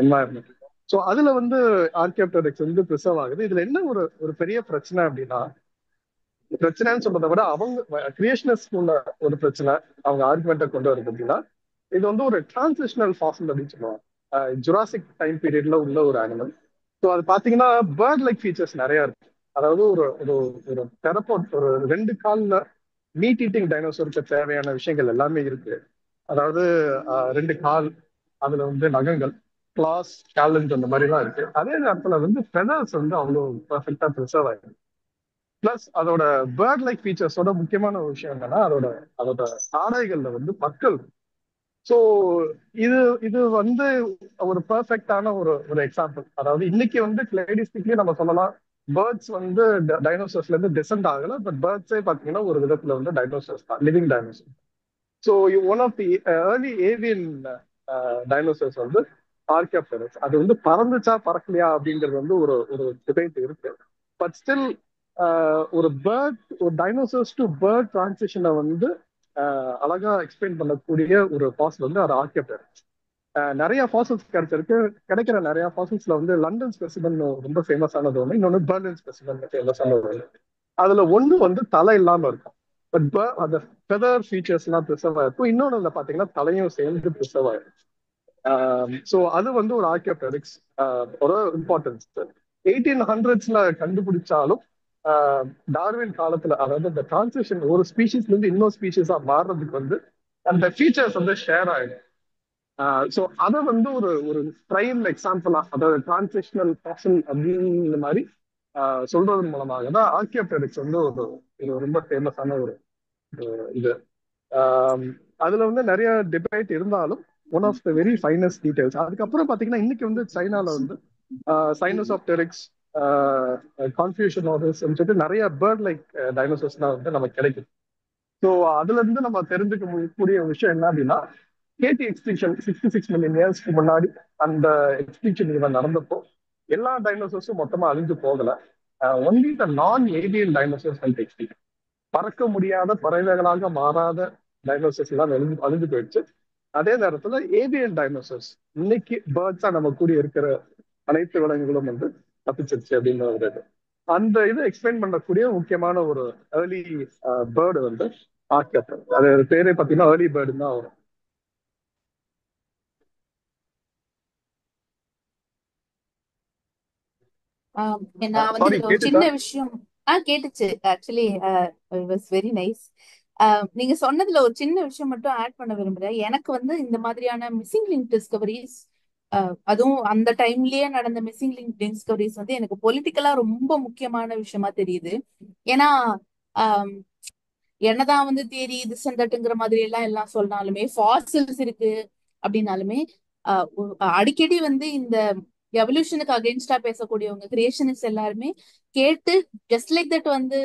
என்வாயர்மெண்ட். ஸோ அதுல வந்து ஆர்கியோப்டெரிக்ஸ் வந்து ப்ரிசர்வ் ஆகுது. இதுல என்ன ஒரு ஒரு பெரிய பிரச்சனை அப்படின்னா, பிரச்சனைன்னு சொல்றதை விட அவங்க கிரியேஷனிஸ்ட்ல ஒரு பிரச்சனை அவங்க ஆர்குமெண்ட்டை கொண்டு வருது அப்படின்னா, இது வந்து ஒரு டிரான்சிஷனல் ஃபாசில் அப்படின்னு சொல்லுவாங்க. ஜுராசிக் டைம் பீரியட்ல உள்ள ஒரு அனிமல். ஸோ அது பாத்தீங்கன்னா பேர்ட் லைக் ஃபீச்சர்ஸ் நிறைய இருக்கு. அதாவது ஒரு ஒரு ஒரு தெரப்போட், ஒரு 2 கால்ல மீட் ஈட்டிங் டைனோசருக்கு தேவையான விஷயங்கள் எல்லாமே இருக்கு. அதாவது 2 கால், அதுல வந்து நகங்கள், கிளாஸ், டேலண்ட், அந்த மாதிரி எல்லாம் இருக்கு. அதே நேரத்துல வந்து ஃபெதர்ஸ் வந்து அவ்வளோ பர்ஃபெக்டா ப்ரிசர்வ் ஆயிருக்கு. பிளஸ் அதோட பேர்ட் லைக் ஃபீச்சர்ஸோட முக்கியமான ஒரு விஷயம் என்னன்னா அதோட அதோட ஆடைகள்ல வந்து பற்கள். ஸோ இது இது வந்து ஒரு பெர்ஃபெக்டான ஒரு ஒரு எக்ஸாம்பிள். அதாவது இன்னைக்கு வந்து கிளைடிஸ்டிக்லயே நம்ம சொல்லலாம், பேர்ட்ஸ் வந்து டைனோசர்ஸ்ல இருந்து டிசெண்ட் ஆகல, பட் பேர்ட்ஸே பார்த்தீங்கன்னா ஒரு விதத்துல வந்து டைனோசர்ஸ் தான், living dinosaur. So one of the early avian dinosaurs வந்து ஆர்கியோப்டெரிக்ஸ். அது வந்து பறந்துச்சா பறக்கலையா அப்படிங்கிறது வந்து ஒரு ஒரு டிபேட் இருக்கு. பட் ஸ்டில் ஒரு பேர்ட், ஒரு டைனோசர்ஸ் டு பேர்ட் டிரான்சிஷனை வந்து அழகா எக்ஸ்பிளைன் பண்ணக்கூடிய ஒரு ஃபாசில் வந்து அது ஆர்கியோப்டெரிக்ஸ். நிறைய ஃபாசில்ஸ் கிடைச்சிருக்கு. கிடைக்கிற நிறைய ஃபாசில்ஸ்ல வந்து லண்டன் ஸ்பெசிமன் ரொம்ப ஃபேமஸானது ஒன்று, இன்னொன்று பெர்லின் ஸ்பெசிமன் ஃபேமஸானது ஒன்று. அதுல ஒன்று வந்து தலை இல்லாம இருக்கும், பட் அந்த ஃபெதர் ஃபீச்சர்ஸ் எல்லாம் ப்ரிசர்வ் ஆயிருக்கும். இன்னொன்னு பாத்தீங்கன்னா தலையும் சேர்ந்து ப்ரிசர்வ் ஆயிருக்கும். ஸோ அது வந்து ஒரு ஆர்கியோப்டெரிக்ஸ் ஒரு இம்பார்ட்டன்ஸ். 1800s கண்டுபிடிச்சாலும் டார்வின் காலத்துல, அதாவது இந்த டிரான்சிஷன் ஒரு ஸ்பீஷிஸ்ல இருந்து இன்னொரு ஸ்பீஷிஸா மாறுறதுக்கு வந்து அந்த ஃபீச்சர்ஸ் வந்து ஷேர் ஆயிடும். ஸோ அதை வந்து ஒரு ஒரு ட்ரையல் எக்ஸாம்பிளா, அதாவது டிரான்சிஷனல் ஃபாசில் அப்படிங்கிற மாதிரி சொல்றதன் மூலமாக தான் ஆர்கியோப்டெரிக்ஸ் வந்து ஒரு இது ரொம்ப ஃபேமஸான ஒரு இது. அதுல வந்து நிறைய டிபேட் இருந்தாலும் one of the very finest details. அதுக்கப்புறம் பாத்தீங்கன்னா இன்னைக்கு வந்து சைனால வந்து சைனோசாப்டெரிக்ஸ், கான்ஃபியூஷனோரஸ் சொல்லிட்டு நிறைய பேர்ட் லைக் டைனோசர்ஸ்லாம் வந்து நமக்கு கிடைக்குது. ஸோ அதுல இருந்து நம்ம தெரிஞ்சுக்க கூடிய விஷயம் என்ன அப்படின்னா, கேடி எக்ஸ்டிங்ஷன் 66 மில்லியன் இயர்ஸ்க்கு முன்னாடி அந்த எக்ஸ்டிங்ஷன் இவன் நடந்தப்போ எல்லா டைனோசர்ஸும் மொத்தமா அழிஞ்சு போகல. ஒன்லி த நான் ஏவியன் டைனோசர்ஸ் அண்ட் எக்ஸ்டிங். பறக்க முடியாத பறவைகளாக மாறாத டைனோசர்ஸ் எல்லாம் அழிஞ்சு போயிடுச்சு. அதே நேரத்துல ஏவியன் டைனோசர்ஸ், இன்னைக்கு பேர்ட்ஸா நம்ம கூடி இருக்கிற அனைத்து விலங்குகளும் வந்து தப்பிச்சிருச்சு அப்படின்னு ஒரு இது. அந்த இதை எக்ஸ்பிளைன் பண்ணக்கூடிய முக்கியமான ஒரு ஏர்லி பேர்டு வந்து ஆர்கியோப்டெரிக்ஸ். அது பேரே பார்த்தீங்கன்னா ஏர்லி பேர்டுன்னு தான் வரும். நான் வந்து சாரி, இதுல ஒரு கேட்டுச்சா? சின்ன விஷயம் கேட்டுச்சு. Actually was very nice. நீங்க சொன்னதுல ஒரு சின்ன விஷயம் மட்டும் ஆட் பண்ண விரும்புறேன். எனக்கு வந்து இந்த மாதிரியான மிஸ்ஸிங் லிங்க் டிஸ்கவரிஸ், அதுவும் அந்த டைம்லயே நடந்த மிஸ்ஸிங் லிங்க் டிஸ்கவரிஸ் வந்து எனக்கு பொலிட்டிக்கலா ரொம்ப முக்கியமான விஷயமா தெரியுது. ஏன்னா என்னதான் வந்து தியரி திஸ் அண்ட் தட்ங்கிற மாதிரி எல்லாம் சொன்னாலுமே, ஃபாசில்ஸ் இருக்கு அப்படின்னாலுமே அடிக்கடி வந்து இந்த எவல்யூஷனுக்கு அகெயின்ஸ்டா பேசக்கூடியவங்க, கிரியேஷனிஸ்ட் எல்லாருமே கேட்டு ஜஸ்ட் லைக் தட் வந்து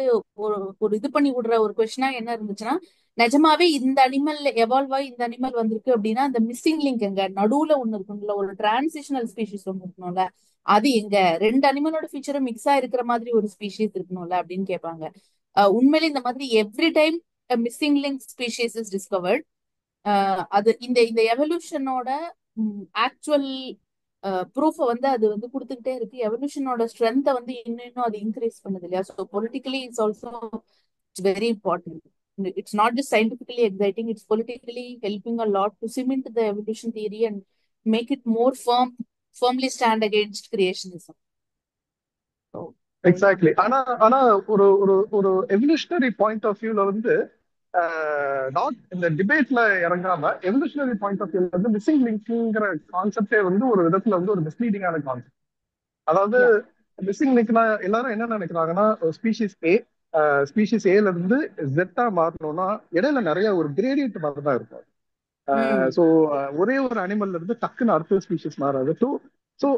ஒரு ஒரு இது பண்ணி விடுற ஒரு கொஸ்டினா என்ன இருந்துச்சுன்னா, நிஜமாவே இந்த அனிமல் எவால்வ் ஆகி இந்த அனிமல் வந்திருக்கு அப்படின்னா அந்த மிஸ்ஸிங் லிங்க் எங்க, நடுவுல ஒண்ணு இருக்கணும்ல, ஒரு டிரான்சிஷனல் ஸ்பீஷிஸ் ஒண்ணு இருக்கணும்ல, அது எங்க, 2 அனிமலோட ஃபீச்சரும் மிக்ஸா இருக்கிற மாதிரி ஒரு ஸ்பீஷிஸ் இருக்கணும்ல அப்படின்னு கேட்பாங்க. உண்மையிலே இந்த மாதிரி every time missing link species is discovered, அது இந்த இந்த எவல்யூஷனோட ஆக்சுவல் ப்ரூஃபை வந்து அது வந்து கொடுத்துக்கிட்டே இருக்கு. எவல்யூஷனோட ஸ்ட்ரென்த்தை வந்து இன்னும் அது இன்க்ரீஸ் பண்ணுது இல்லையா? So politically it's also very important. It's not just scientifically exciting, it's politically helping a lot to cement the evolution theory and make it more firmly stand against creationism. Exactly. ஆனா ஒரு ஒரு ஒரு evolutionary point of வியூல வந்து not இந்த டிபேட்ல இறங்காம evolutionary point of வியூல வந்து missing லிங்க்ங்கிற கான்செப்டே வந்து ஒரு விதத்துல வந்து ஒரு மிஸ்லீடிங்கான கான்செப்ட். அதாவது மிஸ்ஸிங் லிங்க்னா எல்லாரும் என்ன நினைக்கிறாங்கன்னா ஸ்பீஷிஸ் ஏ ஸ்பீஷிஸ் ஏல இருந்து ஜெட்டா மாறணும்னா இடையில நிறைய ஒரு கிரேடியன்ட் மாதிரி தான் இருக்கும். ஸோ ஒரே ஒரு அனிமல்ல இருந்து டக்குன்னு அடுத்த ஸ்பீஷிஸ் மாறாது. ஸோ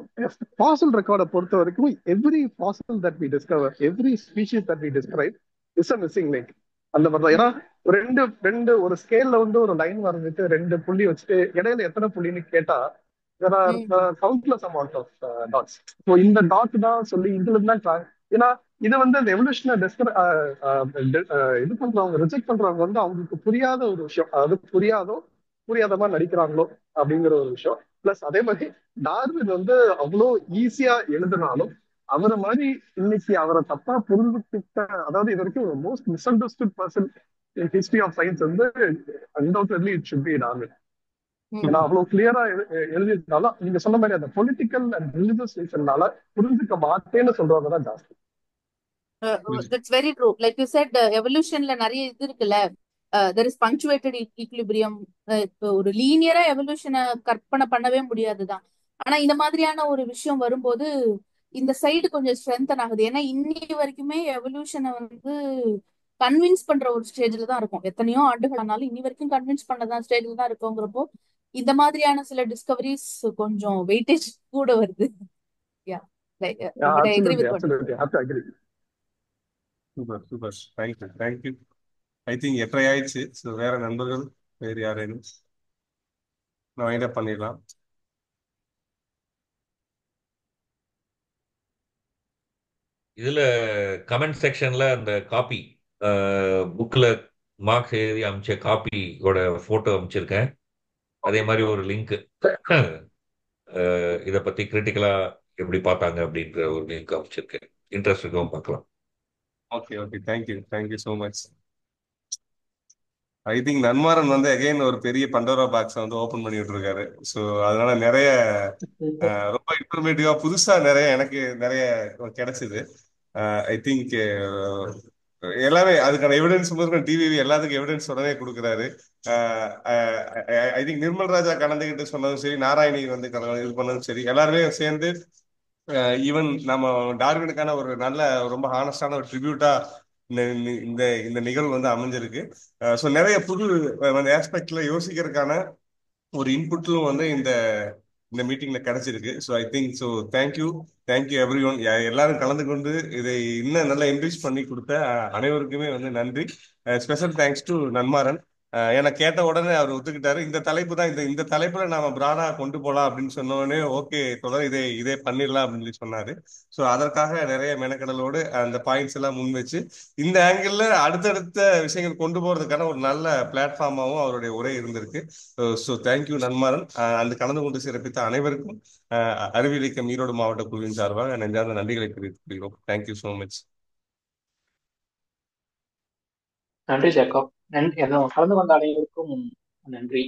ஃபாசில் ரெக்கார்டை பொறுத்த வரைக்கும் every fossil that we discover, every species that we describe is a missing link. அந்த மாதிரி தான். ஏன்னா ரெண்டு ரெண்டு ஒரு ஸ்கேல்ல வந்து ஒரு லைன் வரைஞ்சிட்டு 2 புள்ளி வச்சுட்டு இடையில எத்தனை புள்ளின்னு கேட்டா countless amount of dots. So இந்த டாட் தான் சொல்லி இதுல இருந்து தான் ஏன்னா இது வந்து அந்த எவல்யூஷனை இது பண்றவங்க ரிஜெக்ட் பண்றவங்க வந்து அவங்களுக்கு புரியாத ஒரு விஷயம், அதாவது புரியாத மாதிரி நடிக்கிறாங்களோ அப்படிங்கிற ஒரு விஷயம். பிளஸ் அதே மாதிரி டார்வின் வந்து அவ்வளோ ஈஸியா எழுதினாலும் அவரை மாதிரி இன்னைக்கு அவரை தப்பா புரிஞ்சுக்கிட்ட, அதாவது இது வரைக்கும் most misunderstood person in history of science வந்து undoubtedly it should be Darwin. ஏன்னா அவ்வளவு கிளியரா எழுதியிருந்தாலும் நீங்க சொன்ன மாதிரி அந்த பொலிட்டிக்கல் அண்ட் ரிலிஜியஸ் ரீசன்னால புரிஞ்சுக்க மாட்டேன்னு சொல்றவங்க தான் ஜாஸ்தி. That's very true. Like you said, எவல்யூஷன்ல நிறைய இது இருக்குல்ல. There is punctuated equilibrium. ஒரு லீனியரா எவல்யூஷனை கற்பனை பண்ணவே முடியாதுதான். ஆனா இந்த மாதிரியான ஒரு விஷயம் வரும்போது இந்த சைடு கொஞ்சம் ஸ்ட்ரென்தன் ஆகுது. ஏன்னா இன்னி வரைக்குமே எவல்யூஷனை வந்து கன்வின்ஸ் பண்ற ஒரு ஸ்டேஜ்ல தான் இருக்கும். எத்தனையோ ஆண்டுகள் ஆனாலும் இன்னி வரைக்கும் கன்வின்ஸ் பண்ணதான் ஸ்டேஜ்ல தான் இருக்கோங்கிறப்போ இந்த மாதிரியான சில டிஸ்கவரிஸ் கொஞ்சம் வெயிட்டேஜ் கூட வருது. Yeah, like I agree with what you said. Super super, thank you. I think 8:30 ஆயிடுச்சு. ஸோ வேற நண்பர்கள் வேறு யாரேனும் நான் வைண்ட் அப் பண்ணிடலாம். இதுல கமெண்ட் செக்ஷன்ல அந்த காப்பி புக்ல மார்க்ஸ் எழுதி அமைச்ச காப்பியோட போட்டோ அமைச்சிருக்கேன். அதே மாதிரி ஒரு லிங்க் இதை பத்தி கிரிட்டிக்கலா எப்படி பார்த்தாங்க அப்படின்ற ஒரு லிங்க் அமைச்சிருக்கேன். இன்ட்ரெஸ்ட் இருக்கவும் பார்க்கலாம். Okay, thank you so much. I think Nanmaran வந்து அகைன் ஒரு பெரிய பண்டோரா பாக்ஸை வந்து ஓபன் பண்ணி விட்டுருக்காரு. ஸோ அதனால நிறைய ரொம்ப இன்ஃபர்மேட்டிவா புதுசா எனக்கு நிறைய கிடைச்சது. ஐ திங்க் எல்லாமே அதுக்கான எவிடன்ஸ் முதல் டிவிவி எல்லாத்துக்கும் எவிடன்ஸ் உடனே கொடுக்குறாரு. ஐ திங்க் நிர்மல் ராஜா கலந்துகிட்டு சொன்னதும் சரி, நாராயணி வந்து இது பண்ணதும் சரி, எல்லாருமே சேர்ந்து ஈவன் நம்ம டார்வினுக்கான ஒரு நல்ல ரொம்ப ஹானஸ்டான ஒரு ட்ரிபியூட்டா இந்த இந்த நிகழ்வு வந்து அமைஞ்சிருக்கு. ஸோ நிறைய புது ஆஸ்பெக்ட்ல யோசிக்கிறதுக்கான ஒரு இன்புட்டும் வந்து இந்த இந்த மீட்டிங்ல கிடைச்சிருக்கு. So I think so thank you every one. எல்லாரும் கலந்து கொண்டு இதை இன்னும் நல்லா என்ரிச் பண்ணி கொடுத்த அனைவருக்குமே வந்து நன்றி. Special thanks to Nanmaran. ஏன்னா கேட்ட உடனே அவர் ஒத்துக்கிட்டாரு. இந்த தலைப்பு தான் இந்த தலைப்புல நாம பிராடா கொண்டு போலாம் அப்படின்னு சொன்ன உடனே ஓகே தொடர் இதே பண்ணிடலாம் அப்படின்னு சொல்லி சொன்னாரு. ஸோ அதற்காக நிறைய மெனக்கடலோடு அந்த பாயிண்ட்ஸ் எல்லாம் முன் வச்சு இந்த ஆங்கிள் அடுத்தடுத்த விஷயங்கள் கொண்டு போறதுக்கான ஒரு நல்ல பிளாட்ஃபார்மாவும் அவருடைய உரை இருந்திருக்கு. So thank you Nanmaran. அந்த கலந்து கொண்டு சிறப்பித்த அனைவருக்கும் அறிவியல் இயக்கம் ஈரோடு மாவட்ட குழுவின் சார்பாக நெஞ்சார்ந்த நன்றிகளை தெரிவித்துக் கொள்கிறோம். Thank you so much. நன்றி ஜேக்கப். கலந்து கொண்ட அனைவருக்கும் நன்றி.